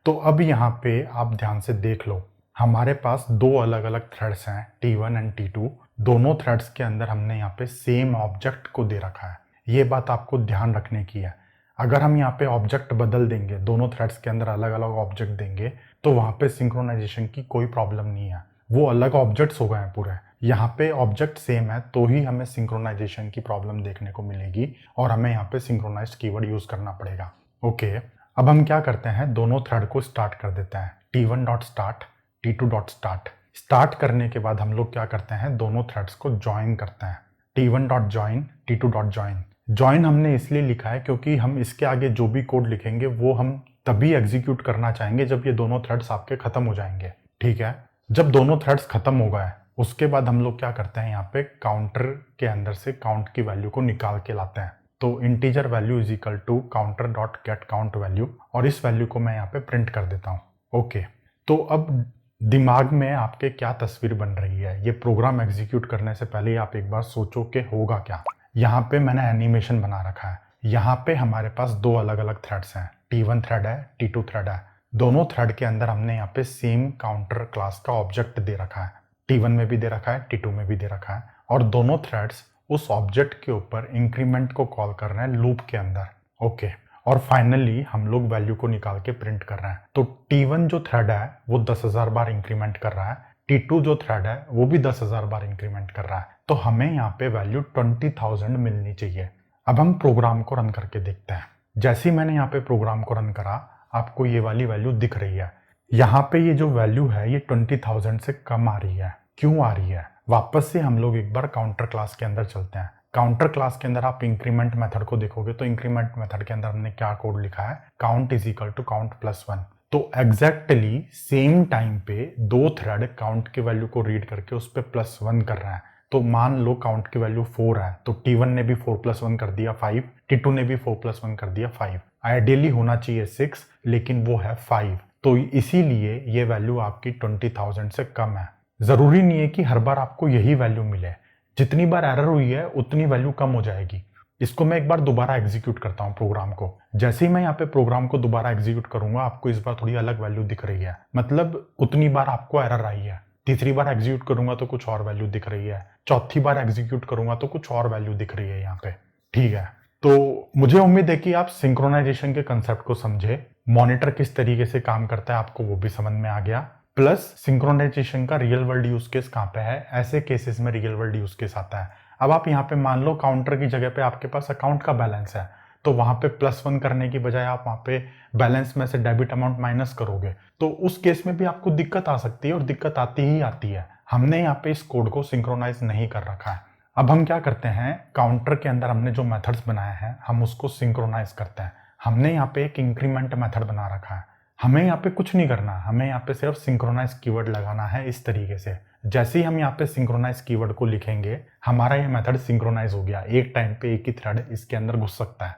तो अब यहाँ पे आप ध्यान से देख लो, हमारे पास 2 अलग अलग थ्रेड्स हैं, T1 एंड T2। दोनों थ्रेड्स के अंदर हमने यहाँ पे सेम ऑब्जेक्ट को दे रखा है। ये बात आपको ध्यान रखने की है। अगर हम यहाँ पे ऑब्जेक्ट बदल देंगे, दोनों थ्रेड्स के अंदर अलग अलग ऑब्जेक्ट देंगे, तो वहाँ पे सिंक्रोनाइजेशन की कोई प्रॉब्लम नहीं है, वो अलग ऑब्जेक्ट्स हो गए हैं पूरे। यहाँ पे ऑब्जेक्ट सेम है तो ही हमें सिंक्रोनाइजेशन की प्रॉब्लम देखने को मिलेगी और हमें यहाँ पे सिंक्रोनाइज्ड कीवर्ड यूज करना पड़ेगा, ओके। अब हम क्या करते हैं, दोनों थ्रेड को स्टार्ट कर देते हैं, T1 dot start, T2 dot start. Start करने के बाद हम लोग क्या करते हैं, दोनों थ्रेड्स को ज्वाइन करते हैं, T1 dot join, T2 dot join. Join हमने इसलिए लिखा है क्योंकि हम इसके आगे जो भी कोड लिखेंगे वो हम तभी एग्जीक्यूट करना चाहेंगे जब ये दोनों थ्रेड्स आपके खत्म हो जाएंगे, ठीक है। जब दोनों थ्रेड्स खत्म हो गए उसके बाद हम लोग क्या करते हैं, यहाँ पे काउंटर के अंदर से काउंट की वैल्यू को निकाल के लाते हैं। तो integer value is equal to counter dot get count value, और इस वैल्यू को मैं यहाँ पे प्रिंट कर देता हूँ, ओके। तो अब दिमाग में आपके क्या तस्वीर बन रही है, ये प्रोग्राम एग्जीक्यूट करने से पहले आप एक बार सोचो कि होगा क्या। यहाँ पे मैंने एनिमेशन बना रखा है। यहाँ पे हमारे पास 2 अलग अलग थ्रेड्स हैं, T1 थ्रेड है, T2 थ्रेड है। दोनों थ्रेड के अंदर हमने यहाँ पे सेम काउंटर क्लास का ऑब्जेक्ट दे रखा है, T1 में भी दे रखा है, T2 में भी दे रखा है, और दोनों थ्रेड्स उस ऑब्जेक्ट के ऊपर इंक्रीमेंट को कॉल कर रहे हैं लूप के अंदर, ओके। और फाइनली हम लोग वैल्यू को निकाल के प्रिंट कर रहे हैं। तो T1 जो थ्रेड है वो 10,000 बार इंक्रीमेंट कर रहा है, T2 जो थ्रेड है वो भी 10,000 बार इंक्रीमेंट कर रहा है। तो हमें यहाँ पे वैल्यू 20,000 मिलनी चाहिए। अब हम प्रोग्राम को रन करके देखते हैं। जैसे ही मैंने यहाँ पे प्रोग्राम को रन करा, आपको ये वाली वैल्यू दिख रही है। यहाँ पे ये जो वैल्यू है ये 20,000 से कम आ रही है। क्यों आ रही है? वापस से हम लोग एक बार काउंटर क्लास के अंदर चलते हैं। काउंटर क्लास के अंदर आप इंक्रीमेंट मेथड को देखोगे तो इंक्रीमेंट मेथड के अंदर हमने क्या कोड लिखा है, count is equal to count plus 1। तो एग्जैक्टली सेम टाइम पे 2 थ्रेड काउंट की वैल्यू को रीड करके उस पर +1 कर रहे हैं। तो मान लो काउंट की वैल्यू 4 है, तो T1 ने भी 4 + 1 कर दिया 5, T2 ने भी 4 + 1 कर दिया 5। आइडियली होना चाहिए 6, लेकिन वो है 5। तो इसीलिए ये वैल्यू आपकी 20,000 से कम है। जरूरी नहीं है कि हर बार आपको यही वैल्यू मिले, जितनी बार एरर हुई है उतनी वैल्यू कम हो जाएगी। इसको मैं एक बार दोबारा एग्जीक्यूट करता हूँ प्रोग्राम को। जैसे ही मैं यहाँ पे प्रोग्राम को दोबारा एग्जीक्यूट करूंगा, आपको इस बार थोड़ी अलग वैल्यू दिख रही है, मतलब उतनी बार आपको एरर आई है। तीसरी बार एग्जीक्यूट करूंगा तो कुछ और वैल्यू दिख रही है, चौथी बार एग्जीक्यूट करूंगा तो कुछ और वैल्यू दिख रही है यहाँ पे, ठीक है। तो मुझे उम्मीद है कि आप सिंक्रोनाइजेशन के कंसेप्ट को समझे, मॉनिटर किस तरीके से काम करता है आपको वो भी समझ में आ गया, प्लस सिंक्रोनाइजेशन का रियल वर्ल्ड यूज केस कहाँ पे है, ऐसे केसेस में रियल वर्ल्ड यूज केस आता है। अब आप यहाँ पे मान लो काउंटर की जगह पे आपके पास अकाउंट का बैलेंस है, तो वहां पे +1 करने की बजाय आप वहां पे बैलेंस में से डेबिट अमाउंट माइनस करोगे, तो उस केस में भी आपको दिक्कत आ सकती है, और दिक्कत आती ही आती है। हमने यहाँ पे इस कोड को सिंक्रोनाइज नहीं कर रखा है। अब हम क्या करते हैं, काउंटर के अंदर हमने जो मेथड्स बनाए हैं हम उसको सिंक्रोनाइज करते हैं। हमने यहाँ पे एक इंक्रीमेंट मेथड बना रखा है। हमें यहाँ पे कुछ नहीं करना, हमें यहाँ पे सिर्फ सिंक्रोनाइज कीवर्ड लगाना है इस तरीके से। जैसे ही हम यहाँ पे सिंक्रोनाइज कीवर्ड को लिखेंगे, हमारा ये मेथड सिंक्रोनाइज हो गया। एक टाइम पे एक ही थ्रेड इसके अंदर घुस सकता है।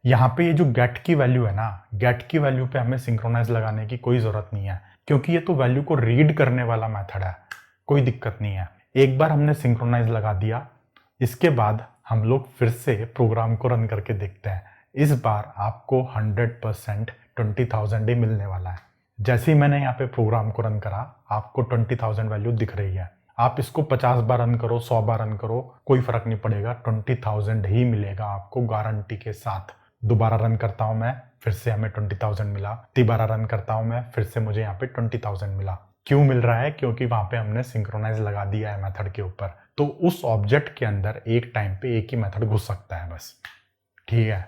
यहाँ पे ये जो गेट की वैल्यू है ना, गेट की वैल्यू पे हमें सिंक्रोनाइज लगाने की कोई जरूरत नहीं है, क्योंकि ये तो वैल्यू को रीड करने वाला मेथड है, कोई दिक्कत नहीं है। एक बार हमने सिंक्रोनाइज लगा दिया, इसके बाद हम लोग फिर से प्रोग्राम को रन करके देखते हैं। इस बार आपको 100% 20,000 ही मिलने वाला है। जैसे ही मैंने यहाँ पे प्रोग्राम को रन करा, आपको 20,000 वैल्यू दिख रही है। आप इसको 50 बार रन करो, 100 बार रन करो, कोई फर्क नहीं पड़ेगा, 20,000 ही मिलेगा आपको गारंटी के साथ। दोबारा रन करता हूं मैं, फिर से हमें 20,000 मिला। दोबारा रन करता हूं मैं, फिर से मुझे यहाँ पे 20,000 मिला। क्यों मिल रहा है? क्योंकि वहां पे हमने सिंक्रोनाइज लगा दिया है मेथड के ऊपर। तो उस ऑब्जेक्ट के अंदर एक टाइम पे एक ही मेथड घुस सकता है बस। ठीक है,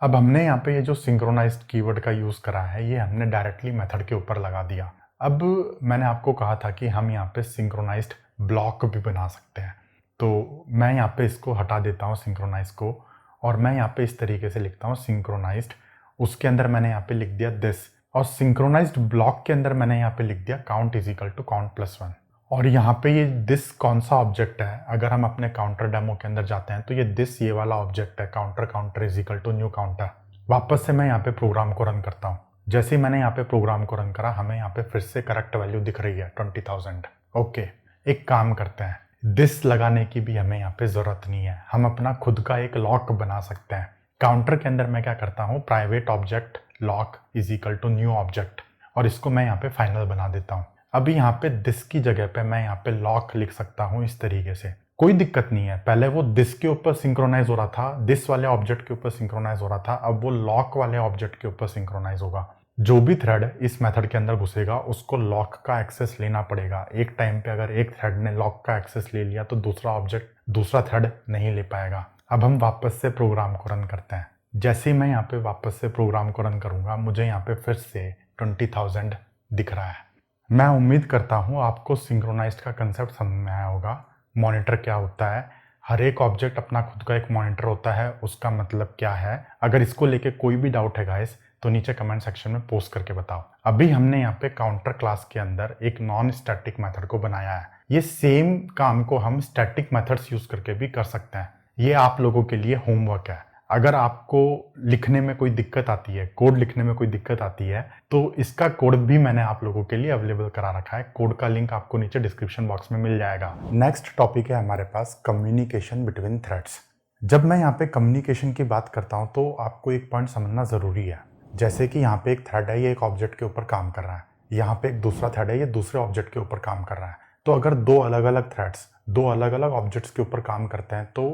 अब हमने यहाँ पे ये जो सिंक्रोनाइज्ड कीवर्ड का यूज करा है, ये हमने डायरेक्टली मेथड के ऊपर लगा दिया। अब मैंने आपको कहा था कि हम यहाँ पे सिंक्रोनाइज्ड ब्लॉक भी बना सकते हैं, तो मैं यहाँ पे इसको हटा देता हूँ सिंक्रोनाइज को, और मैं यहाँ पे इस तरीके से लिखता हूँ सिंक्रोनाइज्ड। उसके अंदर मैंने यहाँ पे लिख दिया दिस, और सिंक्रोनाइज्ड ब्लॉक के अंदर मैंने यहाँ पे लिख दिया count is equal to count +1। और यहाँ पे ये दिस कौन सा ऑब्जेक्ट है? अगर हम अपने काउंटर डेमो के अंदर जाते हैं तो ये दिस ये वाला ऑब्जेक्ट है, counter is equal to new counter. वापस से मैं यहाँ पे प्रोग्राम को रन करता हूँ। जैसे ही मैंने यहाँ पे प्रोग्राम को रन करा, हमें यहाँ पे फिर से करेक्ट वैल्यू दिख रही है 20,000। ओके, एक काम करते हैं, दिस लगाने की भी हमें यहाँ पे जरूरत नहीं है, हम अपना खुद का एक लॉक बना सकते हैं। काउंटर के अंदर मैं क्या करता हूँ, private object lock is equal to new object, और इसको मैं यहाँ पे फाइनल बना देता हूँ। अभी यहाँ पे दिस की जगह पे मैं यहाँ पे लॉक लिख सकता हूँ इस तरीके से, कोई दिक्कत नहीं है। पहले वो दिस के ऊपर सिंक्रोनाइज हो रहा था, दिस वाले ऑब्जेक्ट के ऊपर सिंक्रोनाइज हो रहा था, अब वो लॉक वाले ऑब्जेक्ट के ऊपर सिंक्रोनाइज होगा। जो भी थ्रेड इस मेथड के अंदर घुसेगा उसको लॉक का एक्सेस लेना पड़ेगा। एक टाइम पे अगर एक थ्रेड ने लॉक का एक्सेस ले लिया तो दूसरा थ्रेड नहीं ले पाएगा। अब हम वापस से प्रोग्राम को रन करते हैं। जैसे ही मैं यहाँ पे वापस से प्रोग्राम को रन करूंगा, मुझे यहाँ पे फिर से 20,000 दिख रहा है। मैं उम्मीद करता हूँ आपको सिंक्रोनाइज्ड का कंसेप्ट समझ में आया होगा। मॉनिटर क्या होता है, हर एक ऑब्जेक्ट अपना खुद का एक मॉनिटर होता है, उसका मतलब क्या है। अगर इसको लेके कोई भी डाउट है गाइस, तो नीचे कमेंट सेक्शन में पोस्ट करके बताओ। अभी हमने यहाँ पे काउंटर क्लास के अंदर एक नॉन स्टैटिक मेथड को बनाया है। ये सेम काम को हम स्टैटिक मेथड्स यूज करके भी कर सकते हैं। ये आप लोगों के लिए होमवर्क है। अगर आपको लिखने में कोई दिक्कत आती है, कोड लिखने में कोई दिक्कत आती है, तो इसका कोड भी मैंने आप लोगों के लिए अवेलेबल करा रखा है। कोड का लिंक आपको नीचे डिस्क्रिप्शन बॉक्स में मिल जाएगा। नेक्स्ट टॉपिक है हमारे पास कम्युनिकेशन बिटवीन थ्रेड्स। जब मैं यहाँ पे कम्युनिकेशन की बात करता हूँ तो आपको एक पॉइंट समझना ज़रूरी है। जैसे कि यहाँ पे एक थ्रेड है, ये एक ऑब्जेक्ट के ऊपर काम कर रहा है, यहाँ पे एक दूसरा थ्रेड है, ये दूसरे ऑब्जेक्ट के ऊपर काम कर रहा है। तो अगर दो अलग अलग थ्रेड्स दो अलग अलग ऑब्जेक्ट्स के ऊपर काम करते हैं तो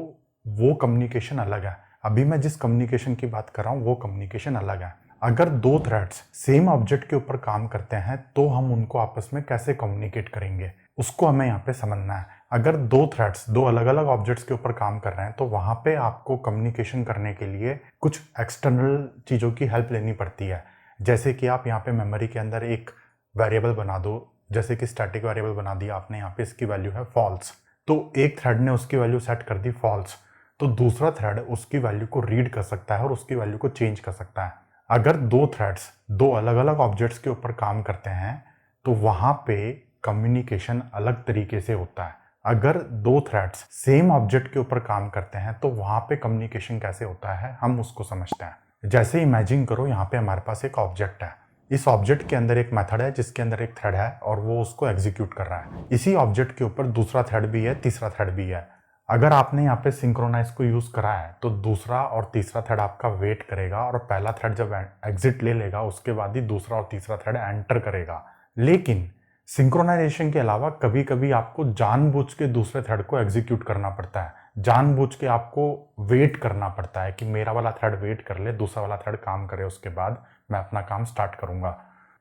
वो कम्युनिकेशन अलग है। अभी मैं जिस कम्युनिकेशन की बात कर रहा हूँ वो कम्युनिकेशन अलग है। अगर दो थ्रेड्स सेम ऑब्जेक्ट के ऊपर काम करते हैं तो हम उनको आपस में कैसे कम्युनिकेट करेंगे, उसको हमें यहाँ पे समझना है। अगर दो थ्रेड्स दो अलग अलग ऑब्जेक्ट्स के ऊपर काम कर रहे हैं तो वहाँ पे आपको कम्युनिकेशन करने के लिए कुछ एक्सटर्नल चीज़ों की हेल्प लेनी पड़ती है। जैसे कि आप यहाँ पे मेमोरी के अंदर एक वेरिएबल बना दो, जैसे कि स्टैटिक वेरिएबल बना दिया आपने, यहाँ पे इसकी वैल्यू है फॉल्स, तो एक थ्रेड ने उसकी वैल्यू सेट कर दी फॉल्स, तो दूसरा थ्रेड उसकी वैल्यू को रीड कर सकता है और उसकी वैल्यू को चेंज कर सकता है। अगर दो थ्रेड्स दो अलग अलग ऑब्जेक्ट्स के ऊपर काम करते हैं तो वहां पे कम्युनिकेशन अलग तरीके से होता है। अगर दो थ्रेड्स सेम ऑब्जेक्ट के ऊपर काम करते हैं तो वहां पे कम्युनिकेशन कैसे होता है, हम उसको समझते हैं। जैसे इमेजिन करो, यहाँ पे हमारे पास एक ऑब्जेक्ट है, इस ऑब्जेक्ट के अंदर एक मेथड है जिसके अंदर एक थ्रेड है और वो उसको एग्जीक्यूट कर रहा है। इसी ऑब्जेक्ट के ऊपर दूसरा थ्रेड भी है, तीसरा थ्रेड भी है। अगर आपने यहाँ पे सिंक्रोनाइज को यूज करा है तो दूसरा और तीसरा थ्रेड आपका वेट करेगा और पहला थ्रेड जब एग्जिट ले लेगा उसके बाद ही दूसरा और तीसरा थ्रेड एंटर करेगा। लेकिन सिंक्रोनाइजेशन के अलावा कभी कभी आपको जानबूझ के दूसरे थ्रेड को एग्जीक्यूट करना पड़ता है। जानबूझ के आपको वेट करना पड़ता है कि मेरा वाला थ्रेड वेट कर ले, दूसरा वाला थ्रेड काम करे, उसके बाद मैं अपना काम स्टार्ट करूंगा।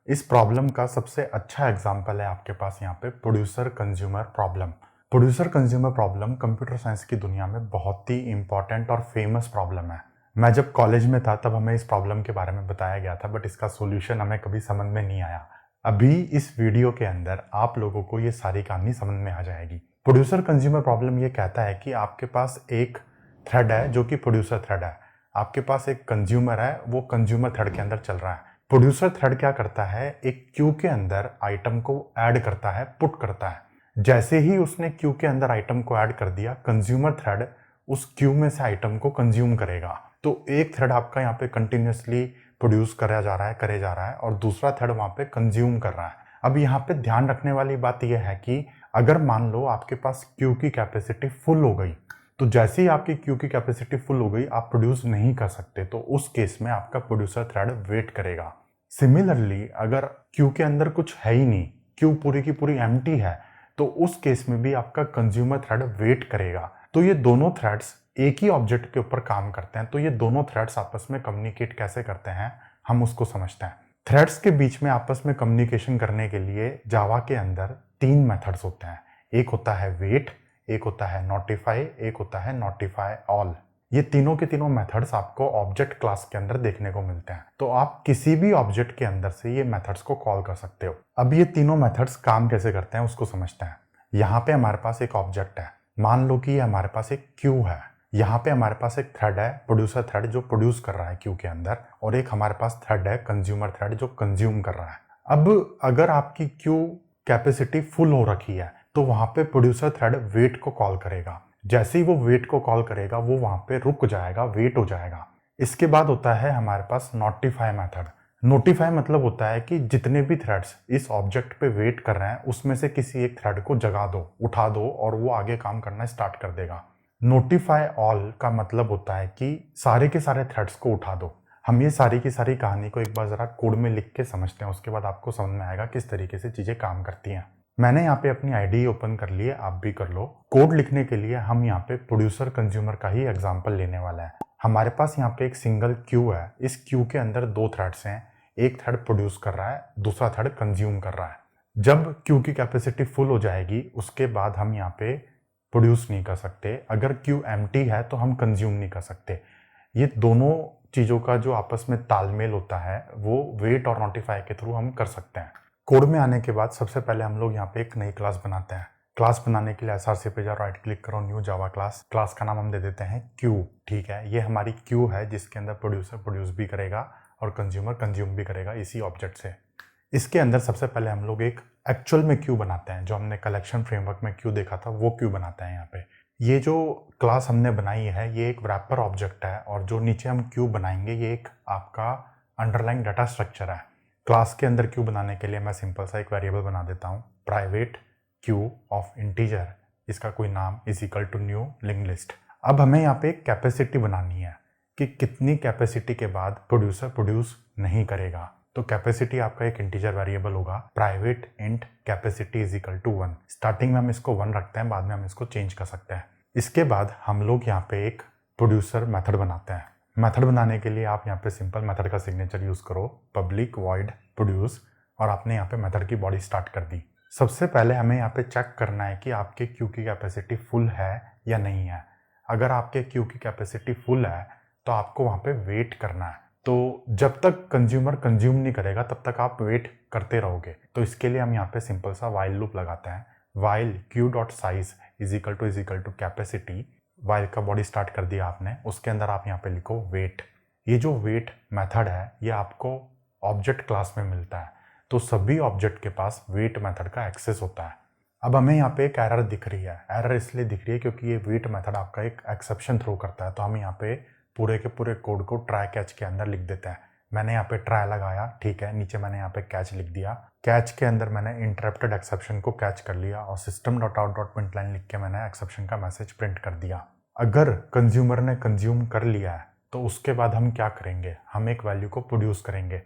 इस प्रॉब्लम का सबसे अच्छा एग्जाम्पल है आपके पास यहाँ पे producer consumer problem. Producer consumer problem computer science की दुनिया में बहुत ही इंपॉर्टेंट और फेमस प्रॉब्लम है। मैं जब कॉलेज में था तब हमें इस प्रॉब्लम के बारे में बताया गया था, बट इसका सोल्यूशन हमें कभी समझ में नहीं आया। अभी इस वीडियो के अंदर आप लोगों को ये सारी कहानी समझ में आ जाएगी। प्रोड्यूसर कंज्यूमर प्रॉब्लम ये कहता है कि आपके पास एक थ्रेड है जो कि प्रोड्यूसर थ्रेड है, आपके पास एक कंज्यूमर है, वो कंज्यूमर थ्रेड के अंदर चल रहा है। प्रोड्यूसर थ्रेड क्या करता है, एक क्यू के अंदर आइटम को ऐड करता है, पुट करता है। जैसे ही उसने क्यू के अंदर आइटम को ऐड कर दिया, कंज्यूमर थ्रेड उस क्यू में से आइटम को कंज्यूम करेगा। तो एक थ्रेड आपका यहाँ पे कंटिन्यूसली प्रोड्यूस करा जा रहा है, करे जा रहा है, और दूसरा थ्रेड वहाँ पे कंज्यूम कर रहा है। अब यहाँ पे ध्यान रखने वाली बात यह है कि अगर मान लो आपके पास क्यू की कैपेसिटी फुल हो गई, तो जैसे ही आपकी क्यू की कैपेसिटी फुल हो गई, आप प्रोड्यूस नहीं कर सकते, तो उस केस में आपका प्रोड्यूसर थ्रेड वेट करेगा। सिमिलरली अगर क्यू के अंदर कुछ है ही नहीं, क्यू पूरी की पूरी एम्प्टी है, तो उस केस में भी आपका कंज्यूमर थ्रेड वेट करेगा। तो ये दोनों थ्रेड्स एक ही ऑब्जेक्ट के ऊपर काम करते हैं। तो ये दोनों थ्रेड्स आपस में कम्युनिकेट कैसे करते हैं, हम उसको समझते हैं। थ्रेड्स के बीच में आपस में कम्युनिकेशन करने के लिए जावा के अंदर 3 मेथड्स होते हैं। एक होता है वेट, एक होता है नोटिफाई, एक होता है नोटिफाई ऑल। ये तीनों के तीनों मेथड्स आपको ऑब्जेक्ट क्लास के अंदर देखने को मिलते हैं। तो आप किसी भी ऑब्जेक्ट के अंदर से ये मेथड्स को कॉल कर सकते हो। अब ये तीनों मेथड्स काम कैसे करते हैं उसको समझते हैं। यहाँ पे हमारे पास एक ऑब्जेक्ट है, मान लो कि हमारे पास एक क्यू है। यहाँ पे हमारे पास एक थ्रेड है, प्रोड्यूसर थ्रेड, जो प्रोड्यूस कर रहा है क्यू के अंदर, और एक हमारे पास थ्रेड है कंज्यूमर थ्रेड, जो कंज्यूम कर रहा है। अब अगर आपकी क्यू कैपेसिटी फुल हो रखी है, तो वहां पे प्रोड्यूसर थ्रेड वेट को कॉल करेगा। जैसे ही वो वेट को कॉल करेगा, वो वहां पे रुक जाएगा, वेट हो जाएगा। इसके बाद होता है हमारे पास नोटिफाई मेथड। नोटिफाई मतलब होता है कि जितने भी थ्रेड्स इस ऑब्जेक्ट पे वेट कर रहे हैं, उसमें से किसी एक थ्रेड को जगा दो, उठा दो, और वो आगे काम करना स्टार्ट कर देगा। नोटिफाई ऑल का मतलब होता है कि सारे के सारे थ्रेड्स को उठा दो। हम ये सारी की सारी कहानी को एक बार जरा कोड में लिख के समझते हैं, उसके बाद आपको समझ में आएगा किस तरीके से चीजें काम करती हैं। मैंने यहाँ पे अपनी आईडी ओपन कर ली है, आप भी कर लो। कोड लिखने के लिए हम यहाँ पे प्रोड्यूसर कंज्यूमर का ही एग्जाम्पल लेने वाला है। हमारे पास यहाँ पे एक सिंगल क्यू है। इस क्यू के अंदर 2 थ्रेड्स हैं, एक थ्रेड प्रोड्यूस कर रहा है, दूसरा थ्रेड कंज्यूम कर रहा है। जब क्यू की कैपेसिटी फुल हो जाएगी, उसके बाद हम यहाँ पे प्रोड्यूस नहीं कर सकते। अगर क्यू एम्प्टी है तो हम कंज्यूम नहीं कर सकते। ये दोनों चीज़ों का जो आपस में तालमेल होता है, वो वेट और नोटिफाई के थ्रू हम कर सकते हैं। कोड में आने के बाद सबसे पहले हम लोग यहाँ पे एक नई क्लास बनाते हैं। क्लास बनाने के लिए एसआरसी पे जाओ, राइट क्लिक करो, न्यू जावा क्लास। क्लास का नाम हम दे देते हैं क्यू। ठीक है, ये हमारी क्यू है जिसके अंदर प्रोड्यूसर प्रोड्यूस भी करेगा और कंज्यूमर कंज्यूम भी करेगा इसी ऑब्जेक्ट से। इसके अंदर सबसे पहले हम लोग एक एक्चुअल में क्यू बनाते हैं। जो हमने कलेक्शन फ्रेमवर्क में क्यू देखा था, वो क्यू बनाते हैं यहाँ पे। ये जो क्लास हमने बनाई है, ये एक रैपर ऑब्जेक्ट है, और जो नीचे हम क्यू बनाएंगे, ये एक आपका अंडरलाइन डाटा स्ट्रक्चर है। क्लास के अंदर क्यू बनाने के लिए मैं सिंपल सा एक वेरिएबल बना देता हूँ, प्राइवेट क्यू ऑफ इंटीजर, इसका कोई नाम, is equal to new link list. अब हमें यहाँ पे एक कैपेसिटी बनानी है कि कितनी कैपेसिटी के बाद प्रोड्यूसर प्रोड्यूस नहीं करेगा। तो कैपेसिटी आपका एक इंटीजर वेरिएबल होगा, private int capacity is equal to 1। Starting में हम इसको 1 रखते हैं, बाद में हम इसको चेंज कर सकते हैं। इसके बाद हम लोग यहाँ पे एक प्रोड्यूसर मेथड बनाते हैं। मेथड बनाने के लिए आप यहाँ पे सिंपल मेथड का सिग्नेचर यूज करो, पब्लिक वॉइड प्रोड्यूस, और आपने यहाँ पे मेथड की बॉडी स्टार्ट कर दी। सबसे पहले हमें यहाँ पे चेक करना है कि आपके क्यू की कैपेसिटी फुल है या नहीं है। अगर आपके क्यू की कैपेसिटी फुल है तो आपको वहाँ पे वेट करना है। तो जब तक कंज्यूमर कंज्यूम नहीं करेगा तब तक आप वेट करते रहोगे। तो इसके लिए हम यहाँ पे सिंपल सा वाइल लूप लगाते हैं। While queue dot size is equal to capacity. While का बॉडी स्टार्ट कर दिया आपने, उसके अंदर आप यहाँ पे लिखो वेट। ये जो वेट मेथड है, ये आपको ऑब्जेक्ट क्लास में मिलता है। तो सभी ऑब्जेक्ट के पास वेट मेथड का एक्सेस होता है। अब हमें यहाँ पे एक एरर दिख रही है। एरर इसलिए दिख रही है क्योंकि ये वेट मेथड आपका एक एक्सेप्शन थ्रो करता है। तो हम यहाँ पे पूरे के पूरे कोड को ट्राई कैच के अंदर लिख देते हैं। मैंने यहाँ पे ट्राई लगाया, ठीक है, नीचे मैंने यहाँ पे कैच लिख दिया। कैच के अंदर मैंने इंटरप्टेड एक्सेप्शन को कैच कर लिया और सिस्टम डॉट आउट डॉट प्रिंटलाइन लिख के मैंने एक्सेप्शन का मैसेज प्रिंट कर दिया। अगर कंज्यूमर ने कंज्यूम कर लिया है तो उसके बाद हम क्या करेंगे, हम एक वैल्यू को प्रोड्यूस करेंगे।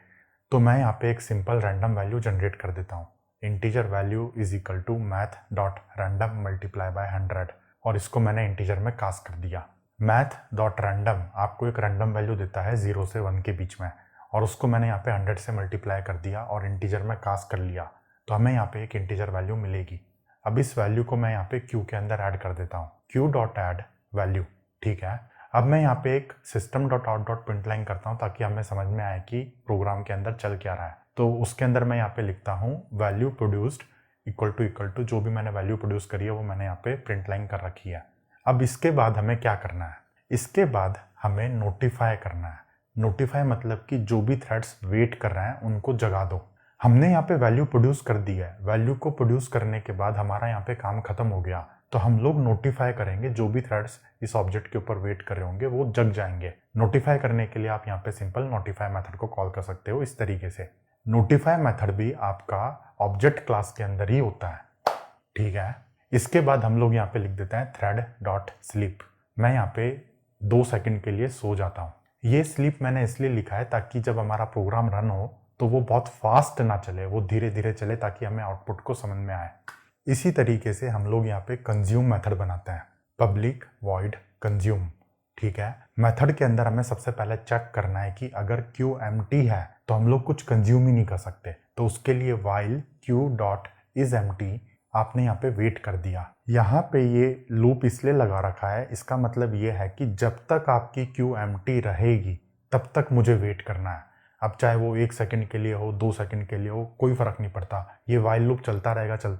तो मैं यहाँ पे एक सिंपल रैंडम वैल्यू जनरेट कर देता हूँ। Integer value is equal to math dot random multiply by 100, और इसको मैंने इंटीजर में कास्ट कर दिया। मैथ डॉट रैंडम आपको एक रैंडम वैल्यू देता है 0 से 1 के बीच में, और उसको मैंने यहाँ पे 100 से मल्टीप्लाई कर दिया और इंटीजर में कास्ट कर लिया, तो हमें यहाँ पे एक इंटीजर वैल्यू मिलेगी। अब इस वैल्यू को मैं यहाँ पे क्यू के अंदर ऐड कर देता हूँ, क्यू डॉट ऐड वैल्यू। ठीक है, अब मैं यहाँ पे एक system dot out dot print line करता हूँ ताकि हमें समझ में आए कि प्रोग्राम के अंदर चल क्या रहा है। तो उसके अंदर मैं यहाँ पे लिखता हूँ वैल्यू प्रोड्यूस्ड इक्वल टू जो भी मैंने वैल्यू प्रोड्यूस करी है वो मैंने यहाँ पे प्रिंट लाइन कर रखी है। अब इसके बाद हमें क्या करना है, इसके बाद हमें नोटिफाई करना है। नोटिफाई मतलब कि जो भी थ्रेड्स वेट कर रहे हैं उनको जगा दो। हमने यहाँ पे वैल्यू प्रोड्यूस कर दी है, वैल्यू को प्रोड्यूस करने के बाद हमारा यहाँ पे काम खत्म हो गया, तो हम लोग नोटिफाई करेंगे। जो भी थ्रेड्स इस ऑब्जेक्ट के ऊपर वेट कर रहे होंगे वो जग जाएंगे। नोटिफाई करने के लिए आप यहाँ पे सिंपल नोटिफाई मेथड को कॉल कर सकते हो इस तरीके से। नोटिफाई मेथड भी आपका ऑब्जेक्ट क्लास के अंदर ही होता है। ठीक है, इसके बाद हम लोग यहाँ पे लिख देते हैं थ्रेड डॉट स्लीप। मैं यहाँ पे 2 सेकंड के लिए सो जाता हूँ। ये स्लीप मैंने इसलिए लिखा है ताकि जब हमारा प्रोग्राम रन हो तो वो बहुत फास्ट ना चले, वो धीरे धीरे चले ताकि हमें आउटपुट को समझ में आए। इसी तरीके से हम लोग यहाँ पे कंज्यूम मेथड बनाते हैं, पब्लिक वॉइड कंज्यूम। ठीक है, मेथड के अंदर हमें सबसे पहले चेक करना है कि अगर क्यू एम्प्टी है तो हम लोग कुछ कंज्यूम ही नहीं कर सकते, तो उसके लिए while queue dot is empty आपने यहाँ पे वेट कर दिया। यहाँ पे ये लूप इसलिए लगा रखा है, इसका मतलब ये है कि जब तक आपकी क्यू एम्प्टी रहेगी तब तक मुझे वेट करना है। अब चाहे वो 1 सेकंड के लिए हो, 2 सेकंड के लिए हो, कोई फर्क नहीं पड़ता, ये वाइल लूप चलता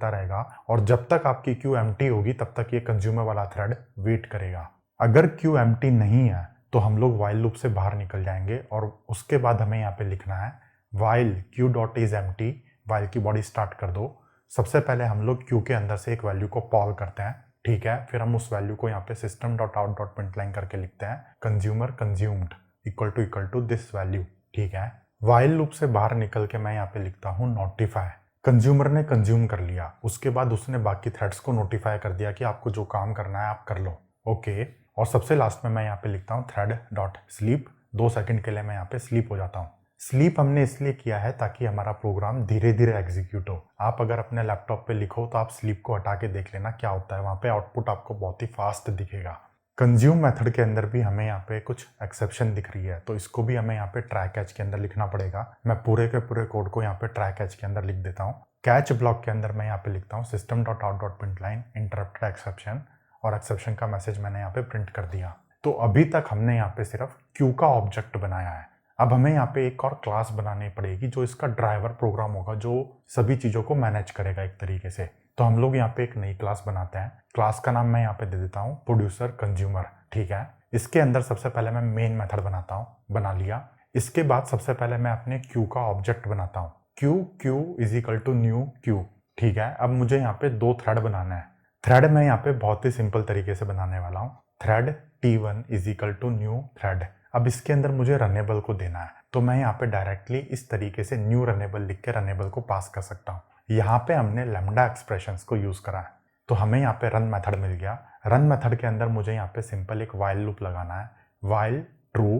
रहेगा और जब तक आपकी क्यू एम्प्टी होगी तब तक ये कंज्यूमर वाला थ्रेड वेट करेगा। अगर क्यू एम्प्टी नहीं है तो हम लोग वाइल लूप से बाहर निकल जाएंगे और उसके बाद हमें यहाँ पे लिखना है while queue dot is empty. While की बॉडी स्टार्ट कर दो। सबसे पहले हम लोग क्यू के अंदर से एक वैल्यू को पॉल करते हैं। ठीक है, फिर हम उस वैल्यू को यहाँ पे system dot out dot print line करके लिखते हैं consumer consumed equal to this value. ठीक है, वाइल लूप से बाहर निकल के मैं यहाँ पे लिखता हूँ नोटिफाई। कंज्यूमर ने कंज्यूम कर लिया, उसके बाद उसने बाकी थ्रेड्स को नोटिफाई कर दिया कि आपको जो काम करना है आप कर लो। ओके, और सबसे लास्ट में मैं यहाँ पे लिखता हूँ थ्रेड डॉट स्लीप। 2 सेकंड के लिए मैं यहाँ पे स्लीप हो जाता हूँ। स्लीप हमने इसलिए किया है ताकि हमारा प्रोग्राम धीरे धीरे एग्जीक्यूट हो। आप अगर अपने लैपटॉप पे लिखो तो आप स्लीप को हटा के देख लेना क्या होता है, वहाँ पे आउटपुट आपको बहुत ही फास्ट दिखेगा। कंज्यूम मेथड के अंदर भी हमें यहाँ पे कुछ एक्सेप्शन दिख रही है, तो इसको भी हमें यहाँ पे ट्राई कैच के अंदर लिखना पड़ेगा। मैं पूरे के पूरे कोड को यहाँ पे ट्राई कैच के अंदर लिख देता हूँ। कैच ब्लॉक के अंदर मैं यहाँ पे लिखता हूँ system dot out dot print line interrupted exception, और एक्सेप्शन का मैसेज मैंने यहाँ पे प्रिंट कर दिया। तो अभी तक हमने यहाँ पे सिर्फ क्यू का ऑब्जेक्ट बनाया है। अब हमें यहाँ पे एक और क्लास बनानी पड़ेगी जो इसका ड्राइवर प्रोग्राम होगा, जो सभी चीज़ों को मैनेज करेगा एक तरीके से। तो हम लोग यहाँ पे एक नई क्लास बनाते हैं। क्लास का नाम मैं यहाँ पे दे देता हूँ प्रोड्यूसर कंज्यूमर। ठीक है, इसके अंदर सबसे पहले मैं मेन मेथड बनाता हूँ, बना लिया। इसके बाद सबसे पहले मैं अपने क्यू का ऑब्जेक्ट बनाता हूँ, queue is equal to new queue. ठीक है, अब मुझे यहाँ पे 2 थ्रेड बनाना है। थ्रेड मैं यहाँ पे बहुत ही सिंपल तरीके से बनाने वाला हूँ, thread T1 is equal to new thread. अब इसके अंदर मुझे रनेबल को देना है, तो मैं यहाँ पे डायरेक्टली इस तरीके से न्यू रनेबल लिख के रनेबल को पास कर सकता हूँ। यहाँ पे हमने लैम्डा एक्सप्रेशंस को यूज करा है, तो हमें यहाँ पे रन मेथड मिल गया। रन मेथड के अंदर मुझे यहाँ पे सिंपल एक वाइल लूप लगाना है, while true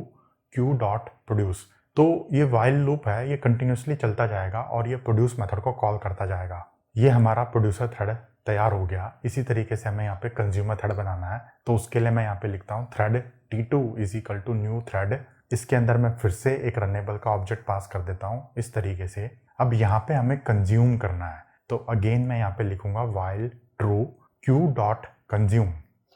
Q dot produce. तो ये वाइल लूप है, ये कंटिन्यूसली चलता जाएगा और ये प्रोड्यूस मेथड को कॉल करता जाएगा। ये हमारा प्रोड्यूसर थ्रेड तैयार हो गया। इसी तरीके से हमें यहाँ पे कंज्यूमर थ्रेड बनाना है, तो उसके लिए मैं यहाँ पे लिखता हूँ thread T2 is equal to new thread. इसके अंदर मैं फिर से एक रनेबल का ऑब्जेक्ट पास कर देता हूँ इस तरीके से। अब यहाँ पे हमें कंज्यूम करना है, तो अगेन मैं यहाँ पे लिखूंगा while true Q dot consume.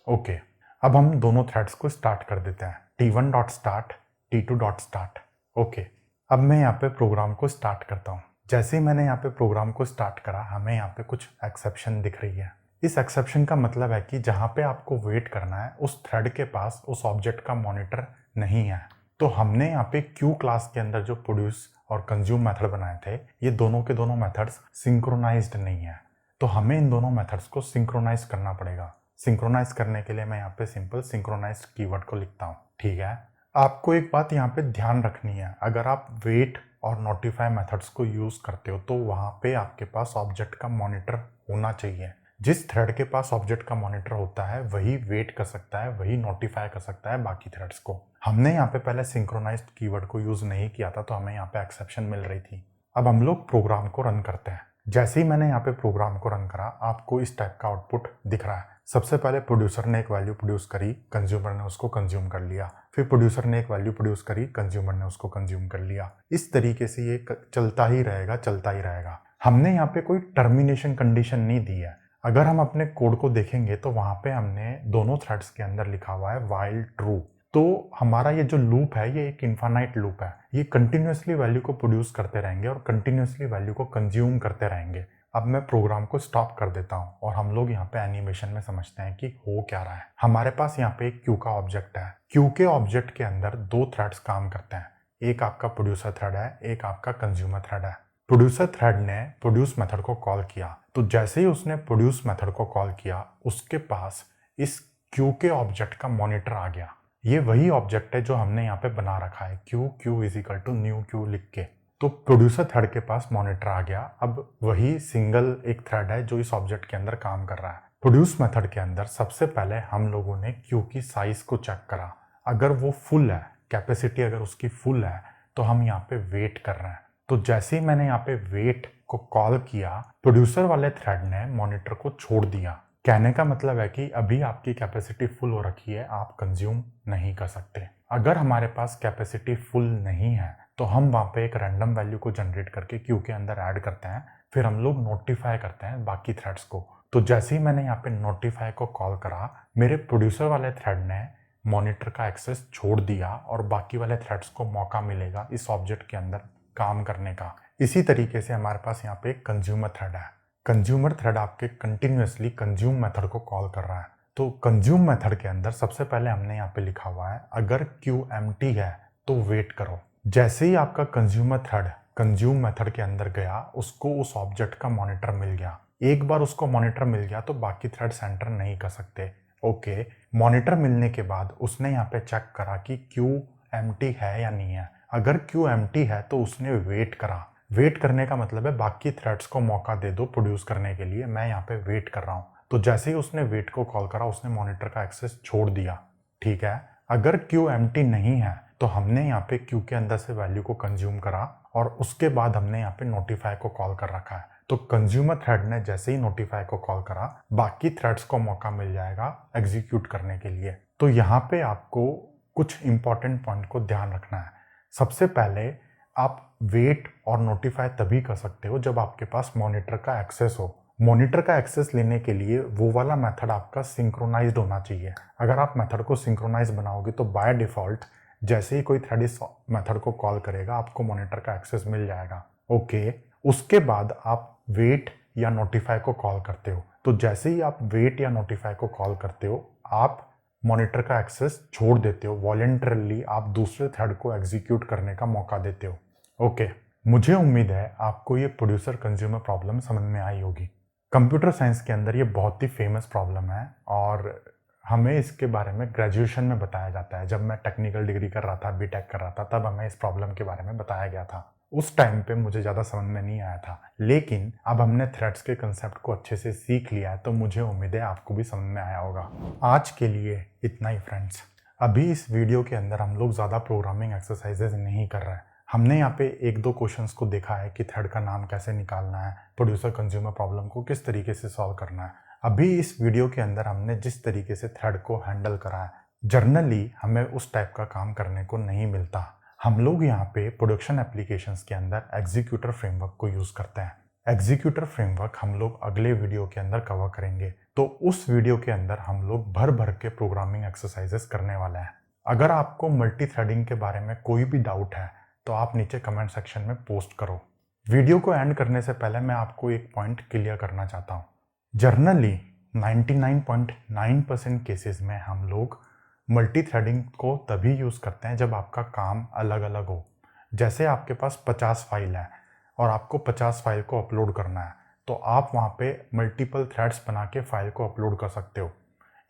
Okay, अब हम दोनों थ्रेड्स को स्टार्ट कर देते हैं, T1 dot start T2 dot start. Okay, अब मैं यहाँ पे प्रोग्राम को स्टार्ट करता हूँ। जैसे ही मैंने यहाँ पे प्रोग्राम को स्टार्ट करा, हमें यहाँ पे कुछ एक्सेप्शन दिख रही है। इस एक्सेप्शन का मतलब है कि जहाँ पे आपको वेट करना है उस थ्रेड के पास उस ऑब्जेक्ट का मॉनिटर नहीं है। तो हमने यहाँ पे क्यू क्लास के अंदर जो प्रोड्यूस और कंज्यूम मेथड बनाए थे, ये दोनों के दोनों मेथड्स सिंक्रोनाइज्ड नहीं है, तो हमें इन दोनों मेथड्स को सिंक्रोनाइज करना पड़ेगा। सिंक्रोनाइज करने के लिए मैं यहाँ पे सिंपल सिंक्रोनाइज्ड कीवर्ड को लिखता हूँ। ठीक है, आपको एक बात यहाँ पे ध्यान रखनी है, अगर आप वेट और नोटिफाई मेथड्स को यूज करते हो तो वहाँ पे आपके पास ऑब्जेक्ट का मॉनिटर होना चाहिए। जिस थ्रेड के पास ऑब्जेक्ट का मॉनिटर होता है वही वेट कर सकता है, वही नोटिफाई कर सकता है बाकी थ्रेड्स को। हमने यहाँ पे पहले सिंक्रोनाइज्ड कीवर्ड को यूज नहीं किया था, तो हमें यहाँ पे एक्सेप्शन मिल रही थी। अब हम लोग प्रोग्राम को रन करते हैं। जैसे ही मैंने यहाँ पे प्रोग्राम को रन करा, आपको इस टाइप का आउटपुट दिख रहा है। सबसे पहले प्रोड्यूसर ने एक वैल्यू प्रोड्यूस करी, कंज्यूमर ने उसको कंज्यूम कर लिया। फिर प्रोड्यूसर ने एक वैल्यू प्रोड्यूस करी, कंज्यूमर ने उसको कंज्यूम कर लिया। इस तरीके से ये चलता ही रहेगा, चलता ही रहेगा। हमने यहाँ पे कोई टर्मिनेशन कंडीशन नहीं दी है। अगर हम अपने कोड को देखेंगे तो वहाँ पे हमने दोनों थ्रेड्स के अंदर लिखा हुआ है व्हाइल ट्रू। तो हमारा ये जो लूप है ये एक इनफाइनाइट लूप है। ये कंटिन्यूसली वैल्यू को प्रोड्यूस करते रहेंगे और कंटिन्यूसली वैल्यू को कंज्यूम करते रहेंगे। अब मैं प्रोग्राम को स्टॉप कर देता हूँ और हम लोग यहाँ पे एनिमेशन में समझते हैं कि हो क्या रहा है। हमारे पास यहाँ पे एक क्यू का ऑब्जेक्ट है। क्यू के ऑब्जेक्ट के अंदर दो थ्रेड्स काम करते हैं। एक आपका प्रोड्यूसर थ्रेड है, एक आपका कंज्यूमर थ्रेड है। प्रोड्यूसर थ्रेड ने प्रोड्यूस मेथड को कॉल किया, तो जैसे ही उसने प्रोड्यूस मेथड को कॉल किया, उसके पास इस क्यू के ऑब्जेक्ट का मॉनिटर आ गया। ये वही ऑब्जेक्ट है जो हमने यहाँ पे बना रखा है, queue is equal to new queue लिख के। तो प्रोड्यूसर थ्रेड के पास मॉनिटर आ गया। अब वही सिंगल एक थ्रेड है जो इस ऑब्जेक्ट के अंदर काम कर रहा है। प्रोड्यूस मेथड के अंदर सबसे पहले हम लोगों ने क्यू की साइज को चेक करा। अगर वो फुल है, कैपेसिटी अगर उसकी फुल है, तो हम यहाँ पे वेट कर रहे हैं। तो जैसे ही मैंने यहाँ पे वेट को कॉल किया, प्रोड्यूसर वाले थ्रेड ने मॉनिटर को छोड़ दिया। कहने का मतलब है कि अभी आपकी कैपेसिटी फुल हो रखी है, आप कंज्यूम नहीं कर सकते। अगर हमारे पास कैपेसिटी फुल नहीं है तो हम वहाँ पे एक रैंडम वैल्यू को जनरेट करके क्यू के अंदर ऐड करते हैं। फिर हम लोग नोटिफाई करते हैं बाकी थ्रेड्स को। तो जैसे ही मैंने यहाँ पे नोटिफाई को कॉल करा, मेरे प्रोड्यूसर वाले थ्रेड ने मॉनिटर का एक्सेस छोड़ दिया और बाकी वाले थ्रेड्स को मौका मिलेगा इस ऑब्जेक्ट के अंदर काम करने का। इसी तरीके से हमारे पास यहाँ पे एक कंज्यूमर थ्रेड है। कंज्यूमर थ्रेड आपके कंटिन्यूसली कंज्यूम मेथड को कॉल कर रहा है। तो कंज्यूम मेथड के अंदर सबसे पहले हमने यहाँ पे लिखा हुआ है, अगर क्यू एम्प्टी है तो वेट करो। जैसे ही आपका कंज्यूमर थ्रेड कंज्यूम मेथड के अंदर गया, उसको उस ऑब्जेक्ट का मॉनिटर मिल गया। एक बार उसको मॉनिटर मिल गया तो बाकी थ्रेड्स एंटर नहीं कर सकते। ओके, मॉनिटर मिलने के बाद उसने यहाँ पे चेक करा कि क्यू एम्प्टी है या नहीं है। अगर क्यू एम्प्टी है तो उसने वेट करा। वेट करने का मतलब है बाकी थ्रेड्स को मौका दे दो प्रोड्यूस करने के लिए, मैं यहाँ पे वेट कर रहा हूँ। तो जैसे ही उसने वेट को कॉल करा, उसने मॉनिटर का एक्सेस छोड़ दिया। ठीक है, अगर क्यू एम्प्टी नहीं है तो हमने यहाँ पे क्यू के अंदर से वैल्यू को कंज्यूम करा और उसके बाद हमने यहाँ पे नोटिफाई को कॉल कर रखा है। तो कंज्यूमर थ्रेड ने जैसे ही नोटिफाई को कॉल करा, बाकी थ्रेड्स को मौका मिल जाएगा एग्जीक्यूट करने के लिए। तो यहाँ पे आपको कुछ इंपॉर्टेंट पॉइंट को ध्यान रखना है। सबसे पहले आप वेट और नोटिफाई तभी कर सकते हो जब आपके पास मॉनिटर का एक्सेस हो। मॉनिटर का एक्सेस लेने के लिए वो वाला मेथड आपका सिंक्रोनाइज्ड होना चाहिए। अगर आप मेथड को सिंक्रोनाइज बनाओगे तो बाय डिफॉल्ट जैसे ही कोई थ्रेड इस मेथड को कॉल करेगा, आपको मॉनिटर का एक्सेस मिल जाएगा। ओके, उसके बाद आप वेट या नोटिफाई को कॉल करते हो। तो जैसे ही आप वेट या नोटिफाई को कॉल करते हो, आप मॉनिटर का एक्सेस छोड़ देते हो। वॉलंटरली आप दूसरे थ्रेड को एग्जीक्यूट करने का मौका देते हो। ओके, मुझे उम्मीद है आपको ये प्रोड्यूसर कंज्यूमर प्रॉब्लम समझ में आई होगी। कंप्यूटर साइंस के अंदर ये बहुत ही फेमस प्रॉब्लम है और हमें इसके बारे में ग्रेजुएशन में बताया जाता है। जब मैं टेक्निकल डिग्री कर रहा था, बीटेक कर रहा था, तब हमें इस प्रॉब्लम के बारे में बताया गया था। उस टाइम पे मुझे ज़्यादा समझ में नहीं आया था, लेकिन अब हमने थ्रेड्स के कंसेप्ट को अच्छे से सीख लिया है, तो मुझे उम्मीद है आपको भी समझ में आया होगा। आज के लिए इतना ही फ्रेंड्स। अभी इस वीडियो के अंदर हम लोग ज़्यादा प्रोग्रामिंग एक्सरसाइजेज नहीं कर रहे हैं। हमने यहाँ पे एक दो क्वेश्चंस को देखा है कि थ्रेड का नाम कैसे निकालना है, प्रोड्यूसर कंज्यूमर प्रॉब्लम को किस तरीके से सॉल्व करना है। अभी इस वीडियो के अंदर हमने जिस तरीके से थ्रेड को हैंडल करा है, जर्नली हमें उस टाइप का काम करने को नहीं मिलता। हम लोग यहाँ पे प्रोडक्शन एप्लीकेशंस के अंदर एग्जीक्यूटर फ्रेमवर्क को यूज़ करते हैं। एग्जीक्यूटर फ्रेमवर्क हम लोग अगले वीडियो के अंदर कवर करेंगे। तो उस वीडियो के अंदर हम लोग भर भर के प्रोग्रामिंग एक्सरसाइजेस करने वाले हैं। अगर आपको मल्टी थ्रेडिंग के बारे में कोई भी डाउट है तो आप नीचे कमेंट सेक्शन में पोस्ट करो। वीडियो को एंड करने से पहले मैं आपको एक पॉइंट क्लियर करना चाहता हूँ। जर्नली 99.9% केसेस में हम लोग मल्टी थ्रेडिंग को तभी यूज़ करते हैं जब आपका काम अलग अलग हो। जैसे आपके पास 50 फाइल है और आपको 50 फाइल को अपलोड करना है, तो आप वहाँ पे मल्टीपल थ्रेड्स बना के फाइल को अपलोड कर सकते हो।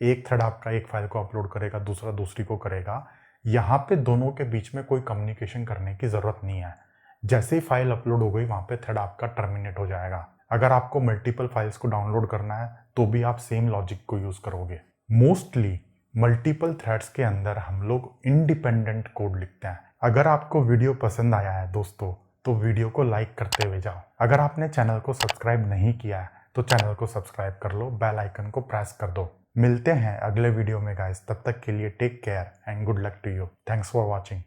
एक थ्रेड आपका एक फाइल को अपलोड करेगा, दूसरा दूसरी को करेगा। यहाँ पे दोनों के बीच में कोई कम्युनिकेशन करने की ज़रूरत नहीं है। जैसे ही फाइल अपलोड हो गई, वहाँ पे थ्रेड आपका टर्मिनेट हो जाएगा। अगर आपको मल्टीपल फाइल्स को डाउनलोड करना है तो भी आप सेम लॉजिक को यूज़ करोगे। मोस्टली मल्टीपल थ्रेड्स के अंदर हम लोग इंडिपेंडेंट कोड लिखते हैं। अगर आपको वीडियो पसंद आया है दोस्तों, तो वीडियो को लाइक करते हुए जाओ। अगर आपने चैनल को सब्सक्राइब नहीं किया है तो चैनल को सब्सक्राइब कर लो, बेल आइकन को प्रेस कर दो। मिलते हैं अगले वीडियो में गाइस, तब तक के लिए take care and good luck to you. Thanks for watching.